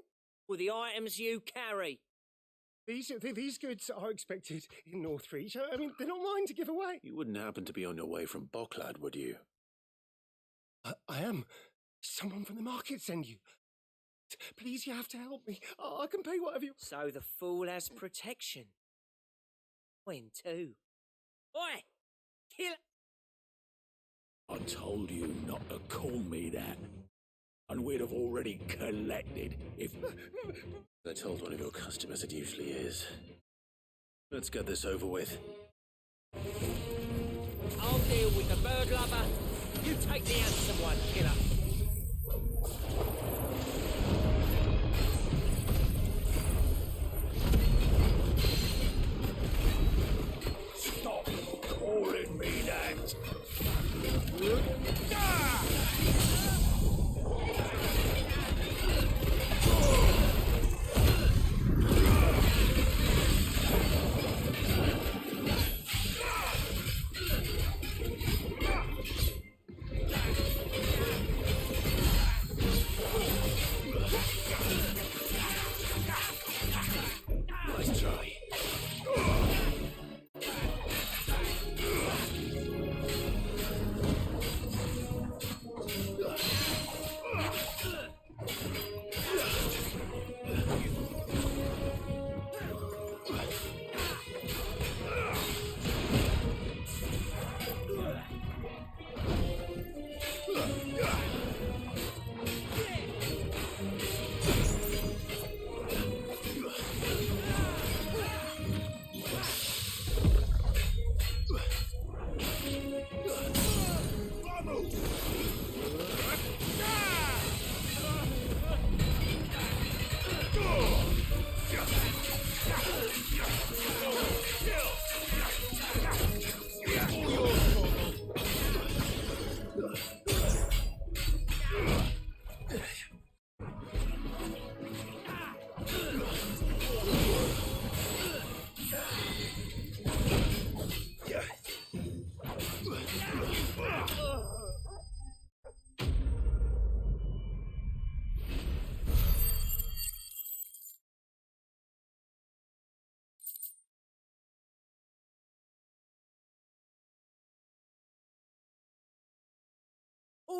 or the items you carry. These goods are expected in Northreach. I mean, they're not mine to give away. You wouldn't happen to be on your way from Boklad, would you? I am. Someone from the market sent you. Please, you have to help me. I can pay whatever you... So the fool has protection. When too? Oi! Kill... I told you not to call me that. And we'd have already collected if... I told one of your customers it usually is. Let's get this over with. I'll deal with the bird lover. You take the handsome one, killer. Stop calling me that!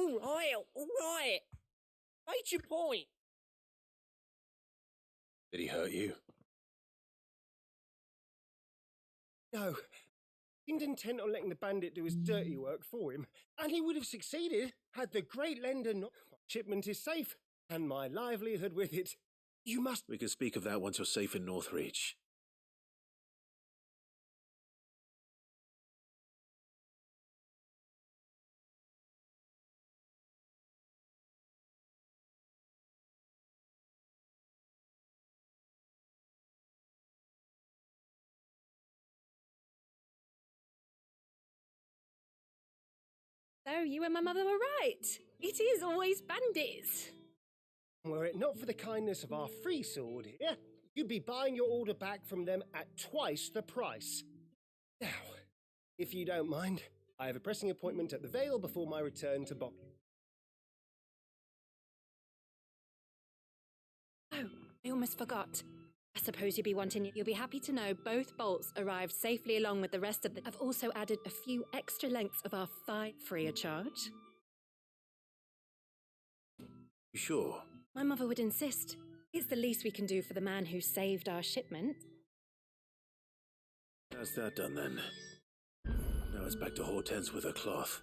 All right. Made your point. Did he hurt you? No. He seemed intent on letting the bandit do his dirty work for him, and he would have succeeded had the great lender not... Shipment is safe, and my livelihood with it. You must... We can speak of that once you're safe in Northreach. So you and my mother were right. It is always bandits. Were it not for the kindness of our free sword here, you'd be buying your order back from them at twice the price. Now, if you don't mind, I have a pressing appointment at the Vale before my return to Bockley. Oh, I almost forgot. I suppose you'll be happy to know both bolts arrived safely along with the rest of the... I've also added a few extra lengths of our fine free of charge. You sure? My mother would insist. It's the least we can do for the man who saved our shipment. How's that done then? Now it's back to Hortense with her cloth.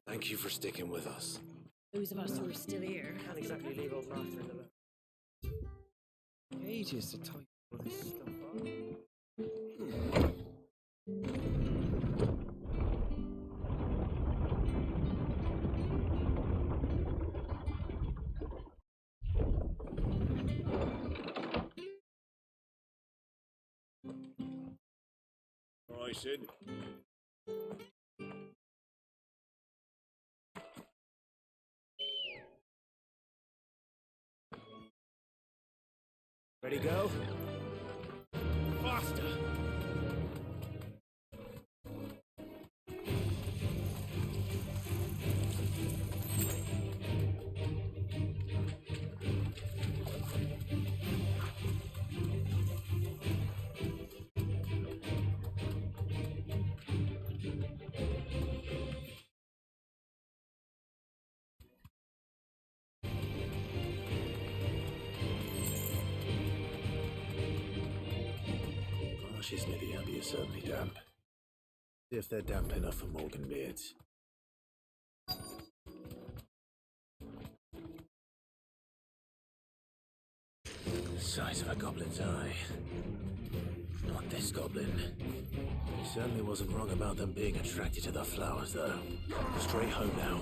Thank you for sticking with us. Those of us who are still here. Can't exactly leave old Martha in the lurch. Ages to type all this stuff up. All right, Sid. Ready, go? Faster! Marshes near the Abbey are certainly damp. See if they're damp enough for Morgan Beards. The size of a goblin's eye. Not this goblin. He certainly wasn't wrong about them being attracted to the flowers, though. Straight home now.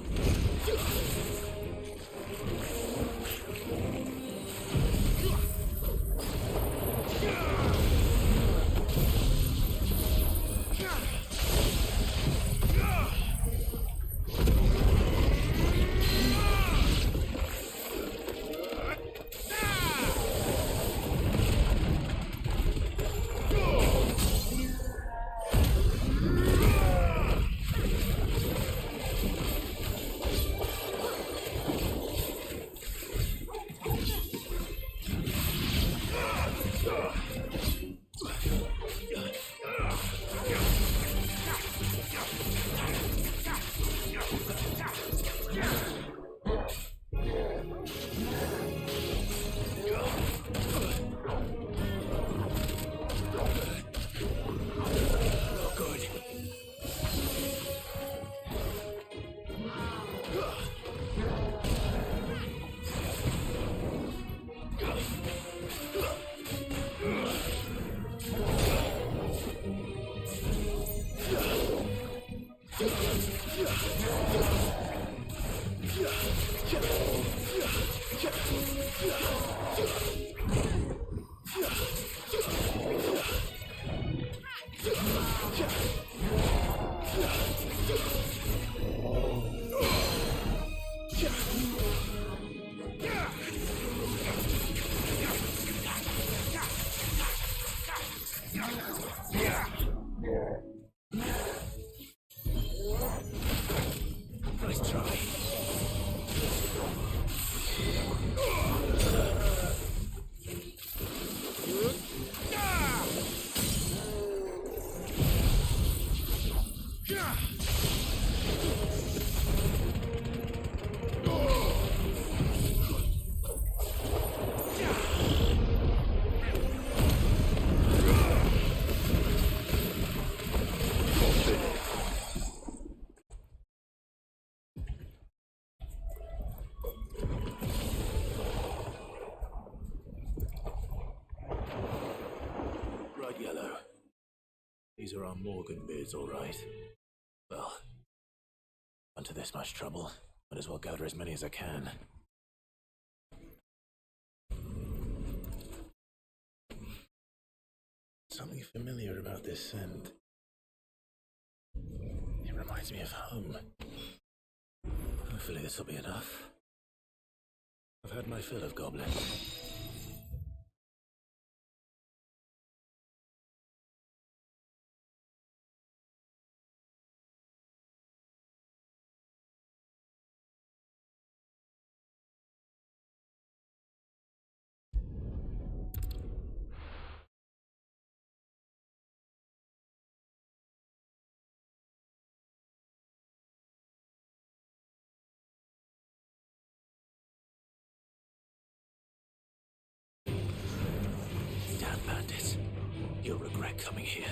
Nice try. Bright yellow. These are our Morgan beards, all right. Well, onto this much trouble. Might as well gather as many as I can. Something familiar about this scent. It reminds me of home. Hopefully this'll be enough. I've had my fill of goblins. Damn bandits. You'll regret coming here.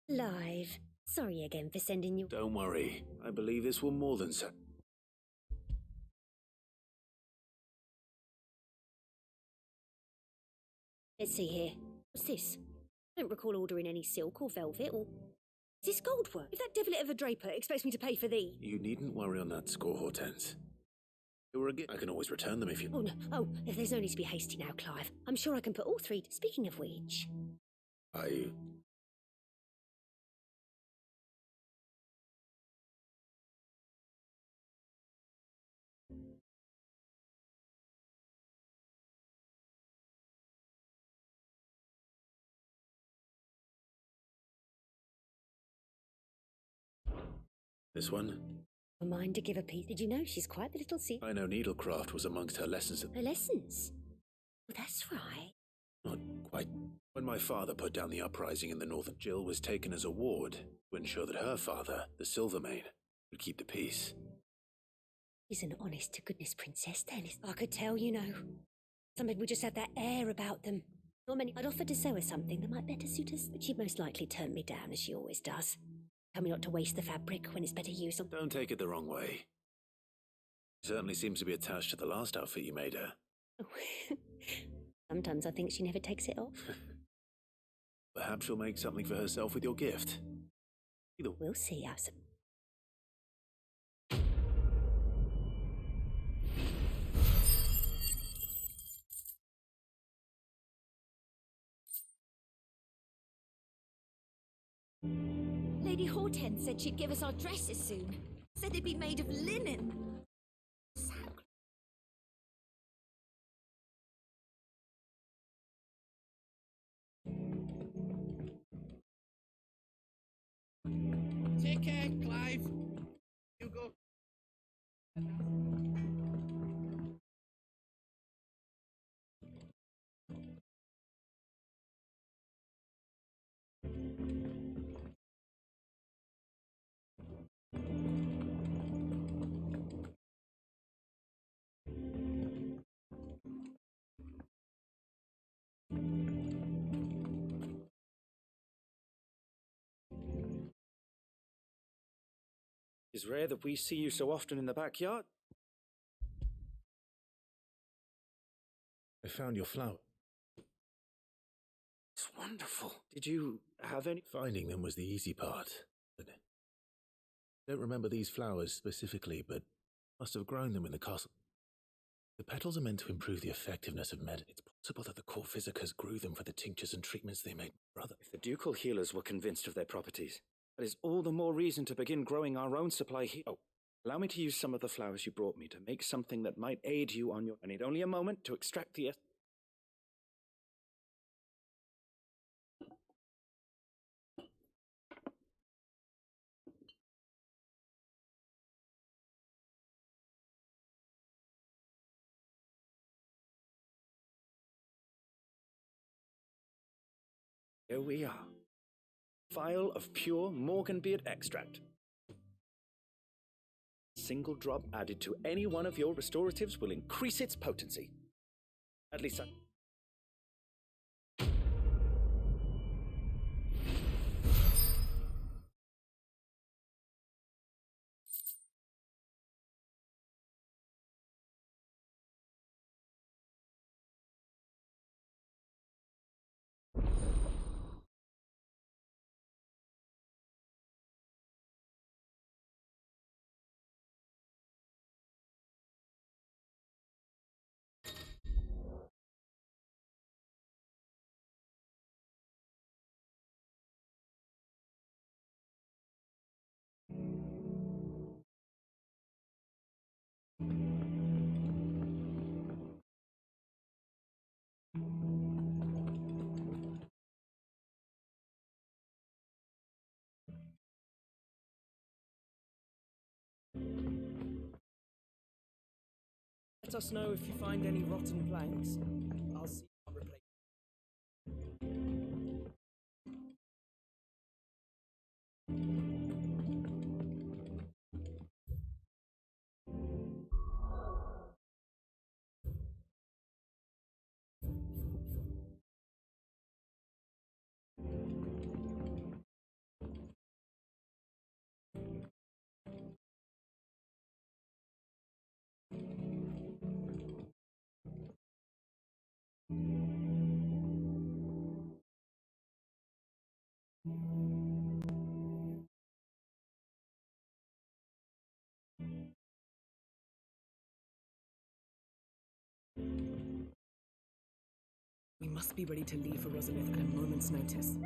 Live. Sorry again for sending you. Don't worry. I believe this will more than set. Let's see here. What's this? I don't recall ordering any silk or velvet or... Is this gold work? If that devilet of a draper expects me to pay for thee... You needn't worry on that score, Hortense. They were a gift. I can always return them if you... Oh, no. Oh, there's no need to be hasty now, Clive. I'm sure I can put all three... Speaking of which... I... This one? A mind to give a piece. Did you know she's quite the little I know needlecraft was amongst her lessons at... Her lessons? Well, that's right. Not quite. When my father put down the uprising in the north, Jill was taken as a ward to ensure that her father, the Silvermane, would keep the peace. She's an honest-to-goodness princess, then. I could tell, you know. Some people just have that air about them. Not many. I'd offered to sew her something that might better suit us, but she'd most likely turn me down, as she always does. Tell me not to waste the fabric when it's better used on... Don't take it the wrong way. She certainly seems to be attached to the last outfit you made her. Sometimes I think she never takes it off. Perhaps she'll make something for herself with your gift. We'll see, Absent. Lady Hortense said she'd give us our dresses soon. Said they'd be made of linen. Take care, Clive. You go. It's rare that we see you so often in the backyard. I found your flower. It's wonderful. Did you have any... Finding them was the easy part. But I don't remember these flowers specifically, but must have grown them in the castle. The petals are meant to improve the effectiveness of med. It's possible that the core physicers grew them for the tinctures and treatments they made brother. If the ducal healers were convinced of their properties, that is all the more reason to begin growing our own supply here. Oh, allow me to use some of the flowers you brought me to make something that might aid you on your... I need only a moment to extract the... Here we are. Vial of pure Morganbeard extract. Single drop added to any one of your restoratives will increase its potency. At least I... Let us know if you find any rotten planks. I'll see what replace. We must be ready to leave for Rosalith at a moment's notice.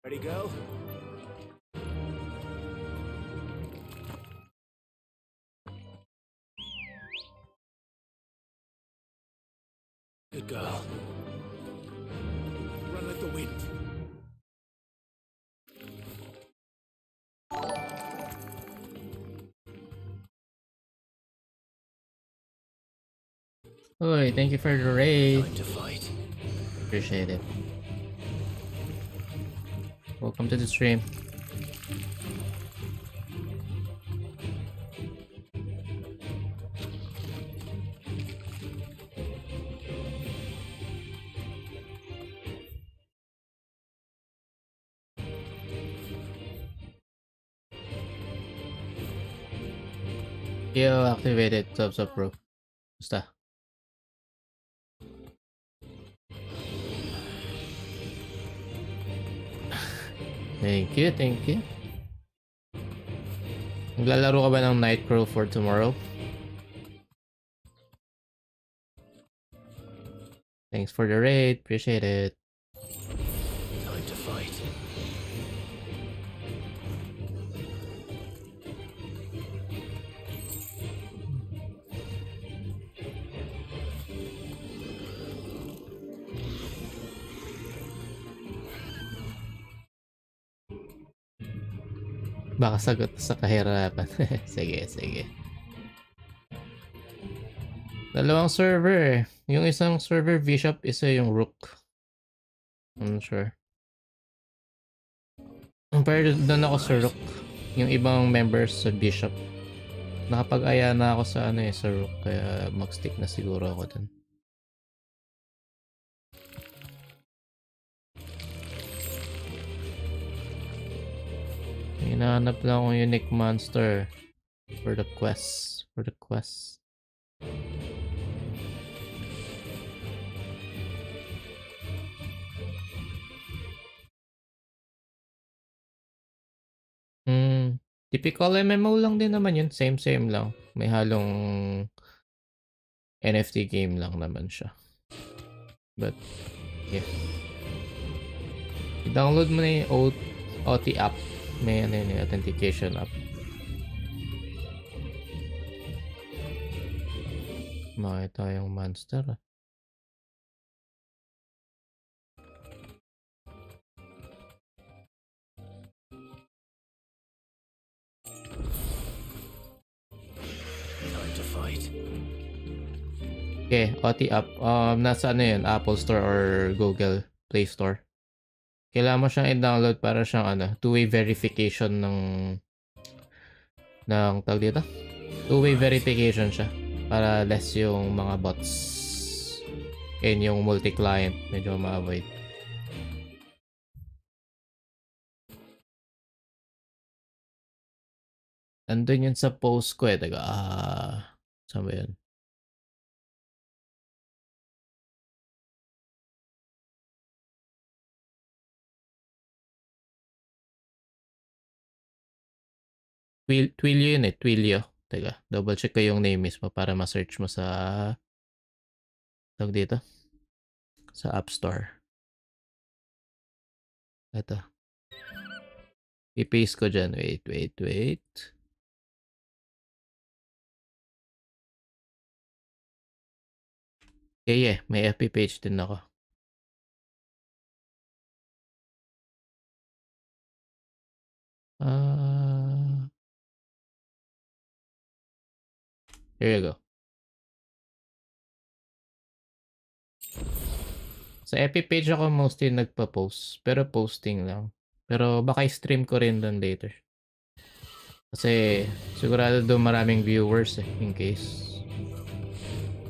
Ready, go? Good girl. Run like the wind. Oi, thank you for the raid. Time to fight. Appreciate it. Welcome to the stream. Yo, activated. What's up, bro? Basta. Thank you, thank you. Maglalaro ka ba ng Nightcrow for tomorrow? Thanks for the raid, appreciate it. Time to fight. Baka sagot sa kahirapan. Sige, sige. Dalawang server. Yung isang server Bishop, isa yung Rook. I'm sure. Pero doon ako sa Rook. Yung ibang members sa Bishop. Nakapag-aya na ako sa ano sa Rook. Kaya mag-stick na siguro ako dun. Hinahanap lang akong unique monster for the quest. Typical MMO lang din naman yun. Same lang. May halong NFT game lang naman siya. But, yeah. I-download mo na yung OT app. May ano yun, authentication app. Makita yung monster. Time to fight. Okay, OT app. Nasa ano yun, Apple Store or Google Play Store. Kailangan mo siyang i-download para siyang ano, two-way verification ng tawag dito? Two-way verification siya para less yung mga bots and yung multi-client medyo ma-avoid. Andun yun sa post ko eh. Taga, saan ba yun? Twilio yun eh, Twilio. Teka, double check ko yung name mismo para ma-search mo sa tawag dito sa App Store. Ito. I-paste ko dyan. Wait. Yeah, may FB page din ako. Here you go. Sa FB page ako mostly nagpa-post, pero posting lang. Pero baka i-stream ko rin doon later. Kasi sigurado doon maraming viewers in case.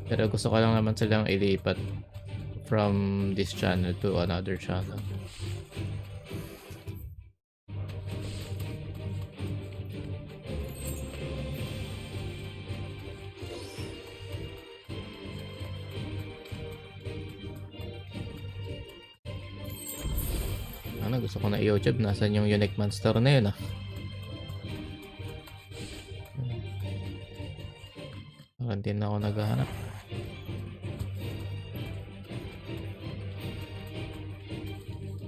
Pero gusto ko lang naman silang ilipat from this channel to another channel. Ano, gusto ko na i-YouTube. Nasaan yung unique monster na yun Parang din ako naghahanap.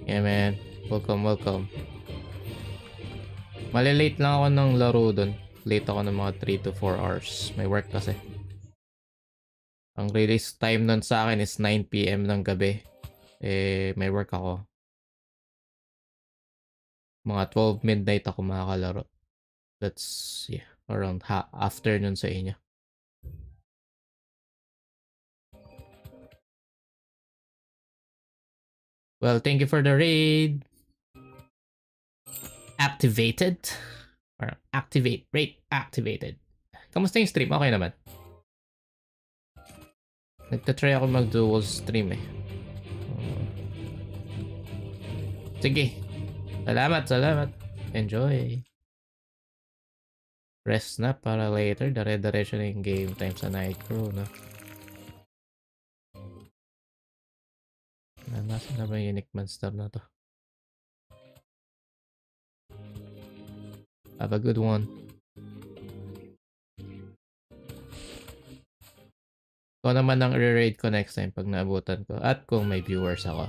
Yeah man, welcome. Malilate lang ako ng laro dun. Late ako ng mga 3 to 4 hours. May work kasi. Ang release time nun sa akin is 9 PM ng gabi. May work ako. Mga 12 midnight ako makakalaro. That's, yeah, around afternoon sa inyo. Well, thank you for the raid. Activated. Or raid activated. Kamusta yung stream? Okay naman. Nagtatry ako mag-dual stream Sige. Salamat. Enjoy. Rest na para later. Dire-diretso na yung game time sa Nightcrow, no? Nasaan na ba yung unique monster na to? Have a good one. Ikaw naman ang re-raid ko next time pag naabutan ko. At kung may viewers ako.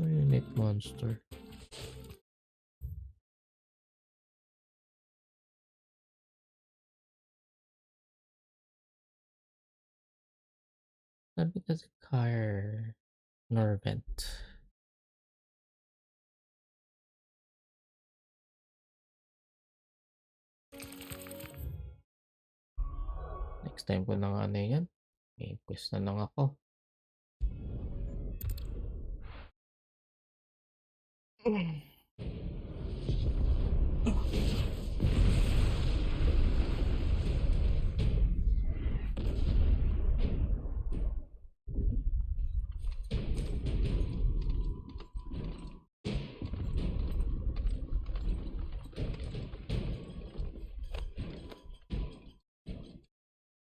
Unit monster. Sabi kasi car Norvent. Next time ko na nga na yan. May quest na lang ako.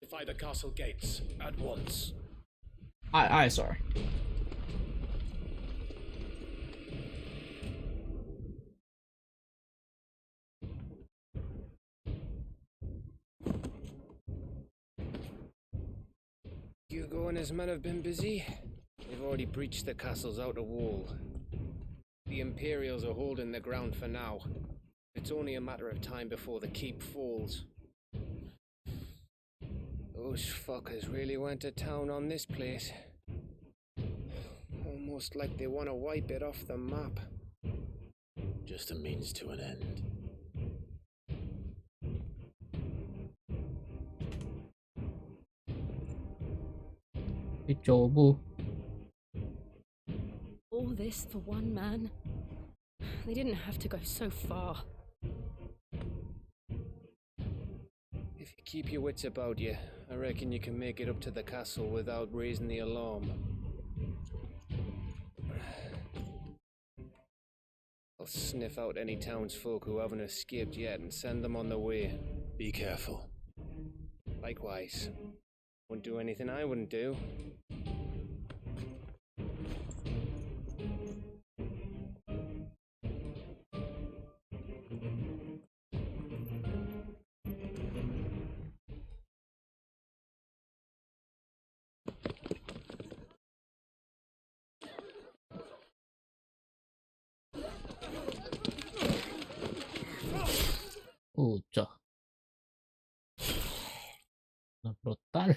Defy the castle gates at once. Aye, sir. Hugo and his men have been busy. They've already breached the castle's outer wall. The Imperials are holding the ground for now. It's only a matter of time before the keep falls. Those fuckers really went to town on this place. Almost like they want to wipe it off the map. Just a means to an end. Ichobu. All this for one man? They didn't have to go so far. If you keep your wits about you, I reckon you can make it up to the castle without raising the alarm. I'll sniff out any townsfolk who haven't escaped yet and send them on their way. Be careful. Likewise. Wouldn't do anything I wouldn't do. Pucha. Na brutal.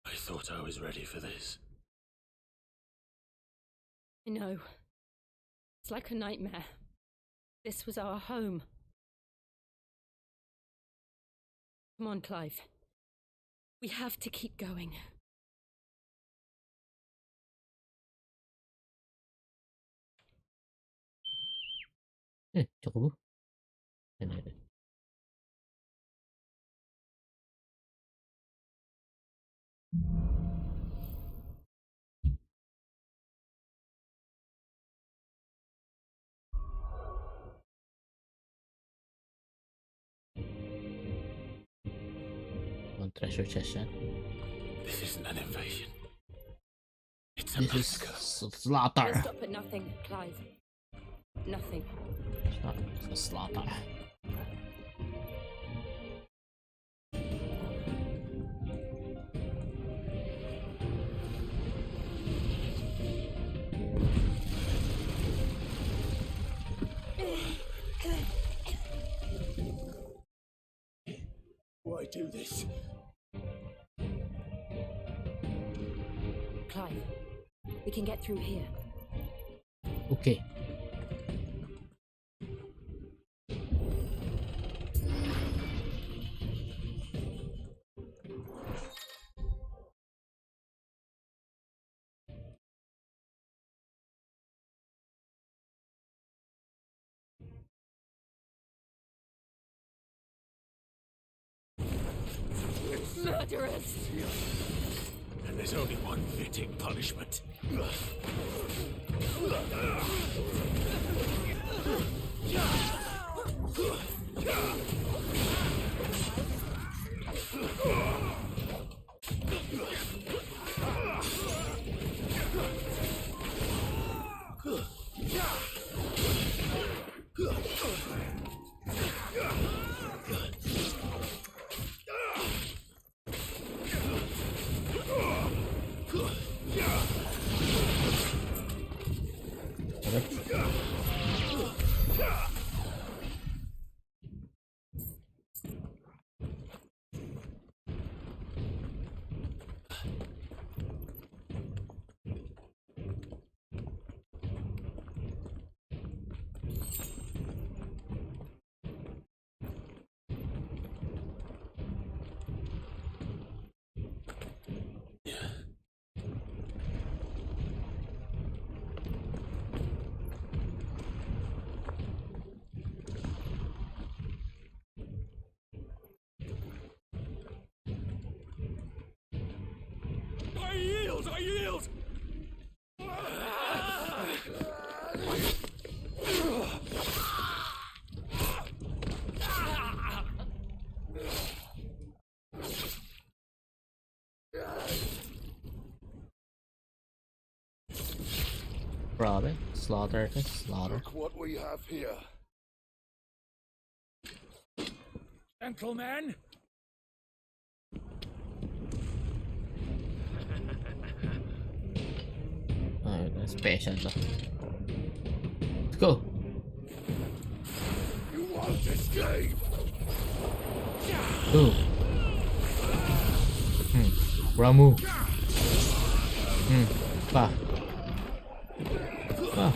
I thought I was ready for this. I know. It's like a nightmare. This was our home. Come on, Clive. We have to keep going. Chocobo. One treasure chest. This isn't an invasion. It's a This massacre. is slaughter. We'll stop at nothing, Clive. Nothing. It's a slaughter. Why do this? Clive, we can get through here. Okay. Murderers! And there's only one fitting punishment. I yield! Robin, slaughter. Look what we have here. Gentlemen! Special to. Let's go. You won't escape. Ooh. Ramu. Pa. Pa.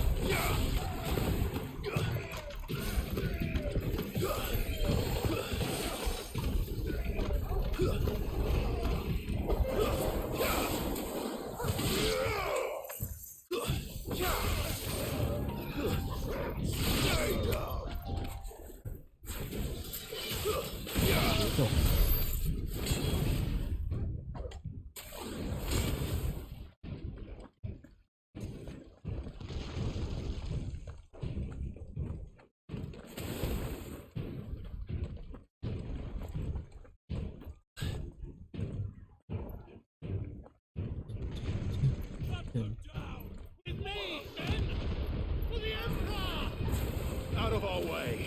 Out of our way.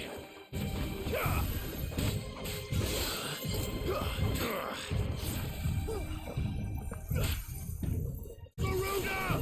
Garuda!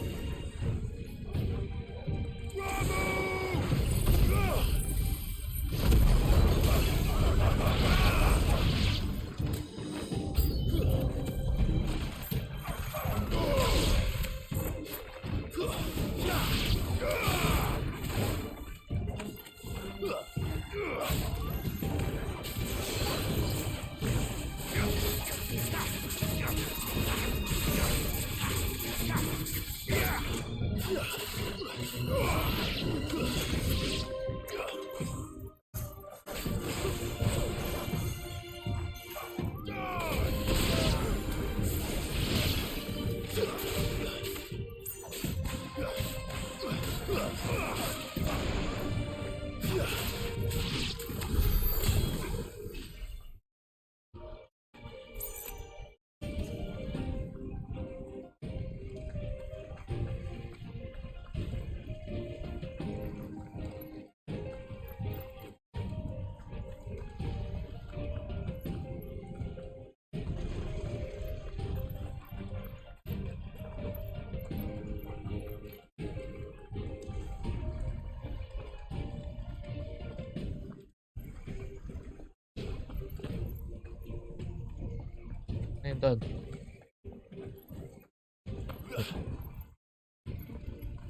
Doon.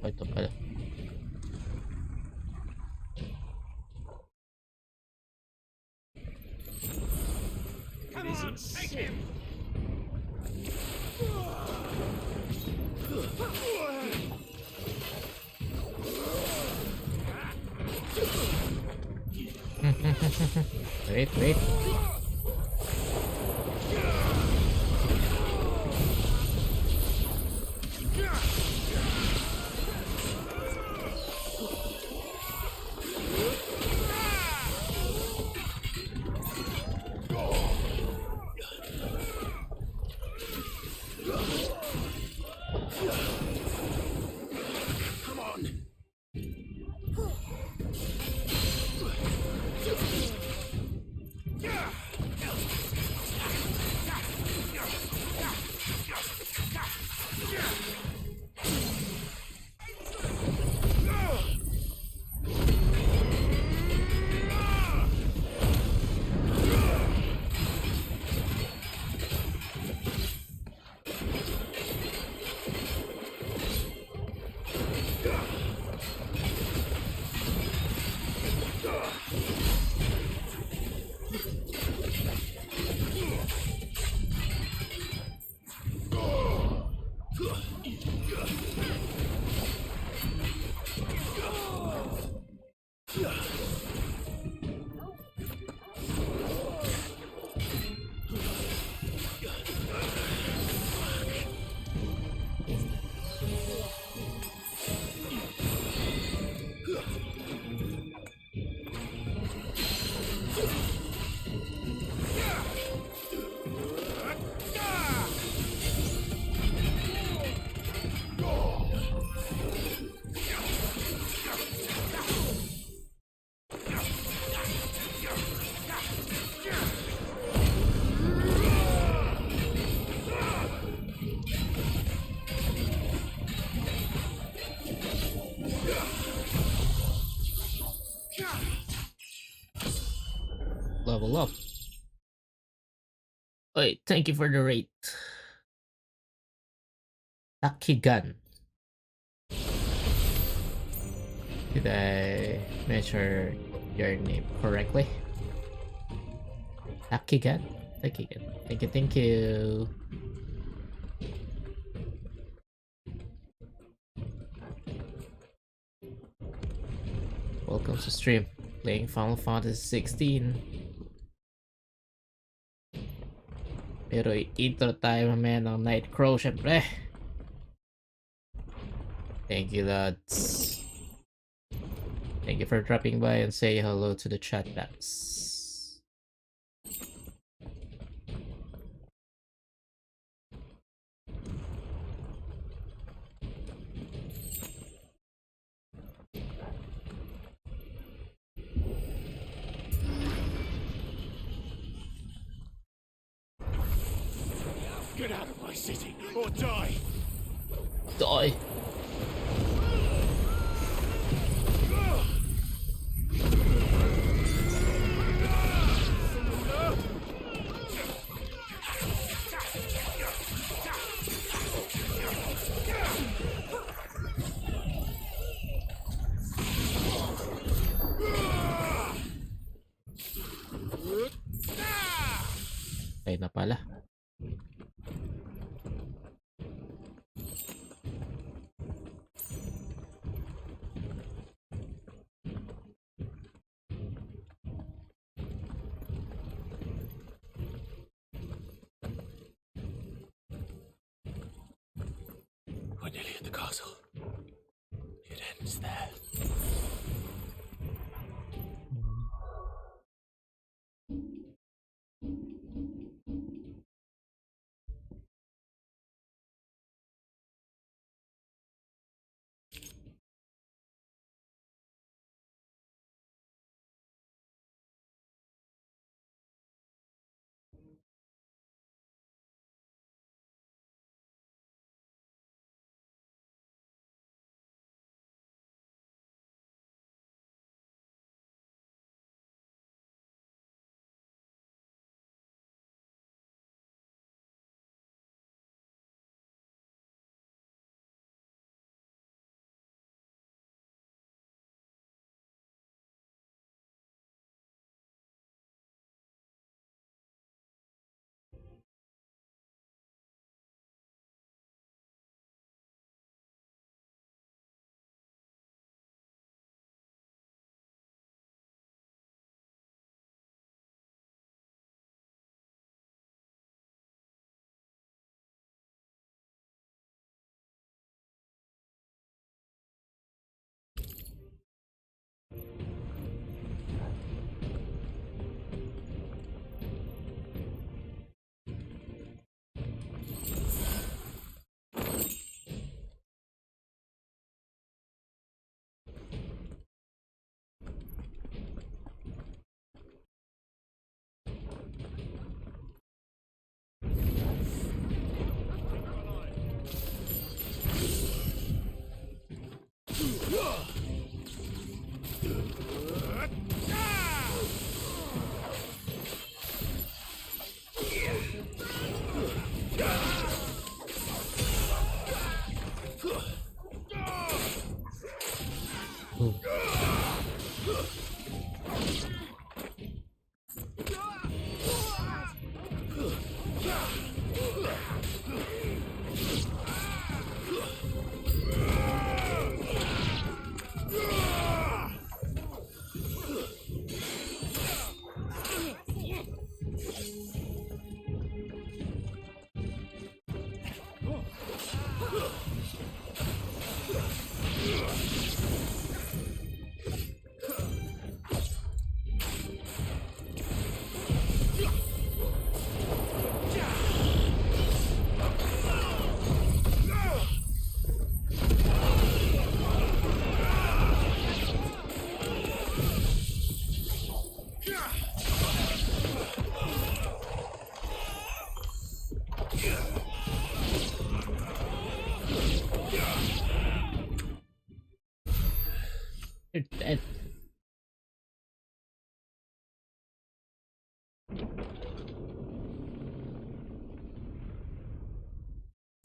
Ito pala. Come on, take him! Wait. Level up. Wait, thank you for the rate. Lucky gun. Did I measure your name correctly? Lucky gun. Lucky gun. Thank you, thank you. Welcome to stream. Playing Final Fantasy 16. Pero intro tayo mamaya ng Nightcrow, syempre. Thank you, lads. Thank you for dropping by and say hello to the chat box. Get out of my city or die! Die! Ay na pala. We're nearly at the castle. It ends there.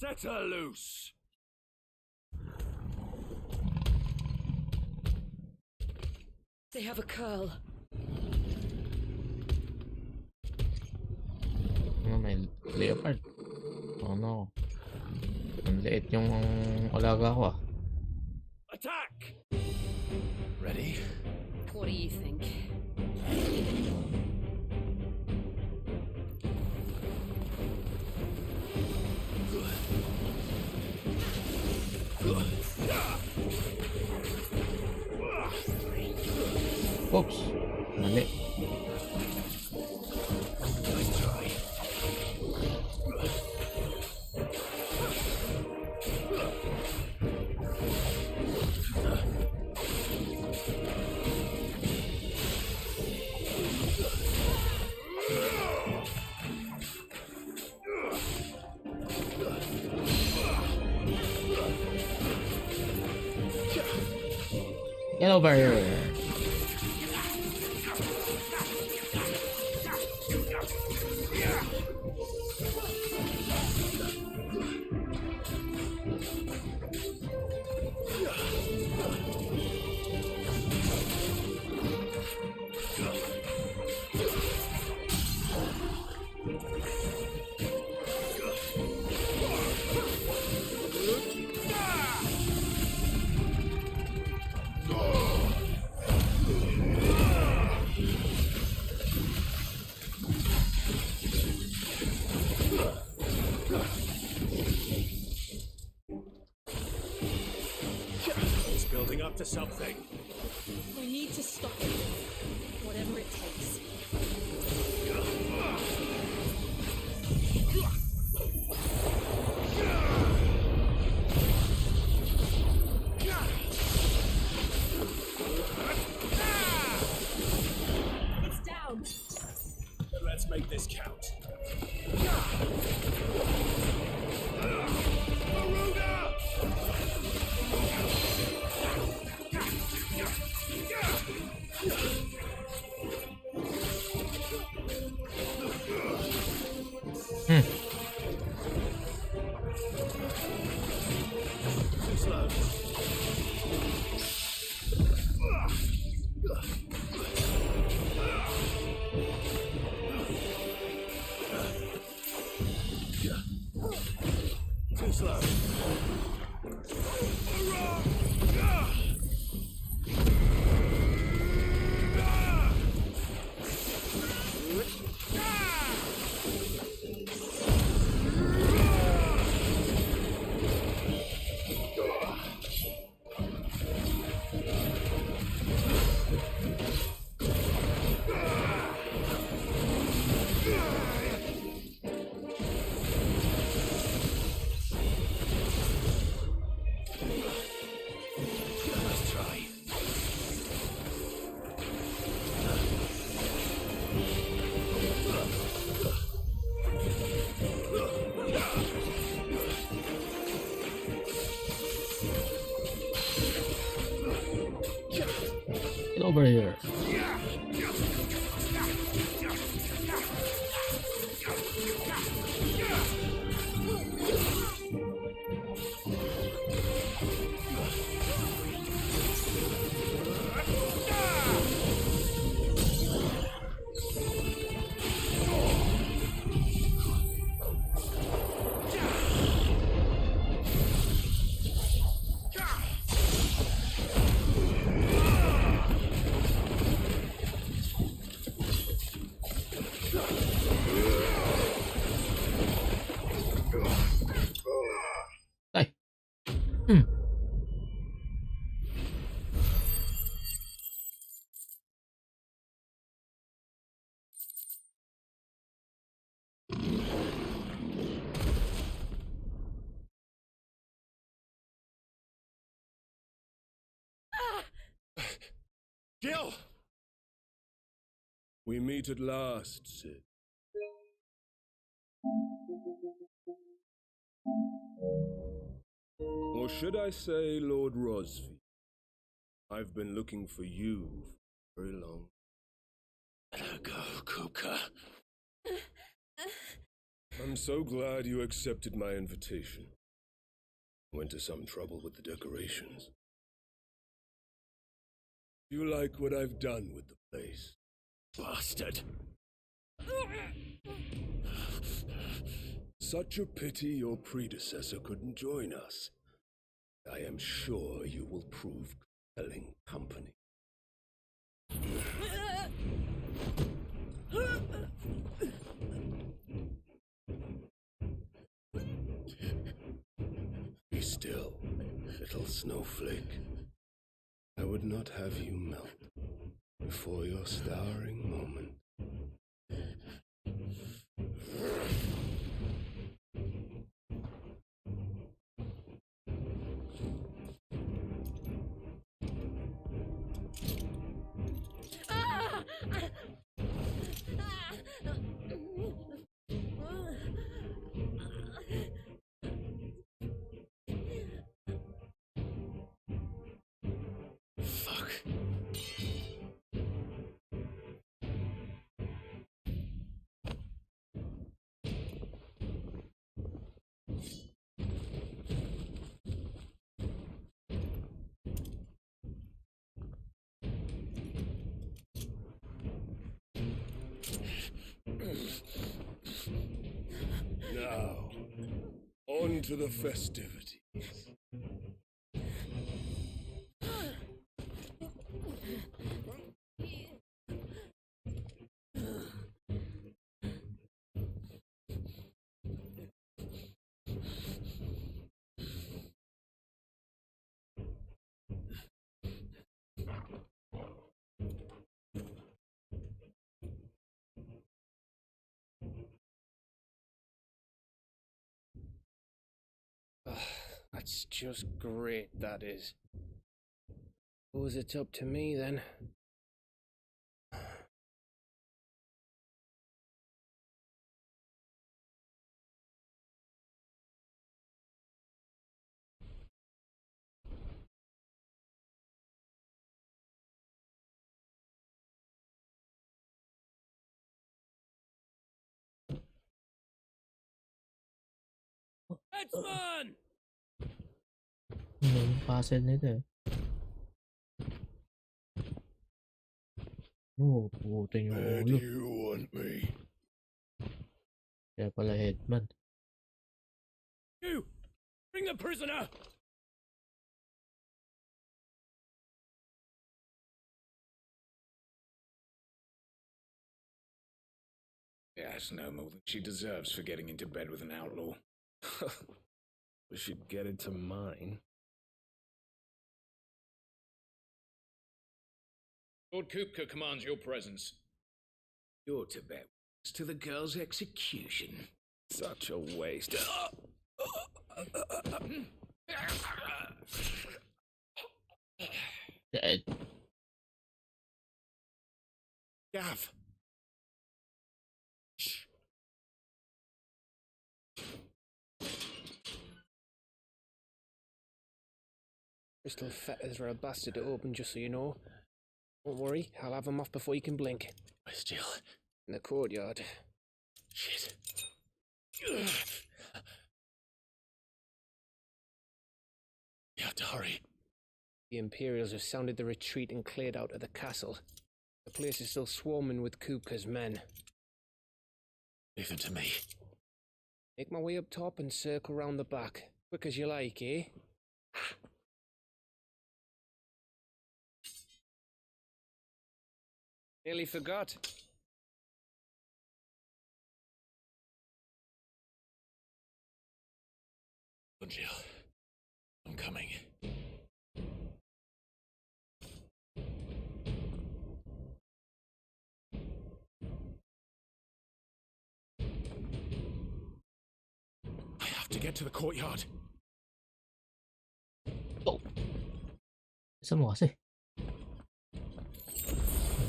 Set her loose! They have a curl. Ano, may leopard. Oh no. Ang liit yung alaga ko ah. Attack! Ready? What do you think? Oops. Mali. Nice try. Get over here. It's building up to something. We need to stop it. Whatever it takes. It's down. Let's make this count. Too slow. Nice try. Get over here. Ay. Jill! We meet at last, Sid. Or should I say, Lord Rosfield? I've been looking for you for very long. Let her go, Kuka. I'm so glad you accepted my invitation. Went to some trouble with the decorations. You like what I've done with the place? Bastard! Such a pity your predecessor couldn't join us. I am sure you will prove compelling company. Be still, little snowflake. I would not have you melt before your starring moment. Fuck. Now, on to the festivities. That's just great, that is. Suppose it's up to me then. Headsman! Yung puzzle nito eh. Oh, putin yung Where ulo. do you want me? Kaya pala headman. You! Bring the prisoner! That's no more than she deserves for getting into bed with an outlaw. We should get into mine. Lord Kupka commands your presence. You're to bet to the girl's execution. Such a waste. Dead. Gav. Crystal fetters are a bastard to open, just so you know. Don't worry, I'll have them off before you can blink. We're still in the courtyard. Shit. We have to hurry. The Imperials have sounded the retreat and cleared out of the castle. The place is still swarming with Kupka's men. Leave them to me. Make my way up top and circle round the back. Quick as you like, eh? Nearly forgot. Jill, I'm coming. I have to get to the courtyard. Oh. Saan mo kasi?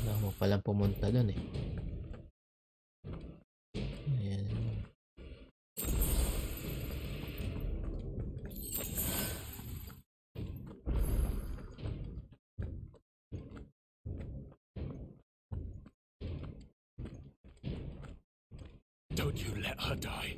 Wala mo palang pumunta dun eh. Ayan. Don't you let her die.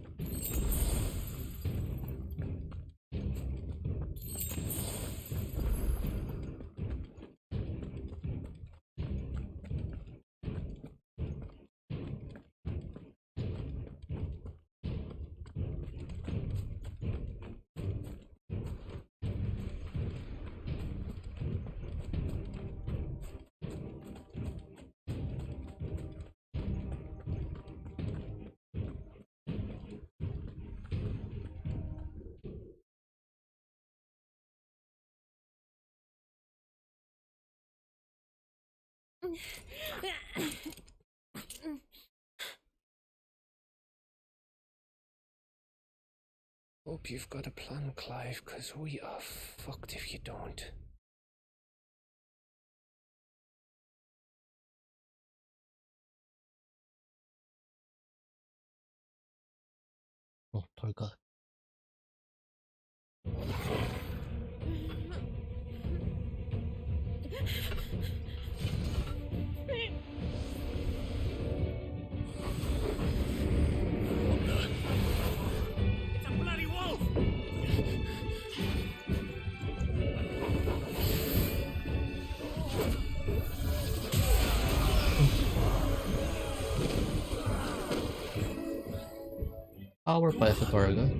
Hope you've got a plan, Clive, because we are fucked if you don't. Oh, Torgal. It's a bloody wolf! Power pala sa Torgal.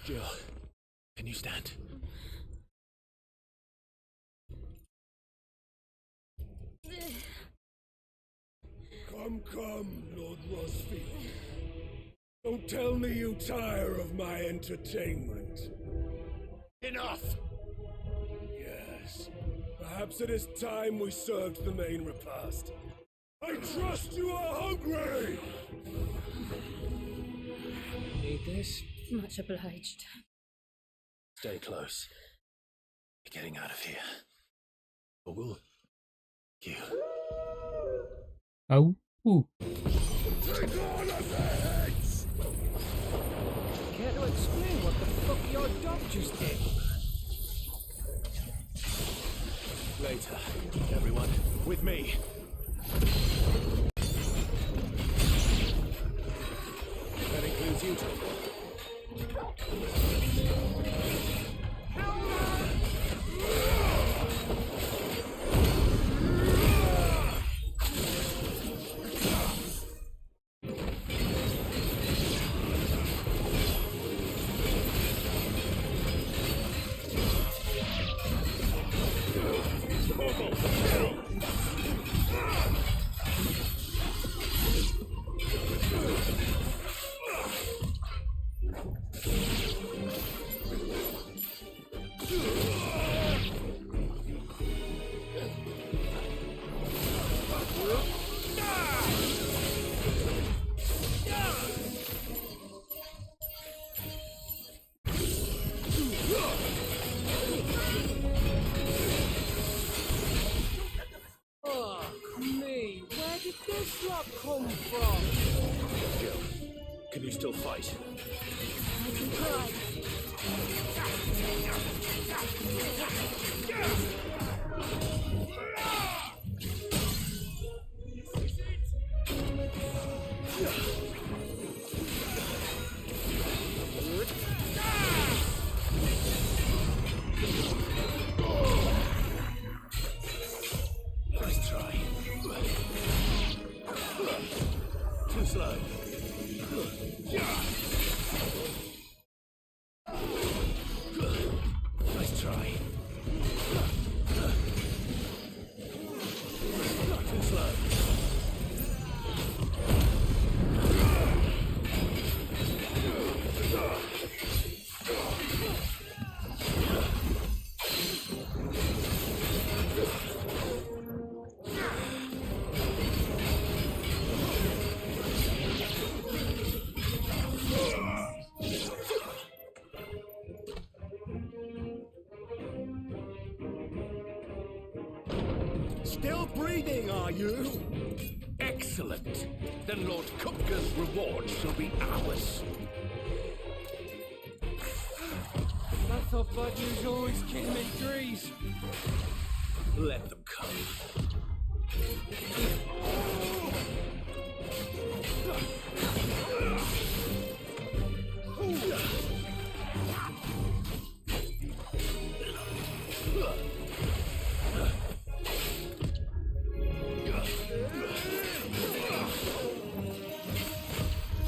Jill, can you stand? Come, Lord Rosfield. Don't tell me you tire of my entertainment. Enough! Yes. Perhaps it is time we served the main repast. I trust you are hungry! Need this? Much obliged. Stay close. We're getting out of here. Or we'll... you. Oh. Ooh. Take all of their heads! Care to explain what the fuck your dog just did? Later, everyone. With me. That includes you, Tom. Can you still fight? I can try. Nice try. Too slow. Nice try. Too slow. Still breathing, are you? Excellent. Then Lord Kupka's reward shall be ours. I thought bad news always came in threes. Let them come.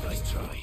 Nice try.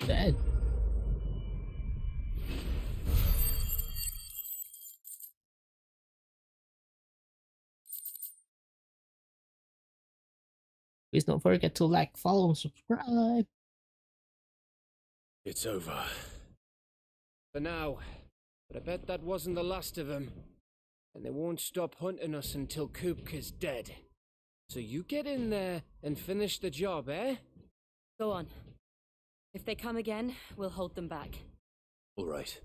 Dead. Please don't forget to like, follow, and subscribe. It's over. For now. But I bet that wasn't the last of them. And they won't stop hunting us until Kupka's dead. So you get in there and finish the job, eh? Go on. If they come again, we'll hold them back. All right.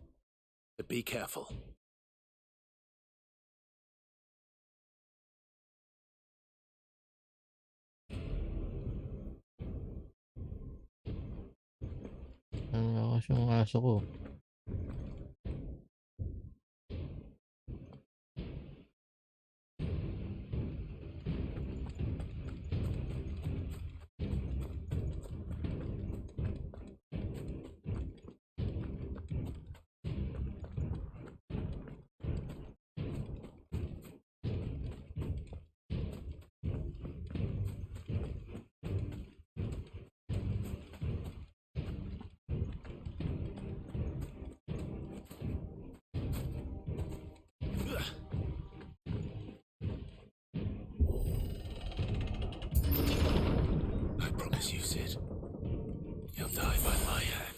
But be careful. Ano kasi yung aso ko? I promise you, Sid. You'll die by my hand.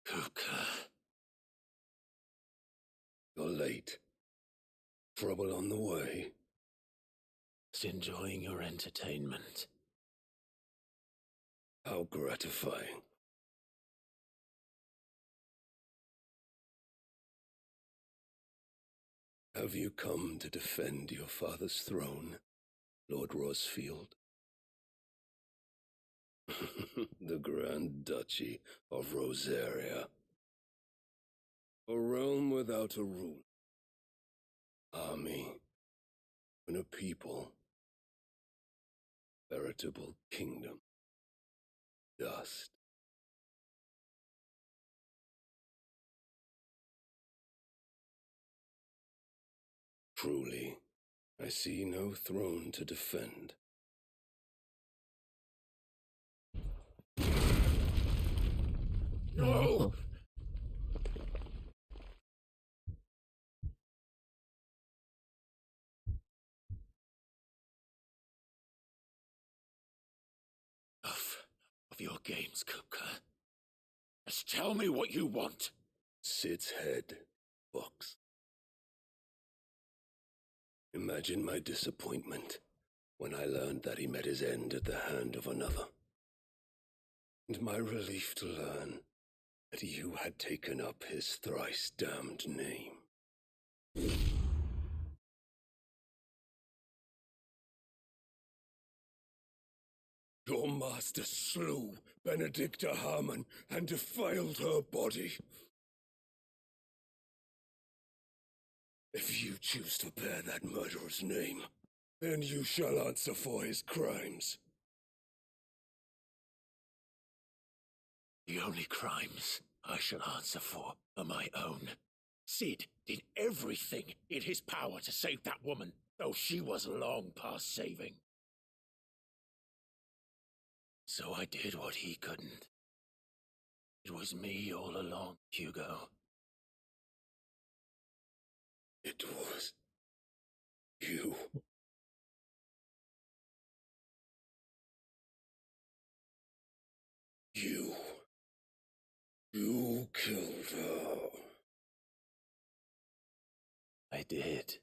Kupka. You're late. Trouble on the way. Just enjoying your entertainment. How gratifying. Have you come to defend your father's throne, Lord Rosfield? The Grand Duchy of Rosaria. A realm without a ruler. Army. And a people. Veritable kingdom. Dust. Truly, I see no throne to defend. No! Enough of your games, Kupka. Just tell me what you want. Sid's head, Fox. Imagine my disappointment when I learned that he met his end at the hand of another. And my relief to learn that you had taken up his thrice damned name. Your master slew Benedicta Harmon and defiled her body. If you choose to bear that murderer's name, then you shall answer for his crimes. The only crimes I shall answer for are my own. Sid did everything in his power to save that woman, though she was long past saving. So I did what he couldn't. It was me all along, Hugo. It was you. You killed her. I did.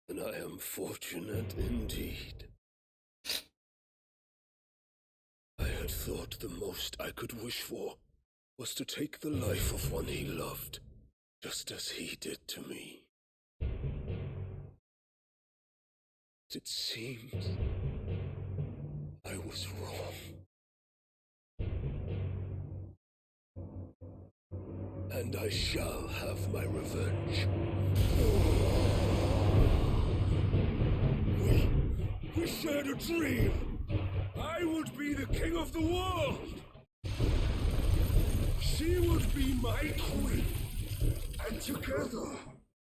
And I am fortunate indeed. I had thought the most I could wish for was to take the life of one he loved, just as he did to me. It seems I was wrong. And I shall have my revenge. We shared a dream. I would be the king of the world. She would be my queen. And together,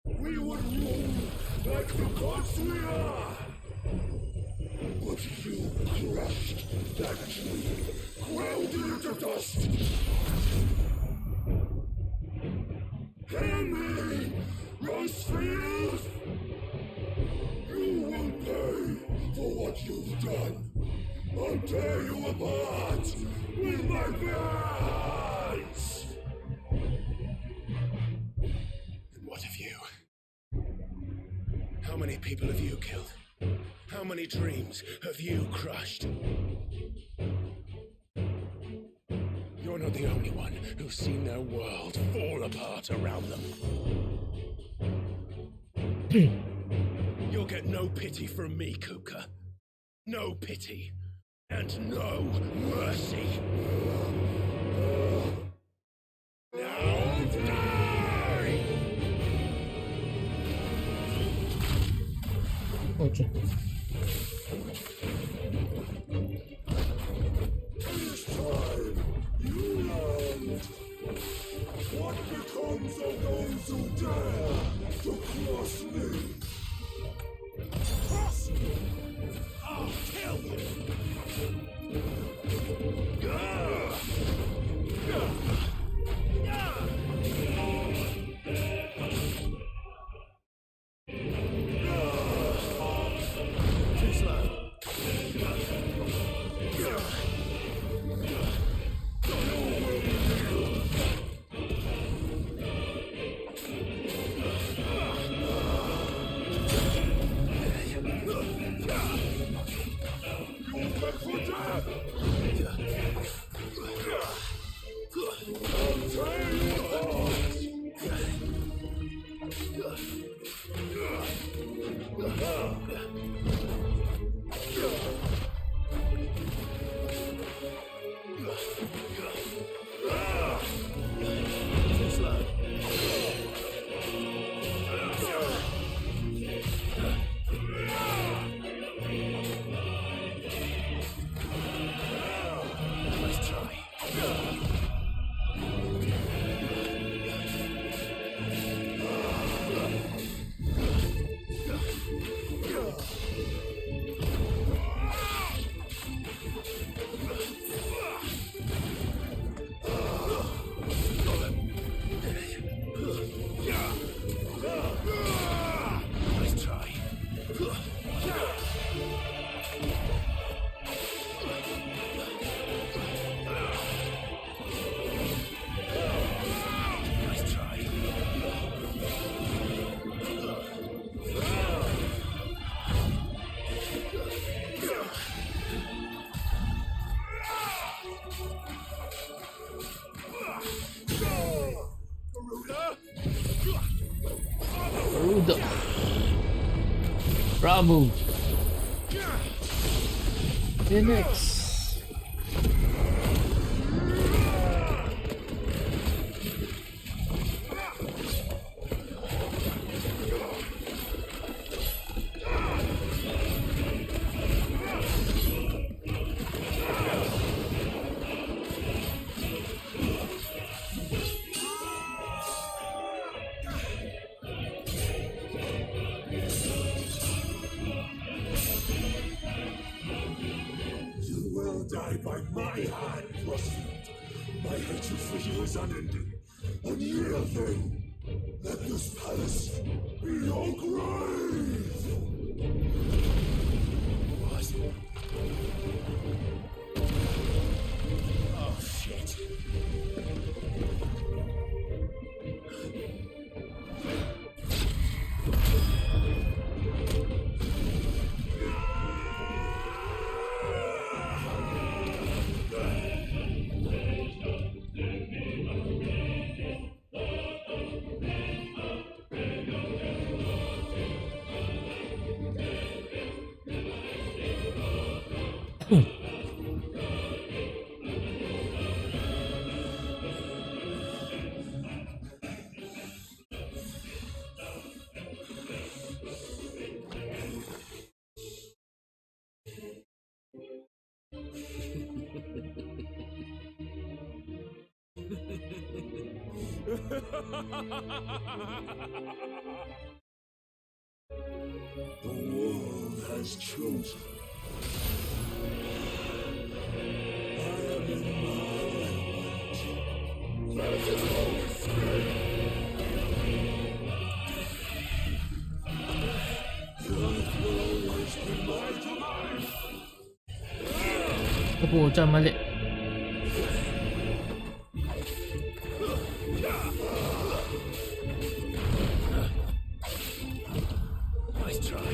we would rule like the gods we are. But you crushed that dream, ground it into dust. Hear me, Rosefield! You will pay for what you've done. I'll tear you apart with my hands! And what of you? How many people have you killed? How many dreams have you crushed? You're not the only one who's seen their world fall apart around them. You'll get no pity from me, Kupka. No pity. And no mercy. Now die! Okay. This time, you learned. What becomes of those who dare to cross me? Cross me! I'll kill you! Gah! Gah! Gah! Too slow. Bravo. Phoenix. The world has chosen. I am in my element. Let it all escape. Earth will always be my domain. Pucha, mali. Nice try.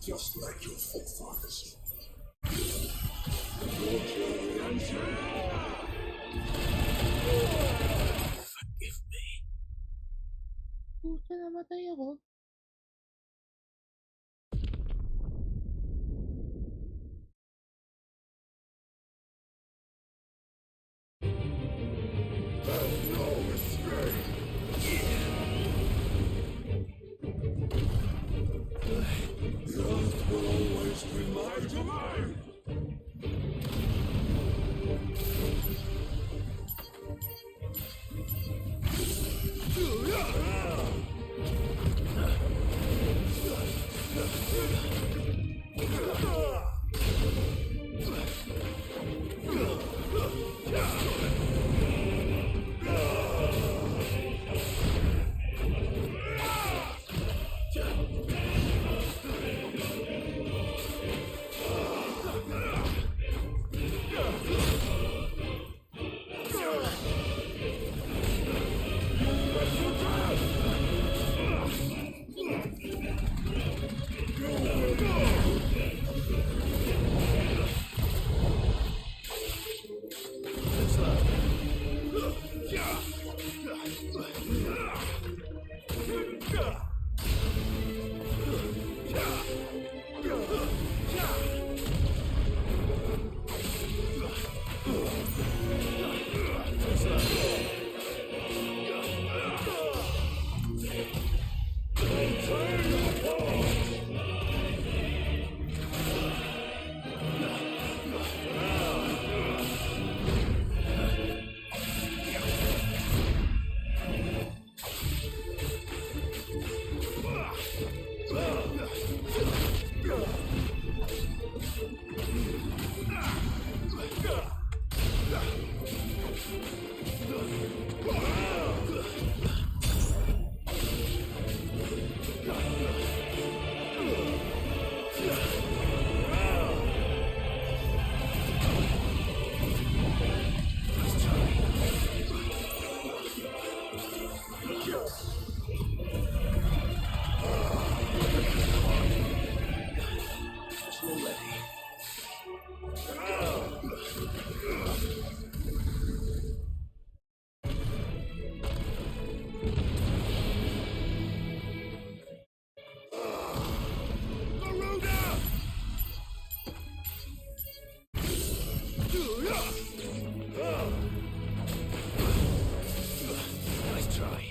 Just like your forefathers. Forgive me. Pucha, namatay ako. There's no escape. The earth will always be my domain. Nice try.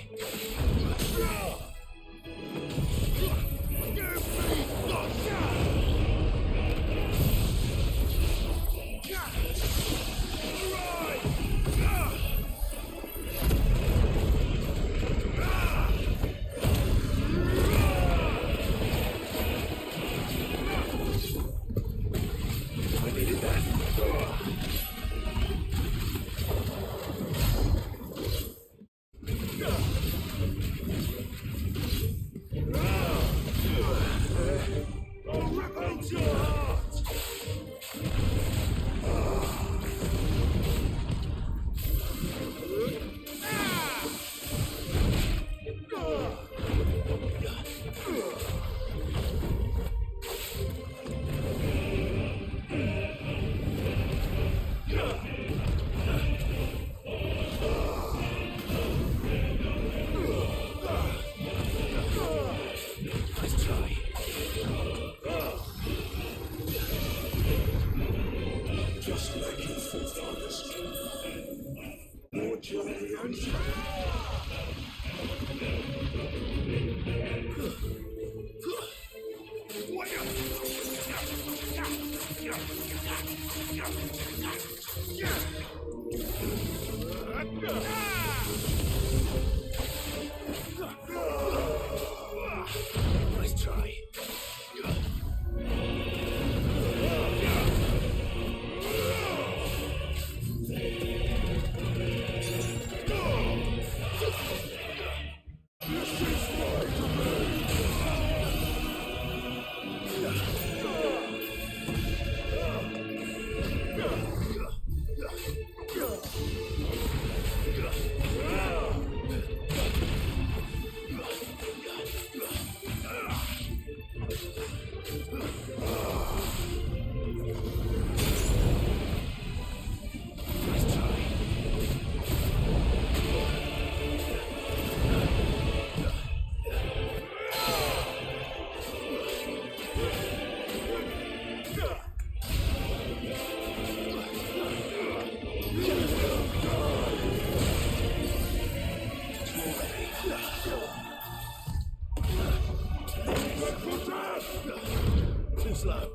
Too slow.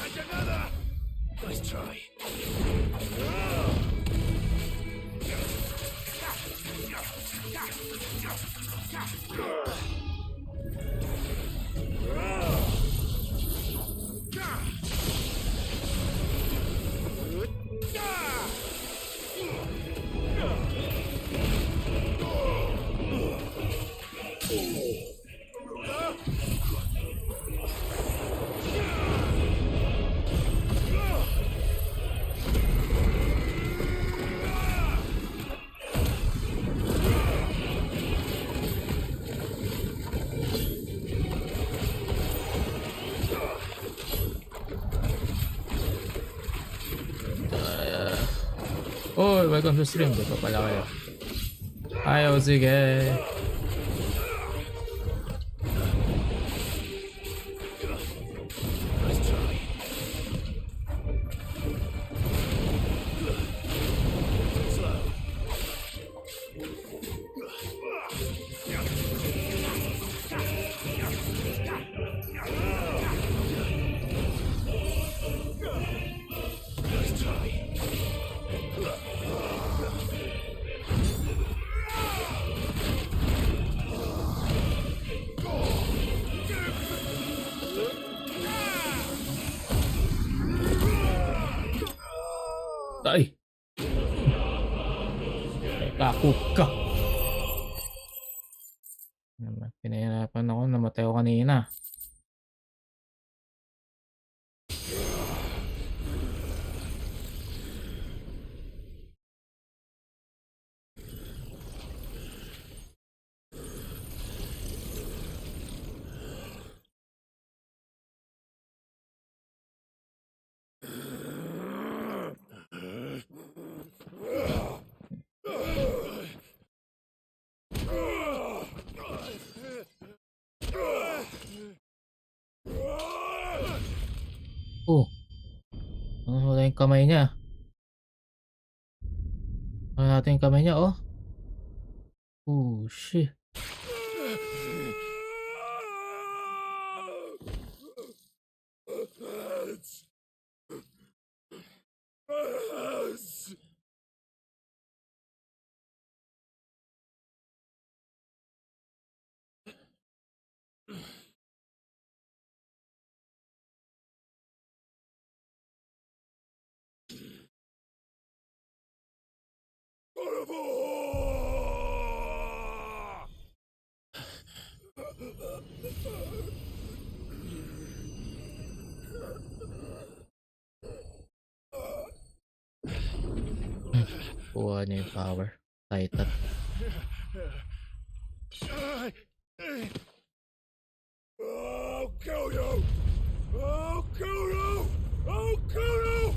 And another! Nice try. Oh, welcome to stream. Dito pala kayo. Ayaw, sige. Puka. Pinahirapan ako, namatay ako kanina. Oh. Wala yung kamay niya. Wala natin yung kamay niya, oh. Oh, shit. Kuha niya yung power. Titan. I'll kill you! I'll kill you! I'll kill you!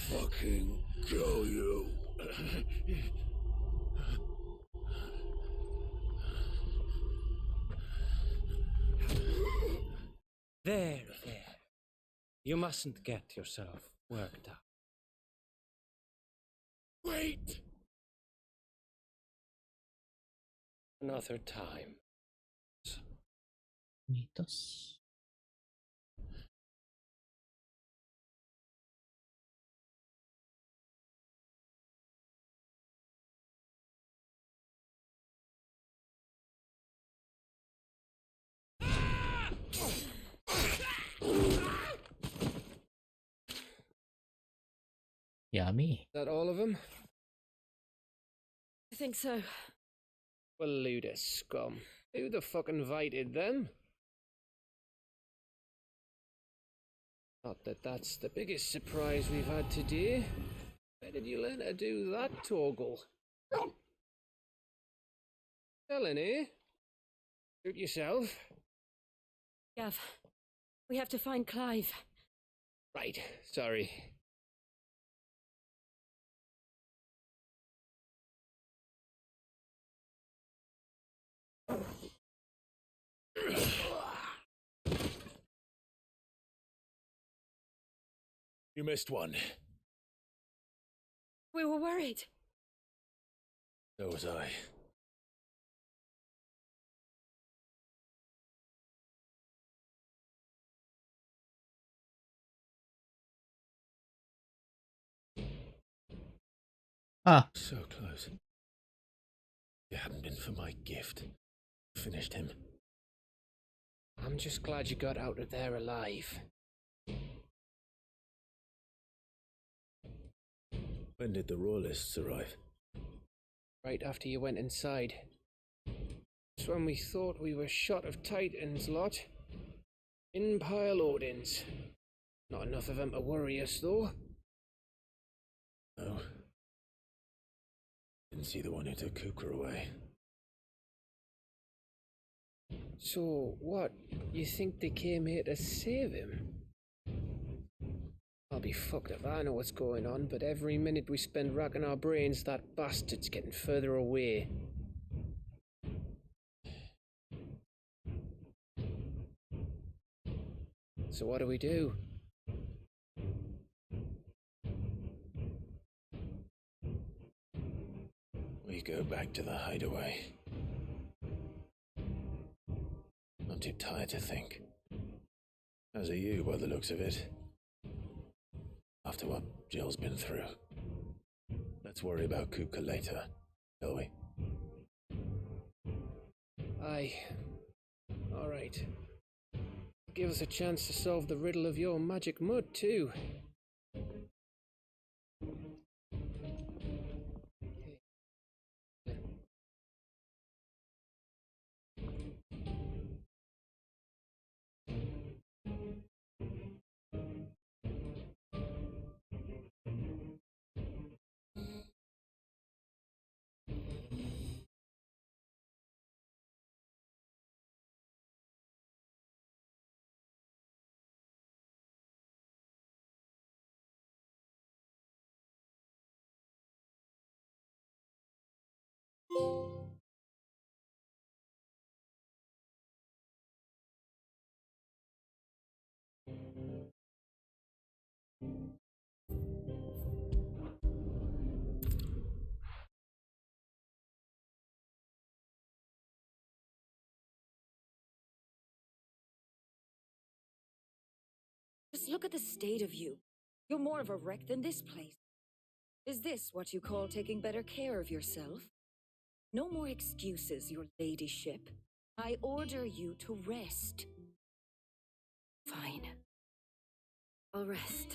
Fucking kill you. There. You mustn't get yourself worked up. Wait! Another time. Mitos. Yummy. Is that all of them? I think so. Well, load of scum. Who the fuck invited them? Not that that's the biggest surprise we've had today. Where did you learn to do that, Torgal? Ellen, eh? Suit yourself. Gav, we have to find Clive. Right, sorry. You missed one. We were worried. So was I. So close. If it hadn't been for my gift, I finished him. I'm just glad you got out of there alive. When did the Royalists arrive? Right after you went inside. It's when we thought we were shot of Titans, lot. Empire Odins. Not enough of them to worry us, though. No. Didn't see the one who took Kukra away. So, what? You think they came here to save him? I'll be fucked if I know what's going on, but every minute we spend racking our brains, that bastard's getting further away. So what do we do? go back to the hideaway. I'm too tired to think. As are you, by the looks of it. After what Jill's been through. Let's worry about Kupka later, shall we? Aye. Alright. Give us a chance to solve the riddle of your magic mud, too. Just look at the state of you. You're more of a wreck than this place. Is this what you call taking better care of yourself? No more excuses, your ladyship. I order you to rest. Fine. I'll rest.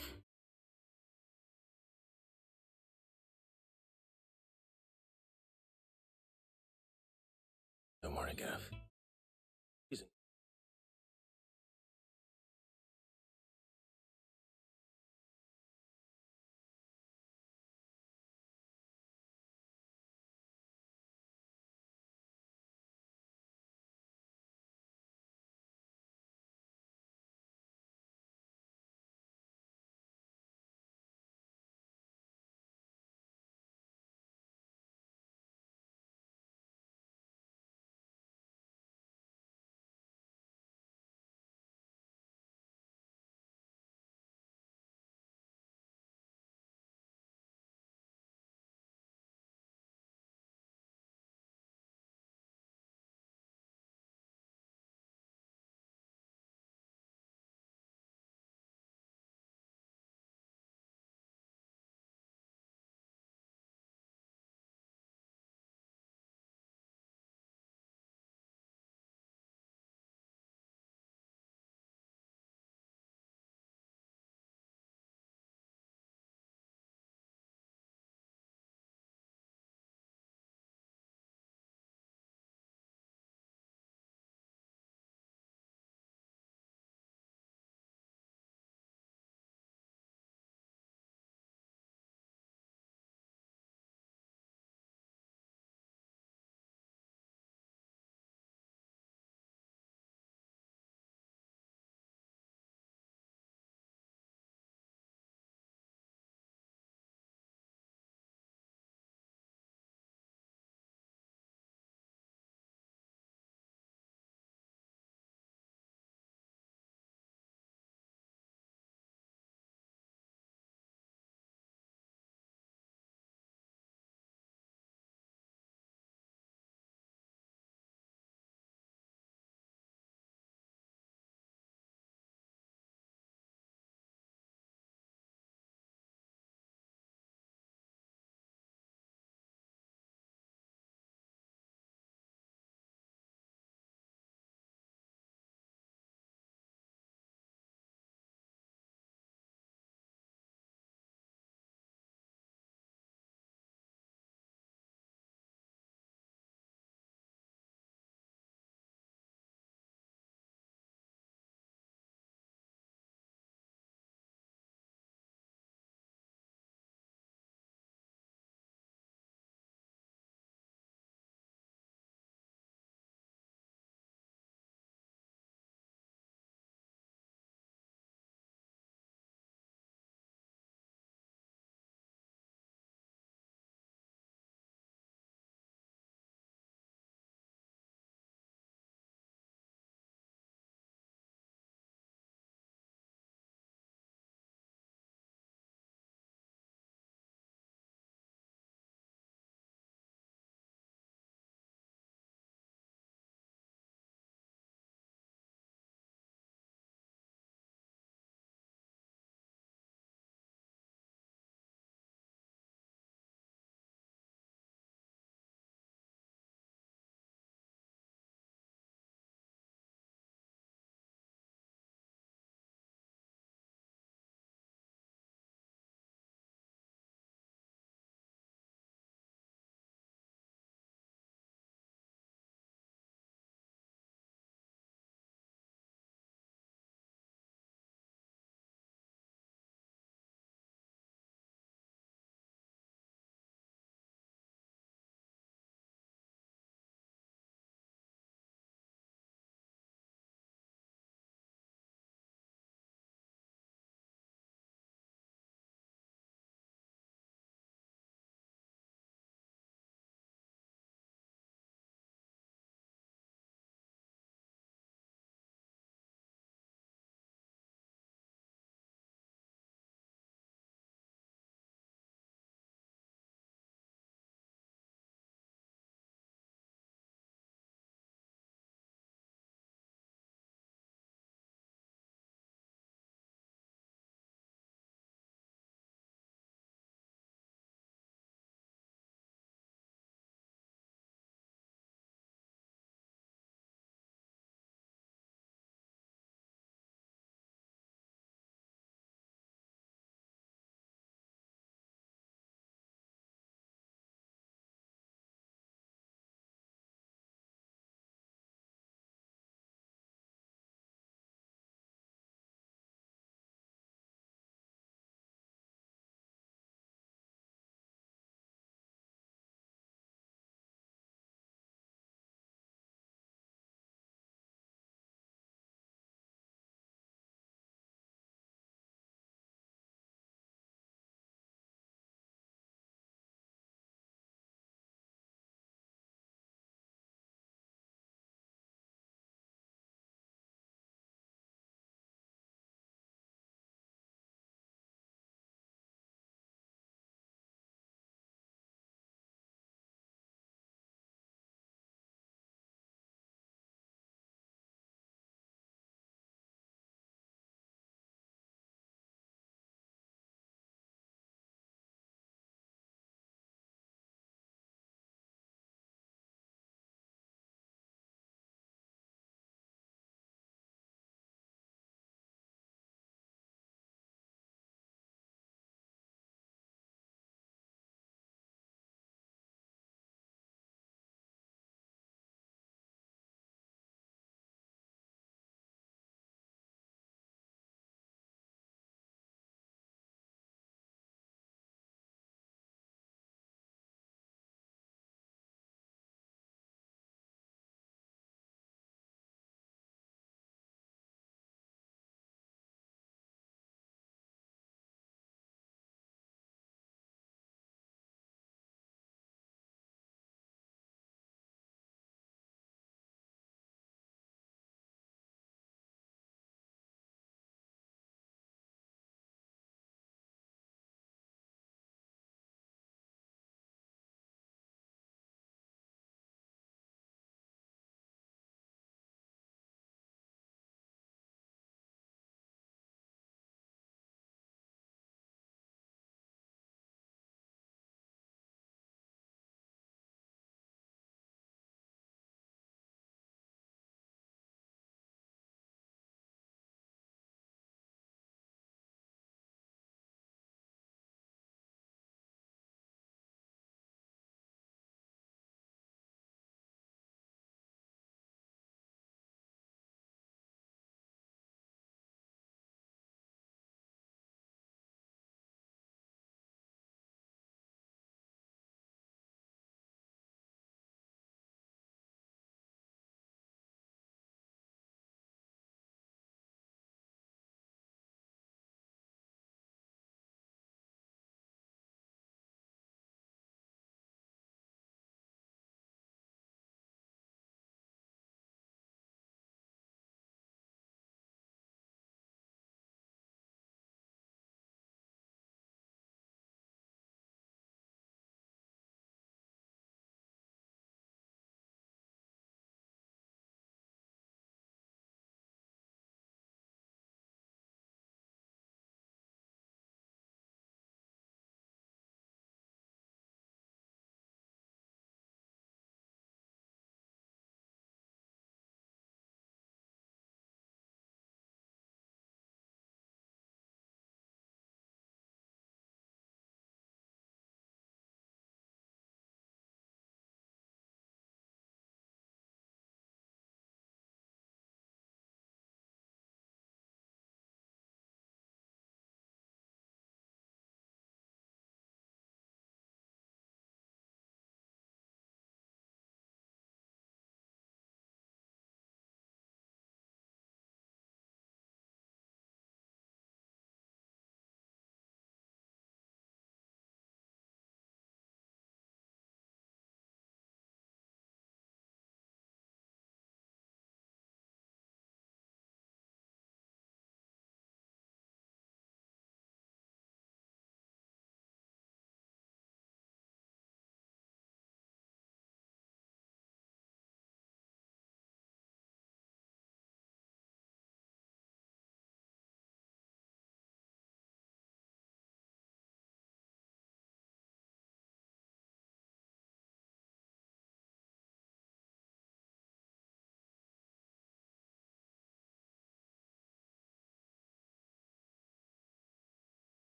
Don't worry, Gav. He's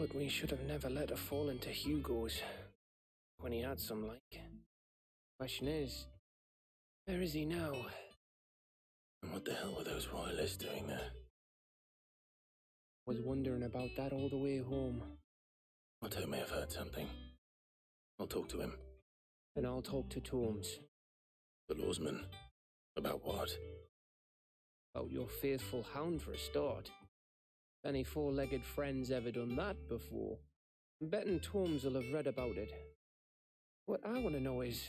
But we should have never let her fall into Hugo's when he had some like. Question is, where is he now? And what the hell were those royalists doing there? Was wondering about that all the way home. Otto may have heard something. I'll talk to him. And I'll talk to Torms. The lawsman. About what? About your faithful hound for a start. Any four-legged friends ever done that before? I'm betting Torms will have read about it. What I want to know is,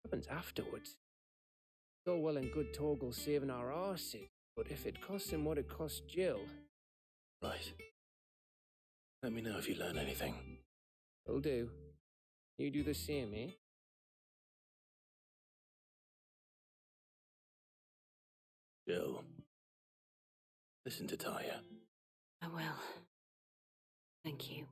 what happens afterwards? It's all well and good Torgal saving our arses, but if it costs him what it cost Jill... Right. Let me know if you learn anything. Will do. You do the same, eh? Jill. Listen to Taya. I will. Thank you.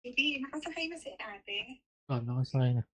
Hindi, nakasakay na si ate. Oh, nakasakay na.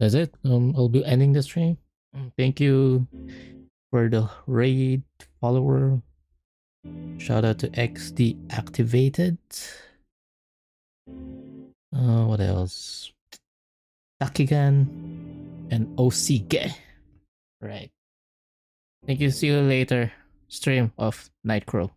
That's it. I'll be ending the stream. Thank you for the raid follower. Shout out to XD Activated. What else? Takigan and Osige. Right. Thank you. See you later. Stream of Nightcrow.